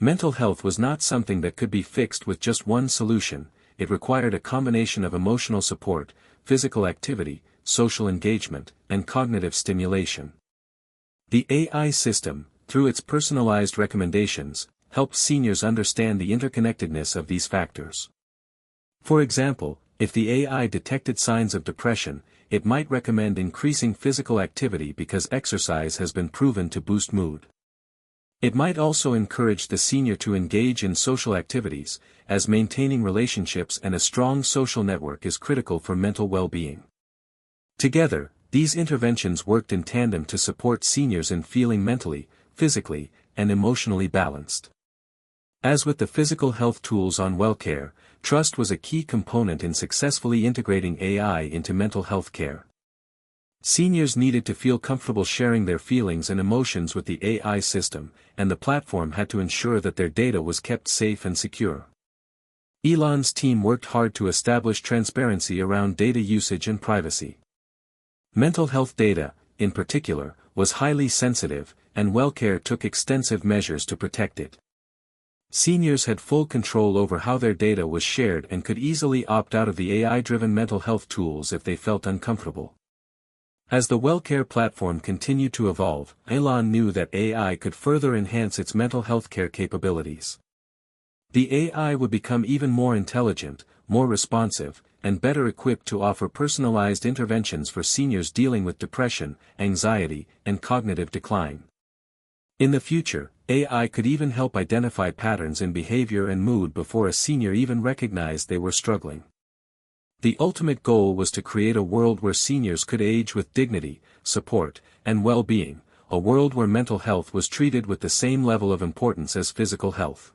Mental health was not something that could be fixed with just one solution. It required a combination of emotional support, physical activity, social engagement, and cognitive stimulation. The AI system, through its personalized recommendations, helps seniors understand the interconnectedness of these factors. For example, if the AI detected signs of depression, it might recommend increasing physical activity because exercise has been proven to boost mood. It might also encourage the senior to engage in social activities, as maintaining relationships and a strong social network is critical for mental well-being. Together, these interventions worked in tandem to support seniors in feeling mentally, physically, and emotionally balanced. As with the physical health tools on WellCare, trust was a key component in successfully integrating AI into mental health care. Seniors needed to feel comfortable sharing their feelings and emotions with the AI system, and the platform had to ensure that their data was kept safe and secure. Elon's team worked hard to establish transparency around data usage and privacy. Mental health data, in particular, was highly sensitive, and WellCare took extensive measures to protect it. Seniors had full control over how their data was shared and could easily opt out of the AI-driven mental health tools if they felt uncomfortable. As the WellCare platform continued to evolve, Elon knew that AI could further enhance its mental health care capabilities. The AI would become even more intelligent, more responsive, and better equipped to offer personalized interventions for seniors dealing with depression, anxiety, and cognitive decline. In the future, AI could even help identify patterns in behavior and mood before a senior even recognized they were struggling. The ultimate goal was to create a world where seniors could age with dignity, support, and well-being, a world where mental health was treated with the same level of importance as physical health.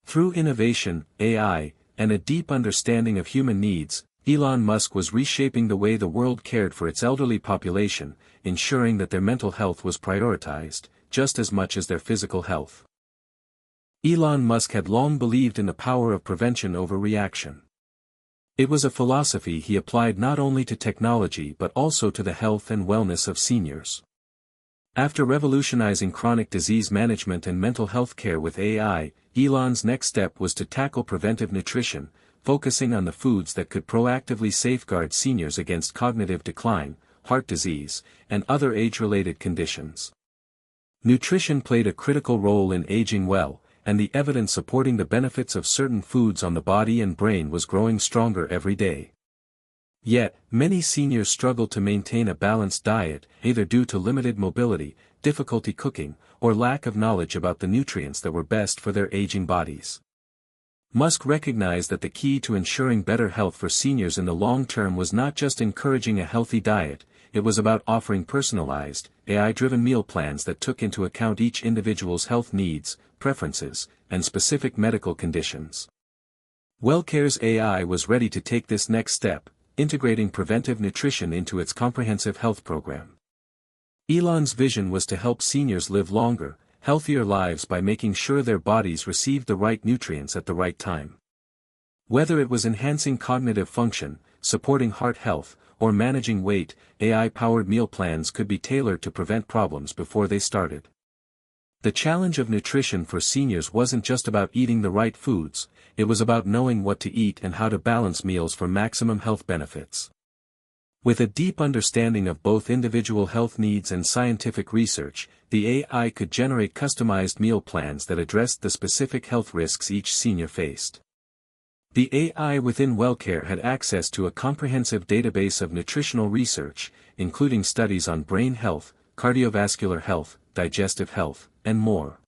Through innovation, AI, and a deep understanding of human needs, Elon Musk was reshaping the way the world cared for its elderly population, ensuring that their mental health was prioritized, just as much as their physical health. Elon Musk had long believed in the power of prevention over reaction. It was a philosophy he applied not only to technology but also to the health and wellness of seniors. After revolutionizing chronic disease management and mental health care with AI, Elon's next step was to tackle preventive nutrition, focusing on the foods that could proactively safeguard seniors against cognitive decline, heart disease, and other age-related conditions. Nutrition played a critical role in aging well, and the evidence supporting the benefits of certain foods on the body and brain was growing stronger every day. Yet, many seniors struggle to maintain a balanced diet, either due to limited mobility, difficulty cooking, or lack of knowledge about the nutrients that were best for their aging bodies. Musk recognized that the key to ensuring better health for seniors in the long term was not just encouraging a healthy diet, it was about offering personalized, AI-driven meal plans that took into account each individual's health needs, preferences, and specific medical conditions. WellCare's AI was ready to take this next step, integrating preventive nutrition into its comprehensive health program. Elon's vision was to help seniors live longer, healthier lives by making sure their bodies received the right nutrients at the right time. Whether it was enhancing cognitive function, supporting heart health, or managing weight, AI-powered meal plans could be tailored to prevent problems before they started. The challenge of nutrition for seniors wasn't just about eating the right foods, it was about knowing what to eat and how to balance meals for maximum health benefits. With a deep understanding of both individual health needs and scientific research, the AI could generate customized meal plans that addressed the specific health risks each senior faced. The AI within WellCare had access to a comprehensive database of nutritional research, including studies on brain health, cardiovascular health, digestive health, and more.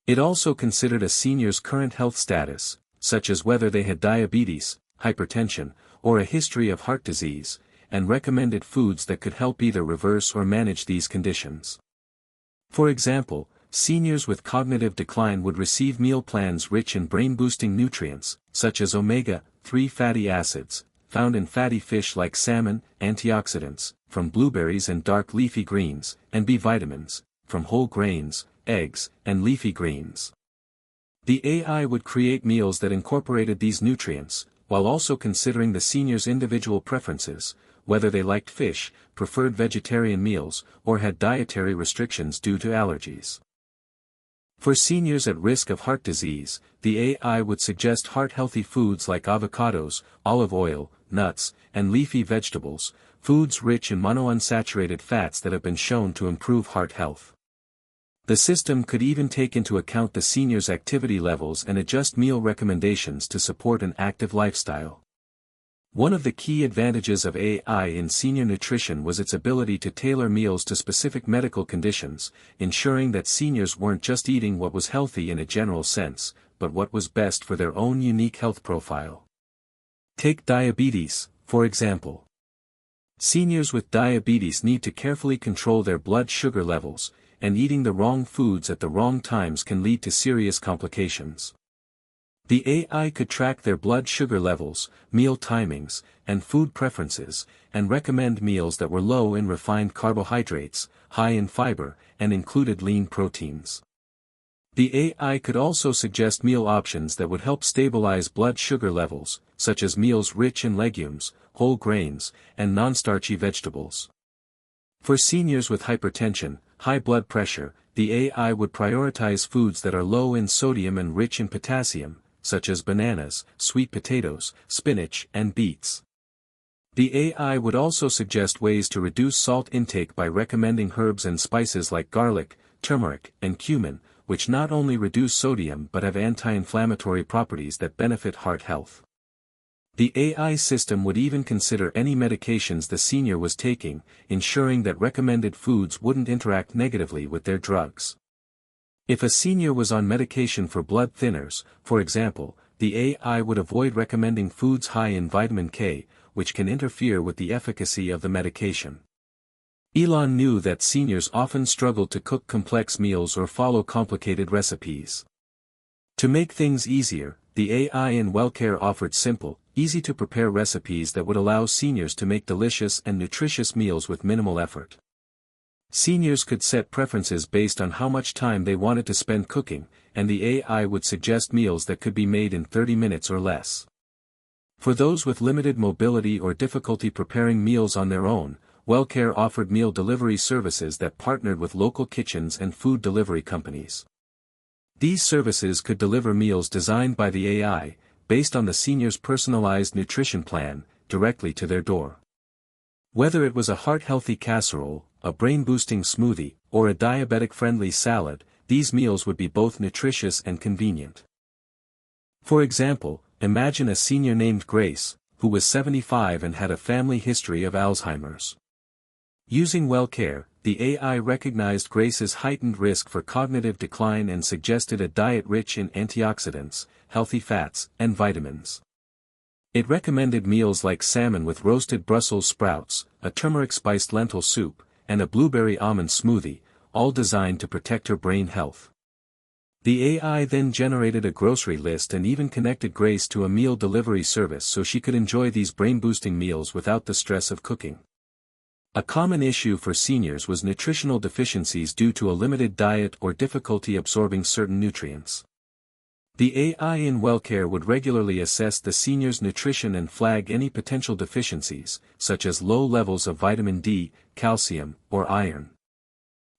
It also considered a senior's current health status, such as whether they had diabetes, hypertension, or a history of heart disease, and recommended foods that could help either reverse or manage these conditions. For example, seniors with cognitive decline would receive meal plans rich in brain-boosting nutrients, such as omega-3 fatty acids, found in fatty fish like salmon, antioxidants, from blueberries and dark leafy greens, and B vitamins, from whole grains, eggs, and leafy greens. The AI would create meals that incorporated these nutrients, while also considering the senior's individual preferences, whether they liked fish, preferred vegetarian meals, or had dietary restrictions due to allergies. For seniors at risk of heart disease, the AI would suggest heart-healthy foods like avocados, olive oil, nuts, and leafy vegetables, foods rich in monounsaturated fats that have been shown to improve heart health. The system could even take into account the senior's activity levels and adjust meal recommendations to support an active lifestyle. One of the key advantages of AI in senior nutrition was its ability to tailor meals to specific medical conditions, ensuring that seniors weren't just eating what was healthy in a general sense, but what was best for their own unique health profile. Take diabetes, for example. Seniors with diabetes need to carefully control their blood sugar levels, and eating the wrong foods at the wrong times can lead to serious complications. The AI could track their blood sugar levels, meal timings, and food preferences, and recommend meals that were low in refined carbohydrates, high in fiber, and included lean proteins. The AI could also suggest meal options that would help stabilize blood sugar levels, such as meals rich in legumes, whole grains, and non-starchy vegetables. For seniors with hypertension, high blood pressure, the AI would prioritize foods that are low in sodium and rich in potassium, such as bananas, sweet potatoes, spinach, and beets. The AI would also suggest ways to reduce salt intake by recommending herbs and spices like garlic, turmeric, and cumin, which not only reduce sodium but have anti-inflammatory properties that benefit heart health. The AI system would even consider any medications the senior was taking, ensuring that recommended foods wouldn't interact negatively with their drugs. If a senior was on medication for blood thinners, for example, the AI would avoid recommending foods high in vitamin K, which can interfere with the efficacy of the medication. Elon knew that seniors often struggled to cook complex meals or follow complicated recipes. To make things easier, the AI in WellCare offered simple, easy-to-prepare recipes that would allow seniors to make delicious and nutritious meals with minimal effort. Seniors could set preferences based on how much time they wanted to spend cooking, and the AI would suggest meals that could be made in 30 minutes or less. For those with limited mobility or difficulty preparing meals on their own, WellCare offered meal delivery services that partnered with local kitchens and food delivery companies. These services could deliver meals designed by the AI, based on the senior's personalized nutrition plan, directly to their door. Whether it was a heart-healthy casserole, a brain-boosting smoothie, or a diabetic-friendly salad, these meals would be both nutritious and convenient. For example, imagine a senior named Grace, who was 75 and had a family history of Alzheimer's. Using WellCare, the AI recognized Grace's heightened risk for cognitive decline and suggested a diet rich in antioxidants, healthy fats, and vitamins. It recommended meals like salmon with roasted Brussels sprouts, a turmeric-spiced lentil soup, and a blueberry almond smoothie, all designed to protect her brain health. The AI then generated a grocery list and even connected Grace to a meal delivery service so she could enjoy these brain-boosting meals without the stress of cooking. A common issue for seniors was nutritional deficiencies due to a limited diet or difficulty absorbing certain nutrients. The AI in WellCare would regularly assess the senior's nutrition and flag any potential deficiencies, such as low levels of vitamin D, calcium, or iron.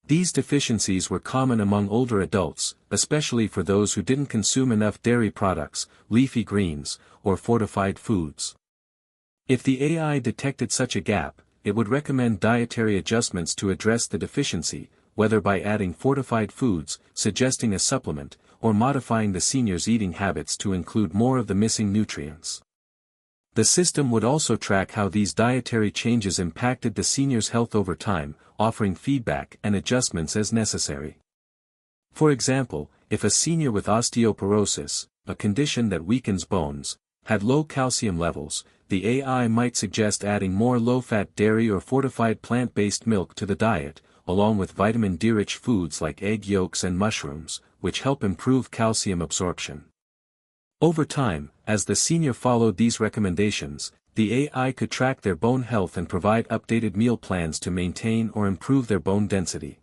These deficiencies were common among older adults, especially for those who didn't consume enough dairy products, leafy greens, or fortified foods. If the AI detected such a gap, it would recommend dietary adjustments to address the deficiency, whether by adding fortified foods, suggesting a supplement, or modifying the senior's eating habits to include more of the missing nutrients. The system would also track how these dietary changes impacted the senior's health over time, offering feedback and adjustments as necessary. For example, if a senior with osteoporosis, a condition that weakens bones, had low calcium levels, the AI might suggest adding more low-fat dairy or fortified plant-based milk to the diet, along with vitamin D-rich foods like egg yolks and mushrooms, which help improve calcium absorption. Over time, as the senior followed these recommendations, the AI could track their bone health and provide updated meal plans to maintain or improve their bone density.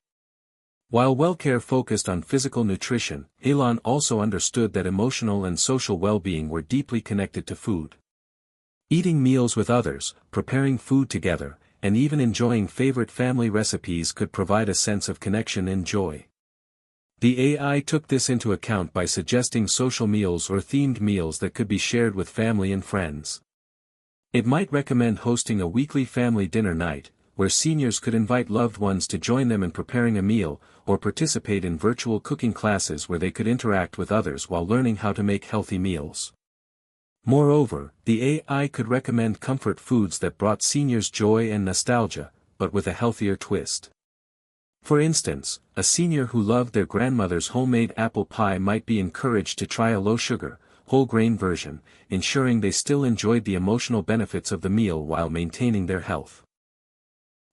While WellCare focused on physical nutrition, Elon also understood that emotional and social well-being were deeply connected to food. Eating meals with others, preparing food together, and even enjoying favorite family recipes could provide a sense of connection and joy. The AI took this into account by suggesting social meals or themed meals that could be shared with family and friends. It might recommend hosting a weekly family dinner night, where seniors could invite loved ones to join them in preparing a meal, or participate in virtual cooking classes where they could interact with others while learning how to make healthy meals. Moreover, the AI could recommend comfort foods that brought seniors joy and nostalgia, but with a healthier twist. For instance, a senior who loved their grandmother's homemade apple pie might be encouraged to try a low-sugar, whole-grain version, ensuring they still enjoyed the emotional benefits of the meal while maintaining their health.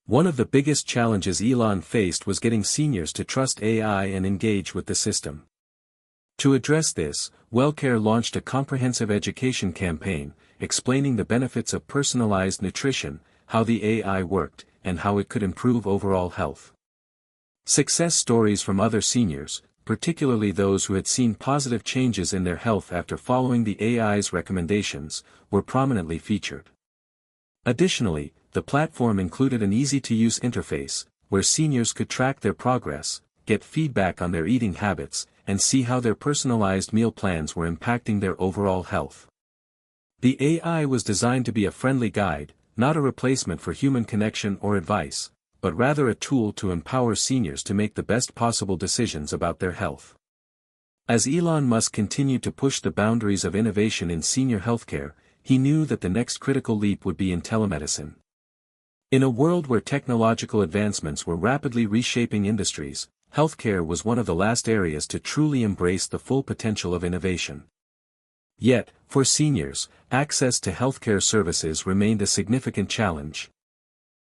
One of the biggest challenges Elon faced was getting seniors to trust AI and engage with the system. To address this, WellCare launched a comprehensive education campaign, explaining the benefits of personalized nutrition, how the AI worked, and how it could improve overall health. Success stories from other seniors, particularly those who had seen positive changes in their health after following the AI's recommendations, were prominently featured. Additionally, the platform included an easy-to-use interface, where seniors could track their progress, get feedback on their eating habits, and see how their personalized meal plans were impacting their overall health. The AI was designed to be a friendly guide, not a replacement for human connection or advice, but rather a tool to empower seniors to make the best possible decisions about their health. As Elon Musk continued to push the boundaries of innovation in senior healthcare, he knew that the next critical leap would be in telemedicine. In a world where technological advancements were rapidly reshaping industries, healthcare was one of the last areas to truly embrace the full potential of innovation. Yet, for seniors, access to healthcare services remained a significant challenge.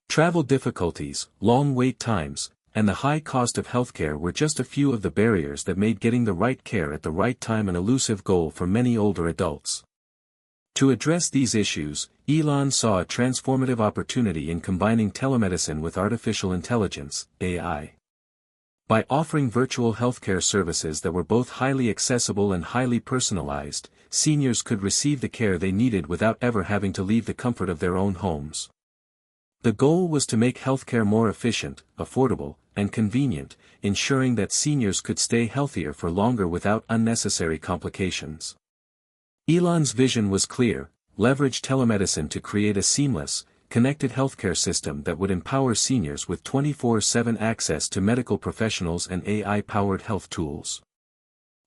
Travel difficulties, long wait times, and the high cost of healthcare were just a few of the barriers that made getting the right care at the right time an elusive goal for many older adults. To address these issues, Elon saw a transformative opportunity in combining telemedicine with artificial intelligence, AI. By offering virtual healthcare services that were both highly accessible and highly personalized, seniors could receive the care they needed without ever having to leave the comfort of their own homes. The goal was to make healthcare more efficient, affordable, and convenient, ensuring that seniors could stay healthier for longer without unnecessary complications. Elon's vision was clear: leverage telemedicine to create a seamless, connected healthcare system that would empower seniors with 24/7 access to medical professionals and AI-powered health tools.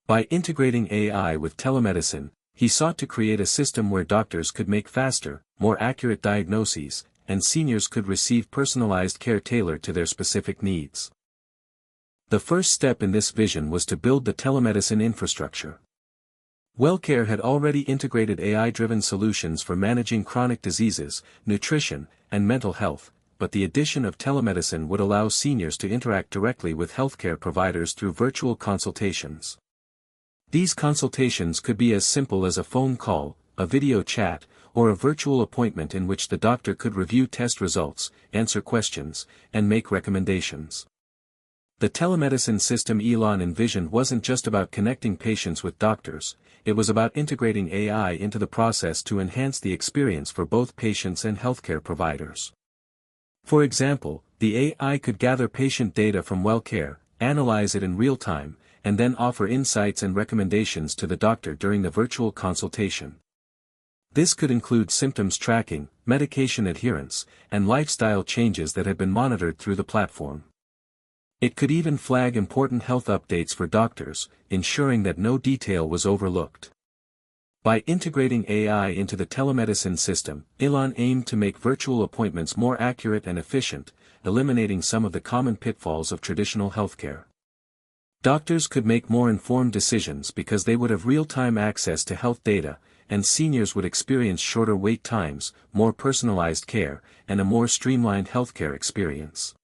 By integrating AI with telemedicine, he sought to create a system where doctors could make faster, more accurate diagnoses, and seniors could receive personalized care tailored to their specific needs. The first step in this vision was to build the telemedicine infrastructure. WellCare had already integrated AI-driven solutions for managing chronic diseases, nutrition, and mental health, but the addition of telemedicine would allow seniors to interact directly with healthcare providers through virtual consultations. These consultations could be as simple as a phone call, a video chat, or a virtual appointment in which the doctor could review test results, answer questions, and make recommendations. The telemedicine system Elon envisioned wasn't just about connecting patients with doctors, it was about integrating AI into the process to enhance the experience for both patients and healthcare providers. For example, the AI could gather patient data from WellCare, analyze it in real time, and then offer insights and recommendations to the doctor during the virtual consultation. This could include symptoms tracking, medication adherence, and lifestyle changes that had been monitored through the platform. It could even flag important health updates for doctors, ensuring that no detail was overlooked. By integrating AI into the telemedicine system, Elon aimed to make virtual appointments more accurate and efficient, eliminating some of the common pitfalls of traditional healthcare. Doctors could make more informed decisions because they would have real-time access to health data, and seniors would experience shorter wait times, more personalized care, and a more streamlined healthcare experience.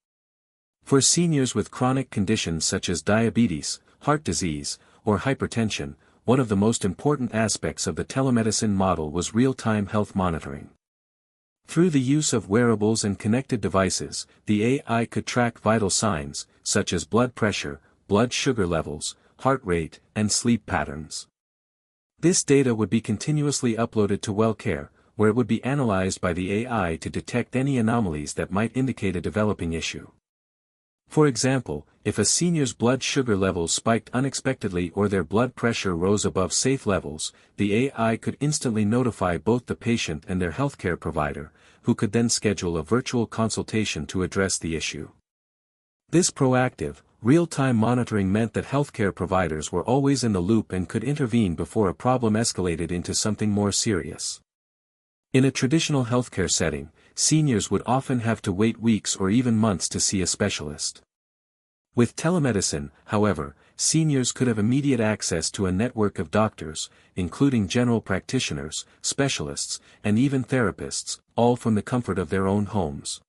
For seniors with chronic conditions such as diabetes, heart disease, or hypertension, one of the most important aspects of the telemedicine model was real-time health monitoring. Through the use of wearables and connected devices, the AI could track vital signs, such as blood pressure, blood sugar levels, heart rate, and sleep patterns. This data would be continuously uploaded to WellCare, where it would be analyzed by the AI to detect any anomalies that might indicate a developing issue. For example, if a senior's blood sugar levels spiked unexpectedly or their blood pressure rose above safe levels, the AI could instantly notify both the patient and their healthcare provider, who could then schedule a virtual consultation to address the issue. This proactive, real-time monitoring meant that healthcare providers were always in the loop and could intervene before a problem escalated into something more serious. In a traditional healthcare setting, seniors would often have to wait weeks or even months to see a specialist. With telemedicine, however, seniors could have immediate access to a network of doctors, including general practitioners, specialists, and even therapists, all from the comfort of their own homes.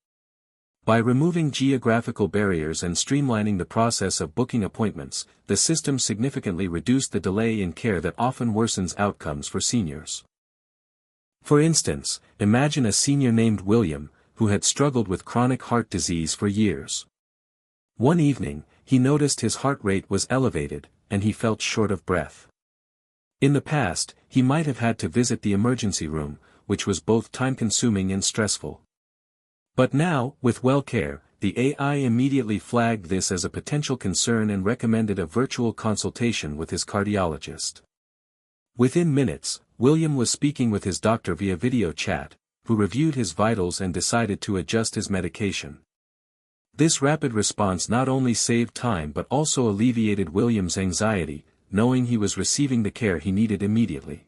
By removing geographical barriers and streamlining the process of booking appointments, the system significantly reduced the delay in care that often worsens outcomes for seniors. For instance, imagine a senior named William, who had struggled with chronic heart disease for years. One evening, he noticed his heart rate was elevated, and he felt short of breath. In the past, he might have had to visit the emergency room, which was both time-consuming and stressful. But now, with WellCare, the AI immediately flagged this as a potential concern and recommended a virtual consultation with his cardiologist. Within minutes, William was speaking with his doctor via video chat, who reviewed his vitals and decided to adjust his medication. This rapid response not only saved time but also alleviated William's anxiety, knowing he was receiving the care he needed immediately.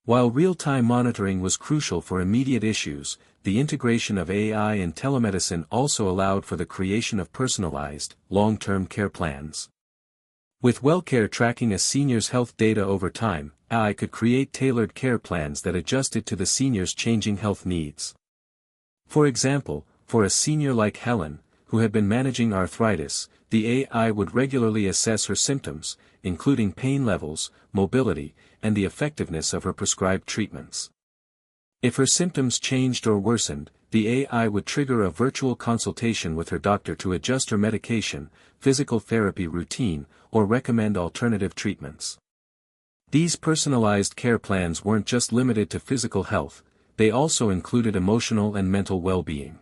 While real-time monitoring was crucial for immediate issues, the integration of AI and telemedicine also allowed for the creation of personalized, long-term care plans. With WellCare tracking a senior's health data over time, AI could create tailored care plans that adjusted to the senior's changing health needs. For example, for a senior like Helen, who had been managing arthritis, the AI would regularly assess her symptoms, including pain levels, mobility, and the effectiveness of her prescribed treatments. If her symptoms changed or worsened, the AI would trigger a virtual consultation with her doctor to adjust her medication, physical therapy routine, or recommend alternative treatments. These personalized care plans weren't just limited to physical health, they also included emotional and mental well-being.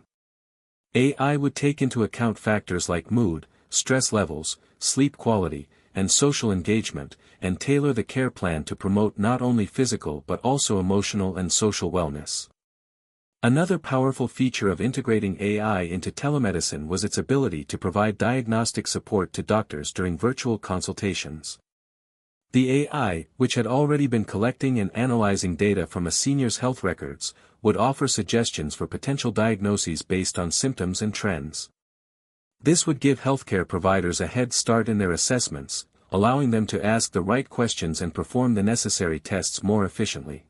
AI would take into account factors like mood, stress levels, sleep quality, and social engagement, and tailor the care plan to promote not only physical but also emotional and social wellness. Another powerful feature of integrating AI into telemedicine was its ability to provide diagnostic support to doctors during virtual consultations. The AI, which had already been collecting and analyzing data from a senior's health records, would offer suggestions for potential diagnoses based on symptoms and trends. This would give healthcare providers a head start in their assessments, allowing them to ask the right questions and perform the necessary tests more efficiently.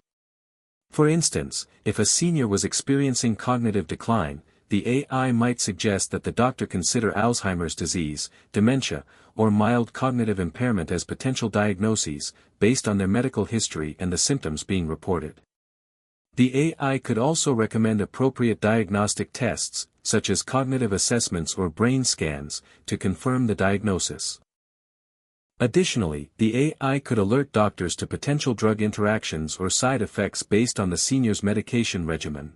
For instance, if a senior was experiencing cognitive decline, the AI might suggest that the doctor consider Alzheimer's disease, dementia, or mild cognitive impairment as potential diagnoses, based on their medical history and the symptoms being reported. The AI could also recommend appropriate diagnostic tests, such as cognitive assessments or brain scans, to confirm the diagnosis. Additionally, the AI could alert doctors to potential drug interactions or side effects based on the senior's medication regimen.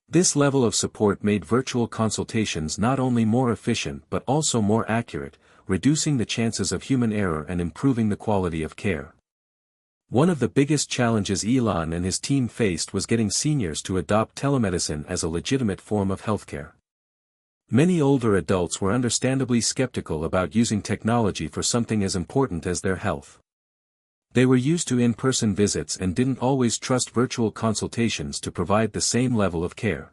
This level of support made virtual consultations not only more efficient but also more accurate, reducing the chances of human error and improving the quality of care. One of the biggest challenges Elon and his team faced was getting seniors to adopt telemedicine as a legitimate form of healthcare. Many older adults were understandably skeptical about using technology for something as important as their health. They were used to in-person visits and didn't always trust virtual consultations to provide the same level of care.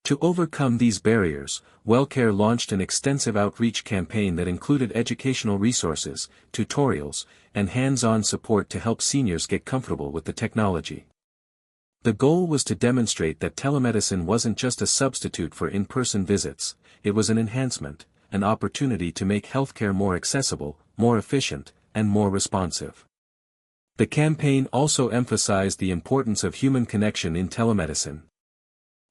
To overcome these barriers, WellCare launched an extensive outreach campaign that included educational resources, tutorials, and hands-on support to help seniors get comfortable with the technology. The goal was to demonstrate that telemedicine wasn't just a substitute for in-person visits, it was an enhancement, an opportunity to make healthcare more accessible, more efficient, and more responsive. The campaign also emphasized the importance of human connection in telemedicine.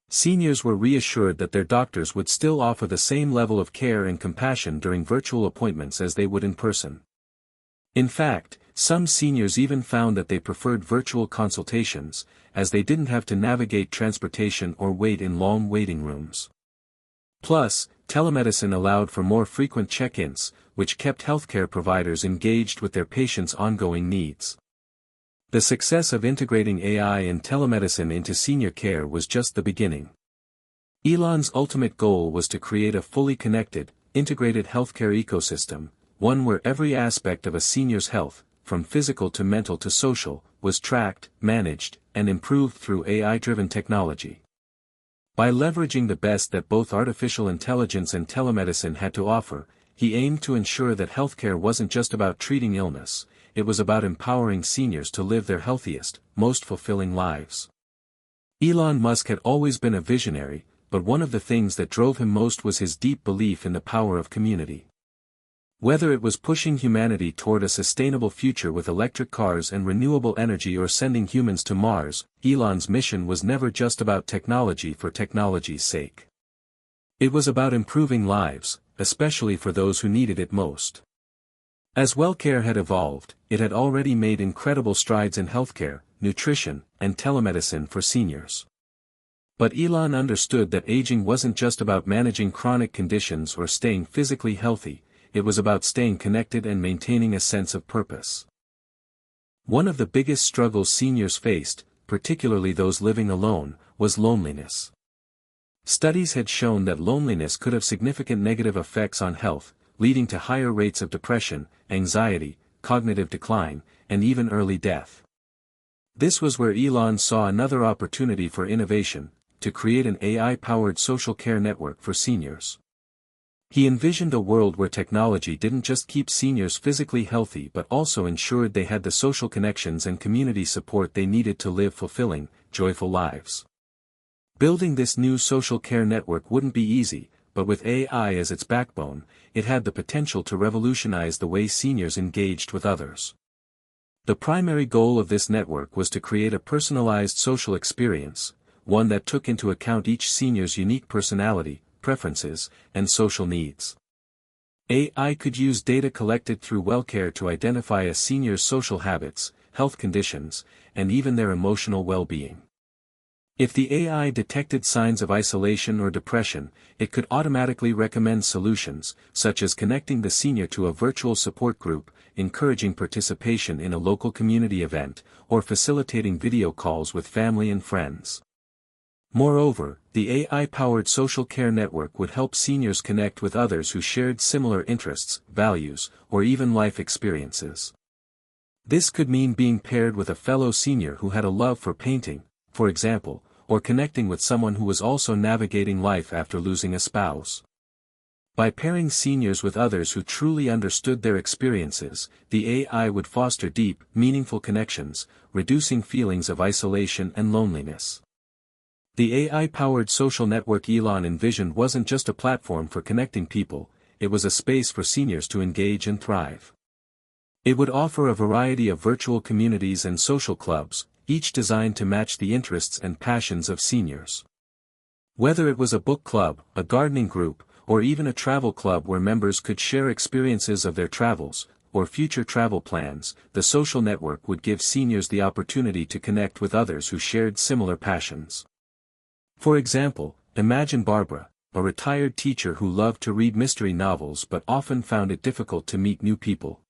Seniors were reassured that their doctors would still offer the same level of care and compassion during virtual appointments as they would in person. In fact, some seniors even found that they preferred virtual consultations, as they didn't have to navigate transportation or wait in long waiting rooms. Plus, telemedicine allowed for more frequent check-ins, which kept healthcare providers engaged with their patients' ongoing needs. The success of integrating AI and telemedicine into senior care was just the beginning. Elon's ultimate goal was to create a fully connected, integrated healthcare ecosystem, one where every aspect of a senior's health, from physical to mental to social, was tracked, managed, and improved through AI-driven technology. By leveraging the best that both artificial intelligence and telemedicine had to offer, he aimed to ensure that healthcare wasn't just about treating illness, it was about empowering seniors to live their healthiest, most fulfilling lives. Elon Musk had always been a visionary, but one of the things that drove him most was his deep belief in the power of community. Whether it was pushing humanity toward a sustainable future with electric cars and renewable energy or sending humans to Mars, Elon's mission was never just about technology for technology's sake. It was about improving lives, especially for those who needed it most. As WellCare had evolved, it had already made incredible strides in healthcare, nutrition, and telemedicine for seniors. But Elon understood that aging wasn't just about managing chronic conditions or staying physically healthy, it was about staying connected and maintaining a sense of purpose. One of the biggest struggles seniors faced, particularly those living alone, was loneliness. Studies had shown that loneliness could have significant negative effects on health, leading to higher rates of depression, anxiety, cognitive decline, and even early death. This was where Elon saw another opportunity for innovation, to create an AI-powered social care network for seniors. He envisioned a world where technology didn't just keep seniors physically healthy but also ensured they had the social connections and community support they needed to live fulfilling, joyful lives. Building this new social care network wouldn't be easy, but with AI as its backbone, it had the potential to revolutionize the way seniors engaged with others. The primary goal of this network was to create a personalized social experience, one that took into account each senior's unique personality, preferences, and social needs. AI could use data collected through WellCare to identify a senior's social habits, health conditions, and even their emotional well-being. If the AI detected signs of isolation or depression, it could automatically recommend solutions, such as connecting the senior to a virtual support group, encouraging participation in a local community event, or facilitating video calls with family and friends. Moreover, the AI-powered social care network would help seniors connect with others who shared similar interests, values, or even life experiences. This could mean being paired with a fellow senior who had a love for painting, for example, or connecting with someone who was also navigating life after losing a spouse. By pairing seniors with others who truly understood their experiences, the AI would foster deep, meaningful connections, reducing feelings of isolation and loneliness. The AI-powered social network Elon envisioned wasn't just a platform for connecting people, it was a space for seniors to engage and thrive. It would offer a variety of virtual communities and social clubs, each designed to match the interests and passions of seniors. Whether it was a book club, a gardening group, or even a travel club where members could share experiences of their travels, or future travel plans, the social network would give seniors the opportunity to connect with others who shared similar passions. For example, imagine Barbara, a retired teacher who loved to read mystery novels but often found it difficult to meet new people.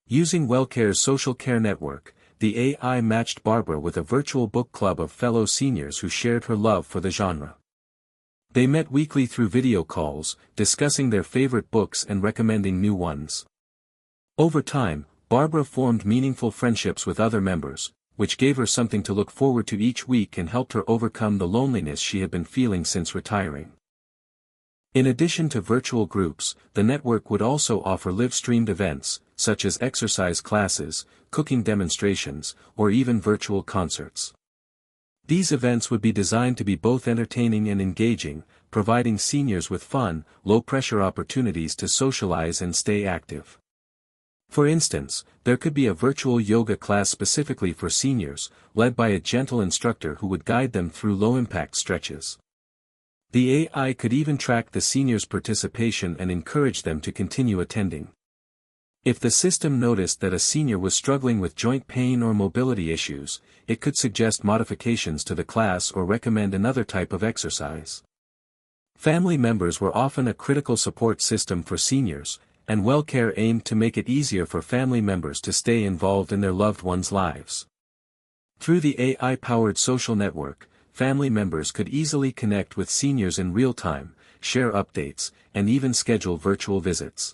Using WellCare's social care network, the AI matched Barbara with a virtual book club of fellow seniors who shared her love for the genre. They met weekly through video calls, discussing their favorite books and recommending new ones. Over time, Barbara formed meaningful friendships with other members, which gave her something to look forward to each week and helped her overcome the loneliness she had been feeling since retiring. In addition to virtual groups, the network would also offer live-streamed events, such as exercise classes, cooking demonstrations, or even virtual concerts. These events would be designed to be both entertaining and engaging, providing seniors with fun, low-pressure opportunities to socialize and stay active. For instance, there could be a virtual yoga class specifically for seniors, led by a gentle instructor who would guide them through low-impact stretches. The AI could even track the seniors' participation and encourage them to continue attending. If the system noticed that a senior was struggling with joint pain or mobility issues, it could suggest modifications to the class or recommend another type of exercise. Family members were often a critical support system for seniors, and WellCare aimed to make it easier for family members to stay involved in their loved ones' lives. Through the AI-powered social network, family members could easily connect with seniors in real time, share updates, and even schedule virtual visits.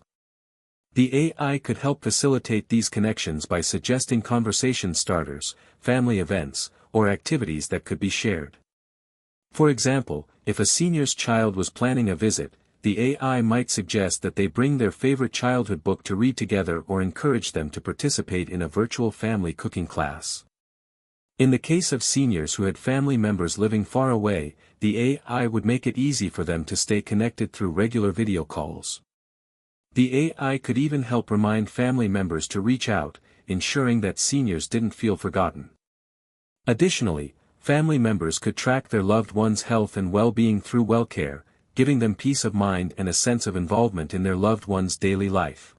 The AI could help facilitate these connections by suggesting conversation starters, family events, or activities that could be shared. For example, if a senior's child was planning a visit, the AI might suggest that they bring their favorite childhood book to read together or encourage them to participate in a virtual family cooking class. In the case of seniors who had family members living far away, the AI would make it easy for them to stay connected through regular video calls. The AI could even help remind family members to reach out, ensuring that seniors didn't feel forgotten. Additionally, family members could track their loved ones' health and well-being through WellCare, giving them peace of mind and a sense of involvement in their loved one's daily life.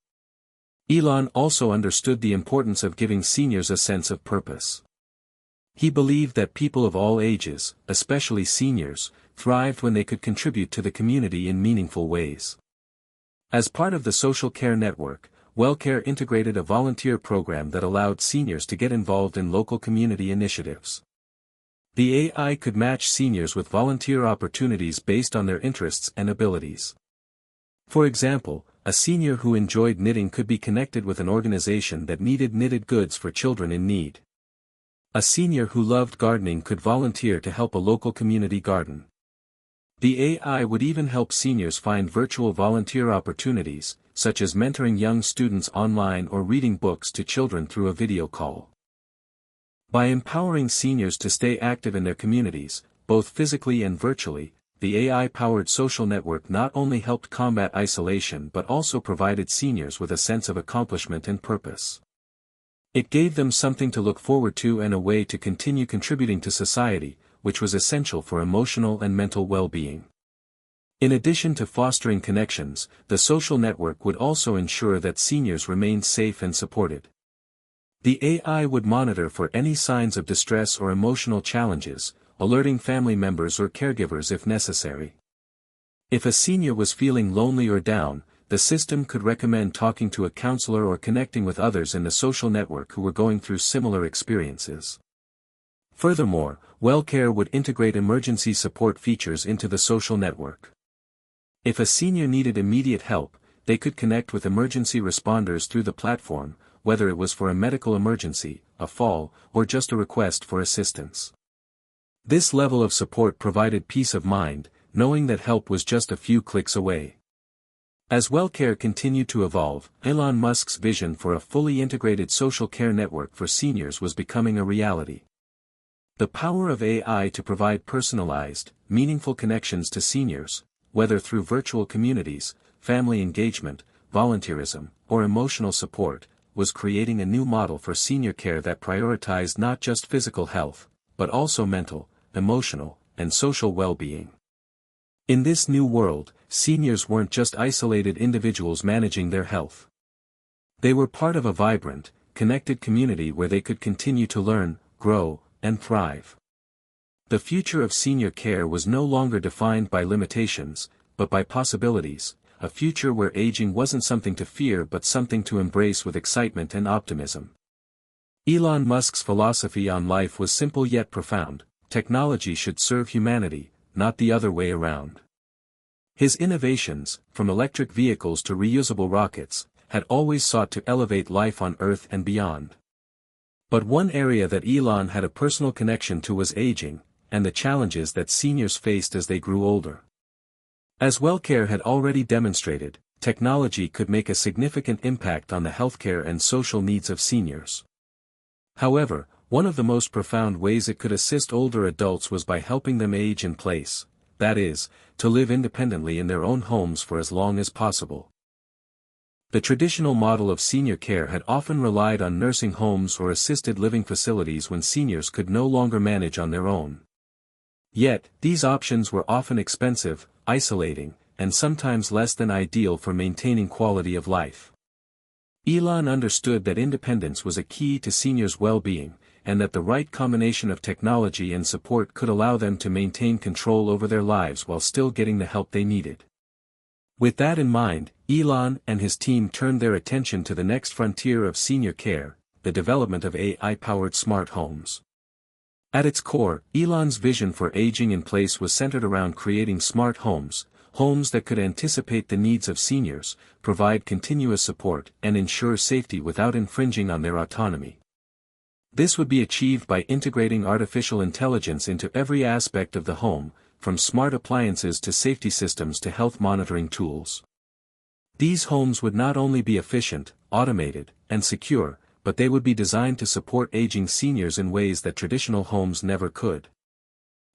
Elon also understood the importance of giving seniors a sense of purpose. He believed that people of all ages, especially seniors, thrived when they could contribute to the community in meaningful ways. As part of the social care network, WellCare integrated a volunteer program that allowed seniors to get involved in local community initiatives. The AI could match seniors with volunteer opportunities based on their interests and abilities. For example, a senior who enjoyed knitting could be connected with an organization that needed knitted goods for children in need. A senior who loved gardening could volunteer to help a local community garden. The AI would even help seniors find virtual volunteer opportunities, such as mentoring young students online or reading books to children through a video call. By empowering seniors to stay active in their communities, both physically and virtually, the AI-powered social network not only helped combat isolation but also provided seniors with a sense of accomplishment and purpose. It gave them something to look forward to and a way to continue contributing to society, which was essential for emotional and mental well-being. In addition to fostering connections, the social network would also ensure that seniors remained safe and supported. The AI would monitor for any signs of distress or emotional challenges, alerting family members or caregivers if necessary. If a senior was feeling lonely or down, the system could recommend talking to a counselor or connecting with others in the social network who were going through similar experiences. Furthermore, WellCare would integrate emergency support features into the social network. If a senior needed immediate help, they could connect with emergency responders through the platform, whether it was for a medical emergency, a fall, or just a request for assistance. This level of support provided peace of mind, knowing that help was just a few clicks away. As WellCare continued to evolve, Elon Musk's vision for a fully integrated social care network for seniors was becoming a reality. The power of AI to provide personalized, meaningful connections to seniors, whether through virtual communities, family engagement, volunteerism, or emotional support, was creating a new model for senior care that prioritized not just physical health, but also mental, emotional, and social well-being. In this new world, seniors weren't just isolated individuals managing their health. They were part of a vibrant, connected community where they could continue to learn, grow, and thrive. The future of senior care was no longer defined by limitations, but by possibilities, a future where aging wasn't something to fear but something to embrace with excitement and optimism. Elon Musk's philosophy on life was simple yet profound: technology should serve humanity, not the other way around. His innovations, from electric vehicles to reusable rockets, had always sought to elevate life on Earth and beyond. But one area that Elon had a personal connection to was aging, and the challenges that seniors faced as they grew older. As WellCare had already demonstrated, technology could make a significant impact on the healthcare and social needs of seniors. However, one of the most profound ways it could assist older adults was by helping them age in place, that is, to live independently in their own homes for as long as possible. The traditional model of senior care had often relied on nursing homes or assisted living facilities when seniors could no longer manage on their own. Yet, these options were often expensive, isolating, and sometimes less than ideal for maintaining quality of life. Elon understood that independence was a key to seniors' well-being, and that the right combination of technology and support could allow them to maintain control over their lives while still getting the help they needed. With that in mind, Elon and his team turned their attention to the next frontier of senior care, the development of AI-powered smart homes. At its core, Elon's vision for aging in place was centered around creating smart homes, homes that could anticipate the needs of seniors, provide continuous support, and ensure safety without infringing on their autonomy. This would be achieved by integrating artificial intelligence into every aspect of the home, from smart appliances to safety systems to health monitoring tools. These homes would not only be efficient, automated, and secure, but they would be designed to support aging seniors in ways that traditional homes never could.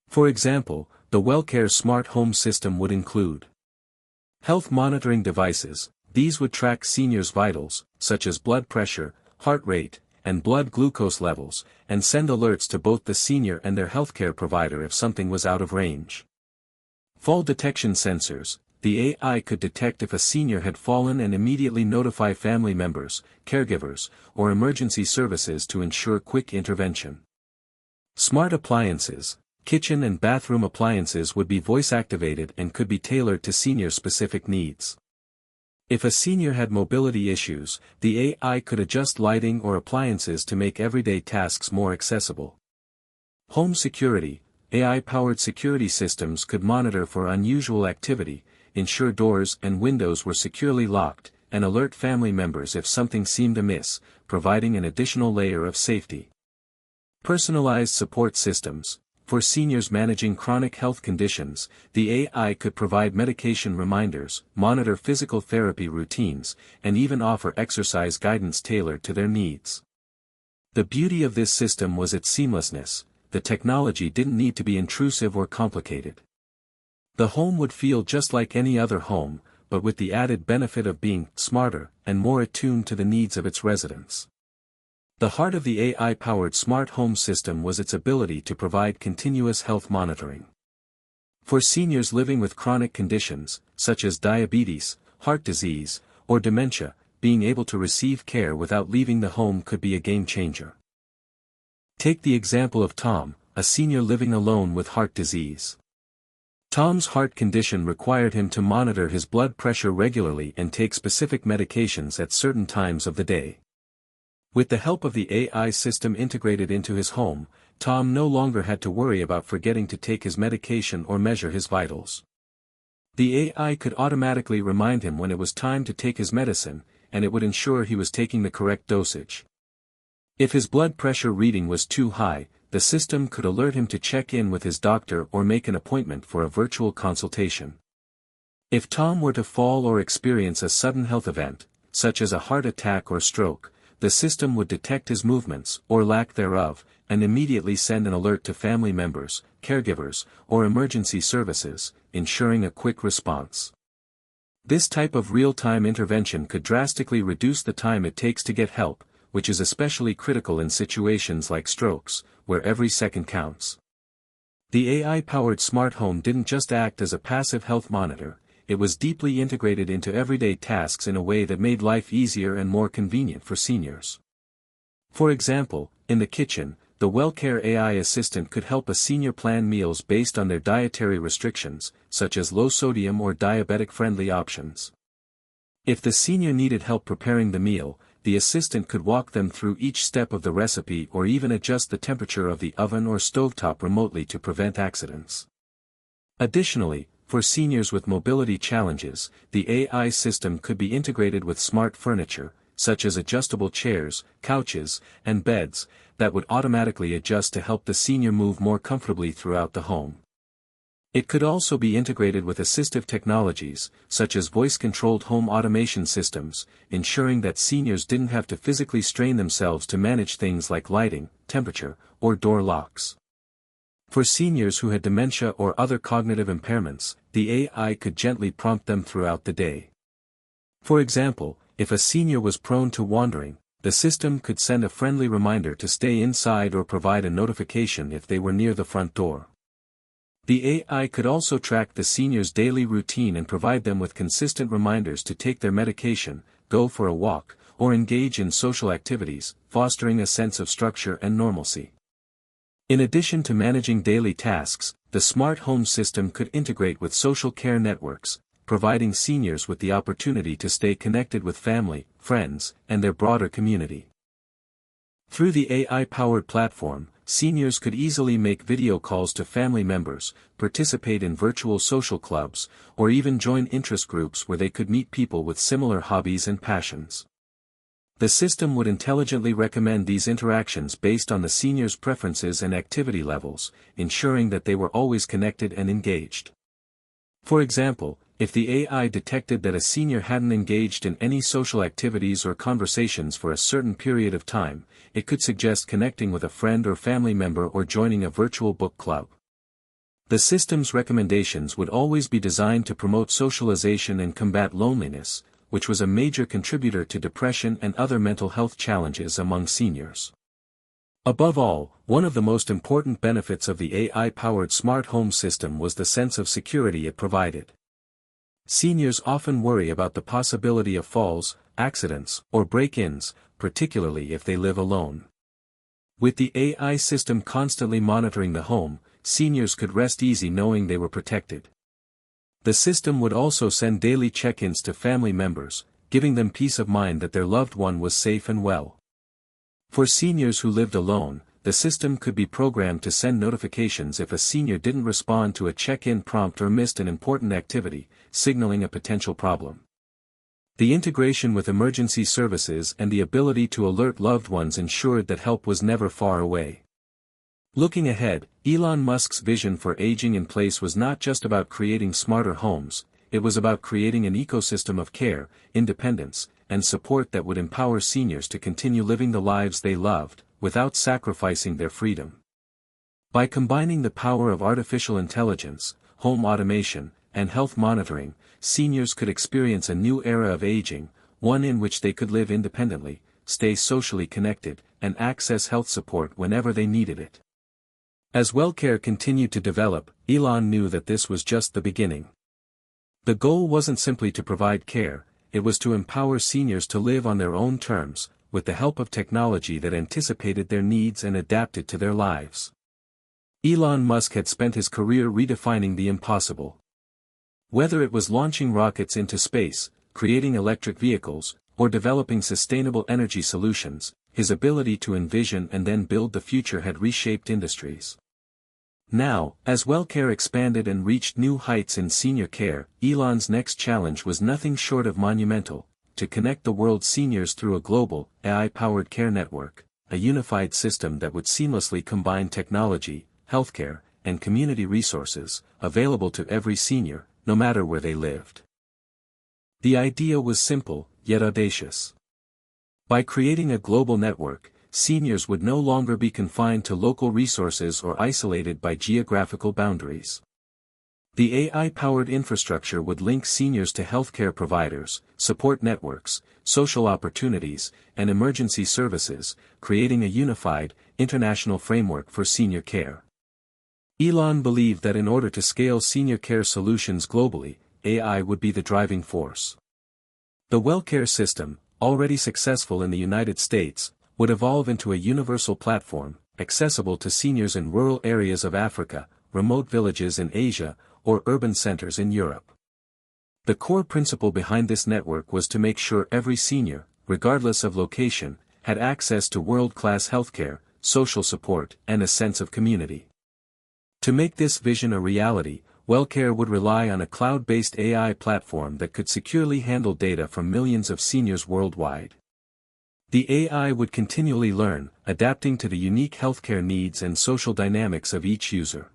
For example, the WellCare smart home system would include health monitoring devices. These would track seniors' vitals, such as blood pressure, heart rate, and blood glucose levels, and send alerts to both the senior and their healthcare provider if something was out of range. Fall detection sensors. The AI could detect if a senior had fallen and immediately notify family members, caregivers, or emergency services to ensure quick intervention. Smart appliances. Kitchen and bathroom appliances would be voice-activated and could be tailored to senior-specific needs. If a senior had mobility issues, the AI could adjust lighting or appliances to make everyday tasks more accessible. Home security. AI-powered security systems could monitor for unusual activity, ensure doors and windows were securely locked, and alert family members if something seemed amiss, providing an additional layer of safety. Personalized support systems. For seniors managing chronic health conditions, the AI could provide medication reminders, monitor physical therapy routines, and even offer exercise guidance tailored to their needs. The beauty of this system was its seamlessness. The technology didn't need to be intrusive or complicated. The home would feel just like any other home, but with the added benefit of being smarter and more attuned to the needs of its residents. The heart of the AI-powered smart home system was its ability to provide continuous health monitoring. For seniors living with chronic conditions, such as diabetes, heart disease, or dementia, being able to receive care without leaving the home could be a game-changer. Take the example of Tom, a senior living alone with heart disease. Tom's heart condition required him to monitor his blood pressure regularly and take specific medications at certain times of the day. With the help of the AI system integrated into his home, Tom no longer had to worry about forgetting to take his medication or measure his vitals. The AI could automatically remind him when it was time to take his medicine, and it would ensure he was taking the correct dosage. If his blood pressure reading was too high, the system could alert him to check in with his doctor or make an appointment for a virtual consultation. If Tom were to fall or experience a sudden health event, such as a heart attack or stroke, the system would detect his movements, or lack thereof, and immediately send an alert to family members, caregivers, or emergency services, ensuring a quick response. This type of real-time intervention could drastically reduce the time it takes to get help, which is especially critical in situations like strokes, where every second counts. The AI-powered smart home didn't just act as a passive health monitor, it was deeply integrated into everyday tasks in a way that made life easier and more convenient for seniors. For example, in the kitchen, the WellCare AI assistant could help a senior plan meals based on their dietary restrictions, such as low-sodium or diabetic-friendly options. If the senior needed help preparing the meal, the assistant could walk them through each step of the recipe or even adjust the temperature of the oven or stovetop remotely to prevent accidents. Additionally, for seniors with mobility challenges, the AI system could be integrated with smart furniture, such as adjustable chairs, couches, and beds, that would automatically adjust to help the senior move more comfortably throughout the home. It could also be integrated with assistive technologies, such as voice-controlled home automation systems, ensuring that seniors didn't have to physically strain themselves to manage things like lighting, temperature, or door locks. For seniors who had dementia or other cognitive impairments, the AI could gently prompt them throughout the day. For example, if a senior was prone to wandering, the system could send a friendly reminder to stay inside or provide a notification if they were near the front door. The AI could also track the senior's daily routine and provide them with consistent reminders to take their medication, go for a walk, or engage in social activities, fostering a sense of structure and normalcy. In addition to managing daily tasks, the smart home system could integrate with social care networks, providing seniors with the opportunity to stay connected with family, friends, and their broader community. Through the AI-powered platform, seniors could easily make video calls to family members, participate in virtual social clubs, or even join interest groups where they could meet people with similar hobbies and passions. The system would intelligently recommend these interactions based on the senior's preferences and activity levels, ensuring that they were always connected and engaged. For example, if the AI detected that a senior hadn't engaged in any social activities or conversations for a certain period of time, it could suggest connecting with a friend or family member or joining a virtual book club. The system's recommendations would always be designed to promote socialization and combat loneliness, which was a major contributor to depression and other mental health challenges among seniors. Above all, one of the most important benefits of the AI-powered smart home system was the sense of security it provided. Seniors often worry about the possibility of falls, accidents, or break-ins, particularly if they live alone. With the AI system constantly monitoring the home, seniors could rest easy knowing they were protected. The system would also send daily check-ins to family members, giving them peace of mind that their loved one was safe and well. For seniors who lived alone, the system could be programmed to send notifications if a senior didn't respond to a check-in prompt or missed an important activity, signaling a potential problem. The integration with emergency services and the ability to alert loved ones ensured that help was never far away. Looking ahead, Elon Musk's vision for aging in place was not just about creating smarter homes, it was about creating an ecosystem of care, independence, and support that would empower seniors to continue living the lives they loved, without sacrificing their freedom. By combining the power of artificial intelligence, home automation, and health monitoring, seniors could experience a new era of aging, one in which they could live independently, stay socially connected, and access health support whenever they needed it. As WellCare continued to develop, Elon knew that this was just the beginning. The goal wasn't simply to provide care, it was to empower seniors to live on their own terms, with the help of technology that anticipated their needs and adapted to their lives. Elon Musk had spent his career redefining the impossible. Whether it was launching rockets into space, creating electric vehicles, or developing sustainable energy solutions, his ability to envision and then build the future had reshaped industries. Now, as WellCare expanded and reached new heights in senior care, Elon's next challenge was nothing short of monumental: to connect the world's seniors through a global, AI-powered care network, a unified system that would seamlessly combine technology, healthcare, and community resources, available to every senior, no matter where they lived. The idea was simple, yet audacious. By creating a global network, seniors would no longer be confined to local resources or isolated by geographical boundaries. The AI-powered infrastructure would link seniors to healthcare providers, support networks, social opportunities, and emergency services, creating a unified, international framework for senior care. Elon believed that in order to scale senior care solutions globally, AI would be the driving force. The WellCare system, already successful in the United States, would evolve into a universal platform, accessible to seniors in rural areas of Africa, remote villages in Asia, or urban centers in Europe. The core principle behind this network was to make sure every senior, regardless of location, had access to world-class healthcare, social support, and a sense of community. To make this vision a reality, WellCare would rely on a cloud-based AI platform that could securely handle data from millions of seniors worldwide. The AI would continually learn, adapting to the unique healthcare needs and social dynamics of each user.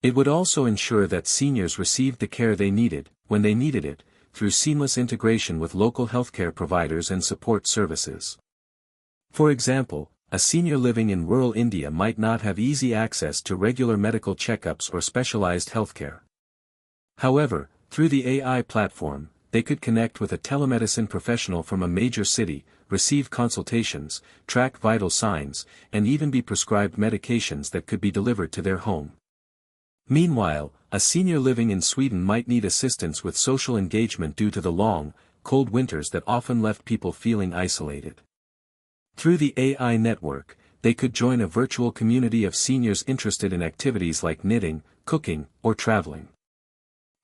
It would also ensure that seniors received the care they needed, when they needed it, through seamless integration with local healthcare providers and support services. For example, a senior living in rural India might not have easy access to regular medical checkups or specialized healthcare. However, through the AI platform, they could connect with a telemedicine professional from a major city, receive consultations, track vital signs, and even be prescribed medications that could be delivered to their home. Meanwhile, a senior living in Sweden might need assistance with social engagement due to the long, cold winters that often left people feeling isolated. Through the AI network, they could join a virtual community of seniors interested in activities like knitting, cooking, or traveling.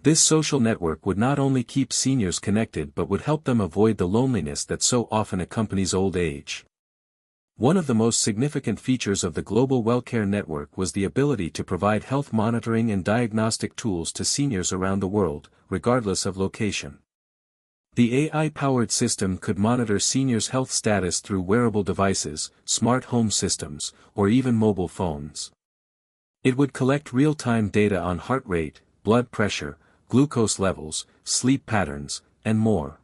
This social network would not only keep seniors connected but would help them avoid the loneliness that so often accompanies old age. One of the most significant features of the global WellCare network was the ability to provide health monitoring and diagnostic tools to seniors around the world, regardless of location. The AI-powered system could monitor seniors' health status through wearable devices, smart home systems, or even mobile phones. It would collect real-time data on heart rate, blood pressure, glucose levels, sleep patterns, and more.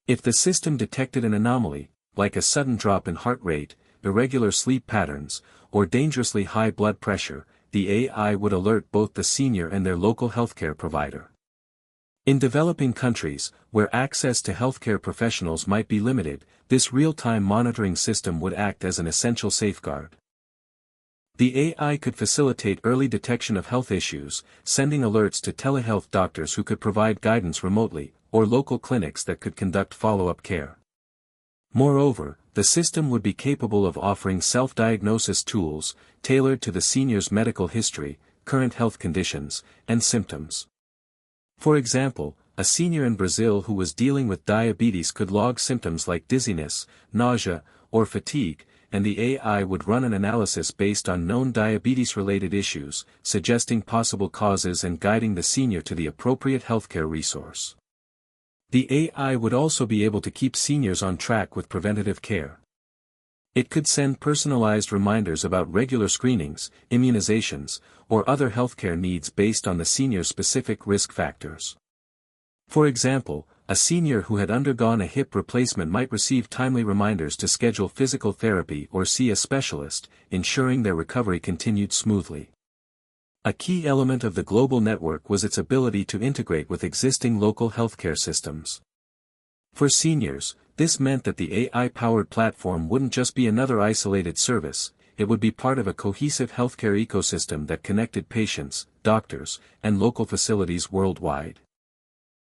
If the system detected an anomaly, like a sudden drop in heart rate, irregular sleep patterns, or dangerously high blood pressure, the AI would alert both the senior and their local healthcare provider. In developing countries, where access to healthcare professionals might be limited, this real-time monitoring system would act as an essential safeguard. The AI could facilitate early detection of health issues, sending alerts to telehealth doctors who could provide guidance remotely, or local clinics that could conduct follow-up care. Moreover, the system would be capable of offering self-diagnosis tools, tailored to the senior's medical history, current health conditions, and symptoms. For example, a senior in Brazil who was dealing with diabetes could log symptoms like dizziness, nausea, or fatigue, and the AI would run an analysis based on known diabetes-related issues, suggesting possible causes and guiding the senior to the appropriate healthcare resource. The AI would also be able to keep seniors on track with preventative care. It could send personalized reminders about regular screenings, immunizations, or other healthcare needs based on the senior's specific risk factors. For example, a senior who had undergone a hip replacement might receive timely reminders to schedule physical therapy or see a specialist, ensuring their recovery continued smoothly. A key element of the global network was its ability to integrate with existing local healthcare systems. For seniors, this meant that the AI-powered platform wouldn't just be another isolated service, it would be part of a cohesive healthcare ecosystem that connected patients, doctors, and local facilities worldwide.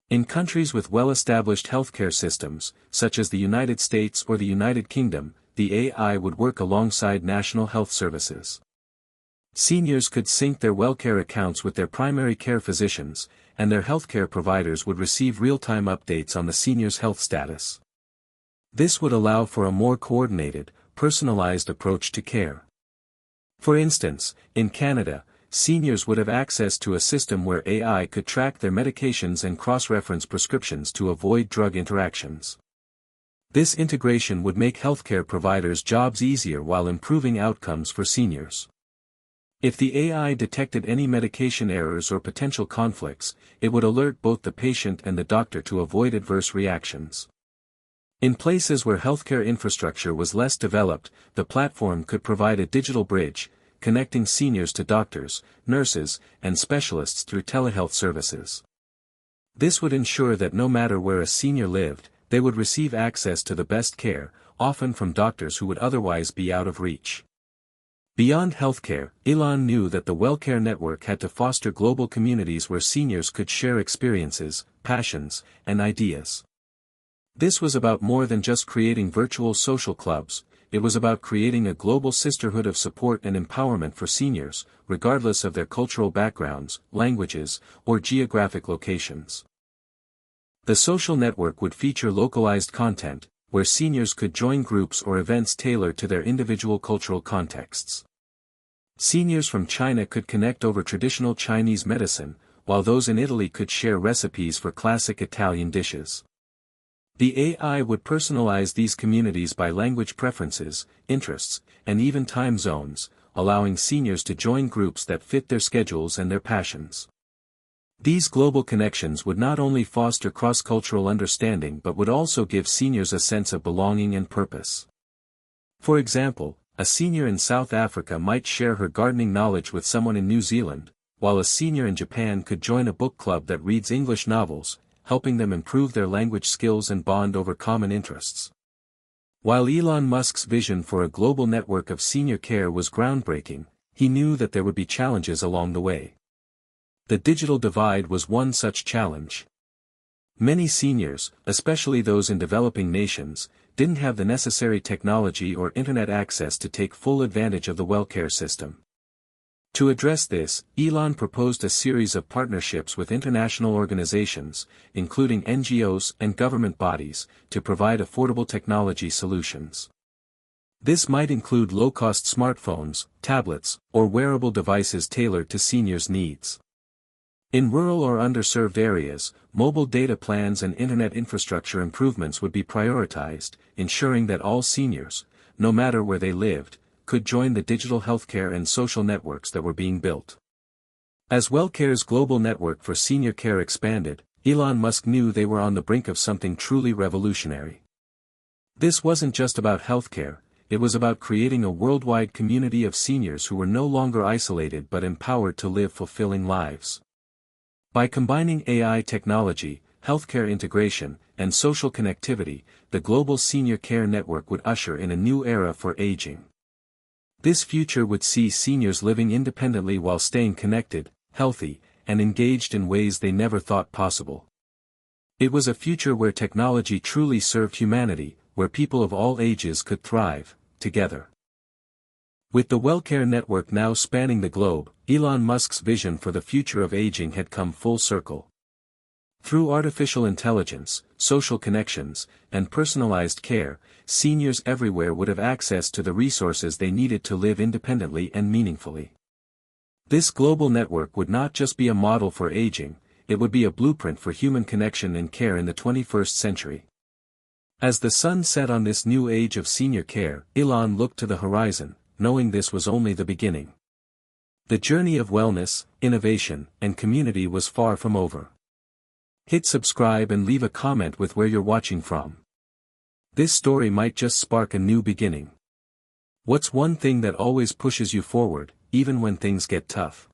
In countries with well-established healthcare systems, such as the United States or the United Kingdom, the AI would work alongside national health services. Seniors could sync their WellCare accounts with their primary care physicians, and their healthcare providers would receive real-time updates on the senior's health status. This would allow for a more coordinated, personalized approach to care. For instance, in Canada, seniors would have access to a system where AI could track their medications and cross-reference prescriptions to avoid drug interactions. This integration would make healthcare providers' jobs easier while improving outcomes for seniors. If the AI detected any medication errors or potential conflicts, it would alert both the patient and the doctor to avoid adverse reactions. In places where healthcare infrastructure was less developed, the platform could provide a digital bridge, connecting seniors to doctors, nurses, and specialists through telehealth services. This would ensure that no matter where a senior lived, they would receive access to the best care, often from doctors who would otherwise be out of reach. Beyond healthcare, Elon knew that the WellCare network had to foster global communities where seniors could share experiences, passions, and ideas. This was about more than just creating virtual social clubs. It was about creating a global sisterhood of support and empowerment for seniors, regardless of their cultural backgrounds, languages, or geographic locations. The social network would feature localized content, where seniors could join groups or events tailored to their individual cultural contexts. Seniors from China could connect over traditional Chinese medicine, while those in Italy could share recipes for classic Italian dishes. The AI would personalize these communities by language preferences, interests, and even time zones, allowing seniors to join groups that fit their schedules and their passions. These global connections would not only foster cross-cultural understanding but would also give seniors a sense of belonging and purpose. For example, a senior in South Africa might share her gardening knowledge with someone in New Zealand, while a senior in Japan could join a book club that reads English novels, helping them improve their language skills and bond over common interests. While Elon Musk's vision for a global network of senior care was groundbreaking, he knew that there would be challenges along the way. The digital divide was one such challenge. Many seniors, especially those in developing nations, didn't have the necessary technology or internet access to take full advantage of the WellCare system. To address this, Elon proposed a series of partnerships with international organizations, including NGOs and government bodies, to provide affordable technology solutions. This might include low-cost smartphones, tablets, or wearable devices tailored to seniors' needs. In rural or underserved areas, mobile data plans and internet infrastructure improvements would be prioritized, ensuring that all seniors, no matter where they lived, could join the digital healthcare and social networks that were being built. As WellCare's global network for senior care expanded, Elon Musk knew they were on the brink of something truly revolutionary. This wasn't just about healthcare, it was about creating a worldwide community of seniors who were no longer isolated but empowered to live fulfilling lives. By combining AI technology, healthcare integration, and social connectivity, the global senior care network would usher in a new era for aging. This future would see seniors living independently while staying connected, healthy, and engaged in ways they never thought possible. It was a future where technology truly served humanity, where people of all ages could thrive, together. With the WellCare network now spanning the globe, Elon Musk's vision for the future of aging had come full circle. Through artificial intelligence, social connections, and personalized care, seniors everywhere would have access to the resources they needed to live independently and meaningfully. This global network would not just be a model for aging, it would be a blueprint for human connection and care in the 21st century. As the sun set on this new age of senior care, Elon looked to the horizon, knowing this was only the beginning. The journey of wellness, innovation, and community was far from over. Hit subscribe and leave a comment with where you're watching from. This story might just spark a new beginning. What's one thing that always pushes you forward, even when things get tough?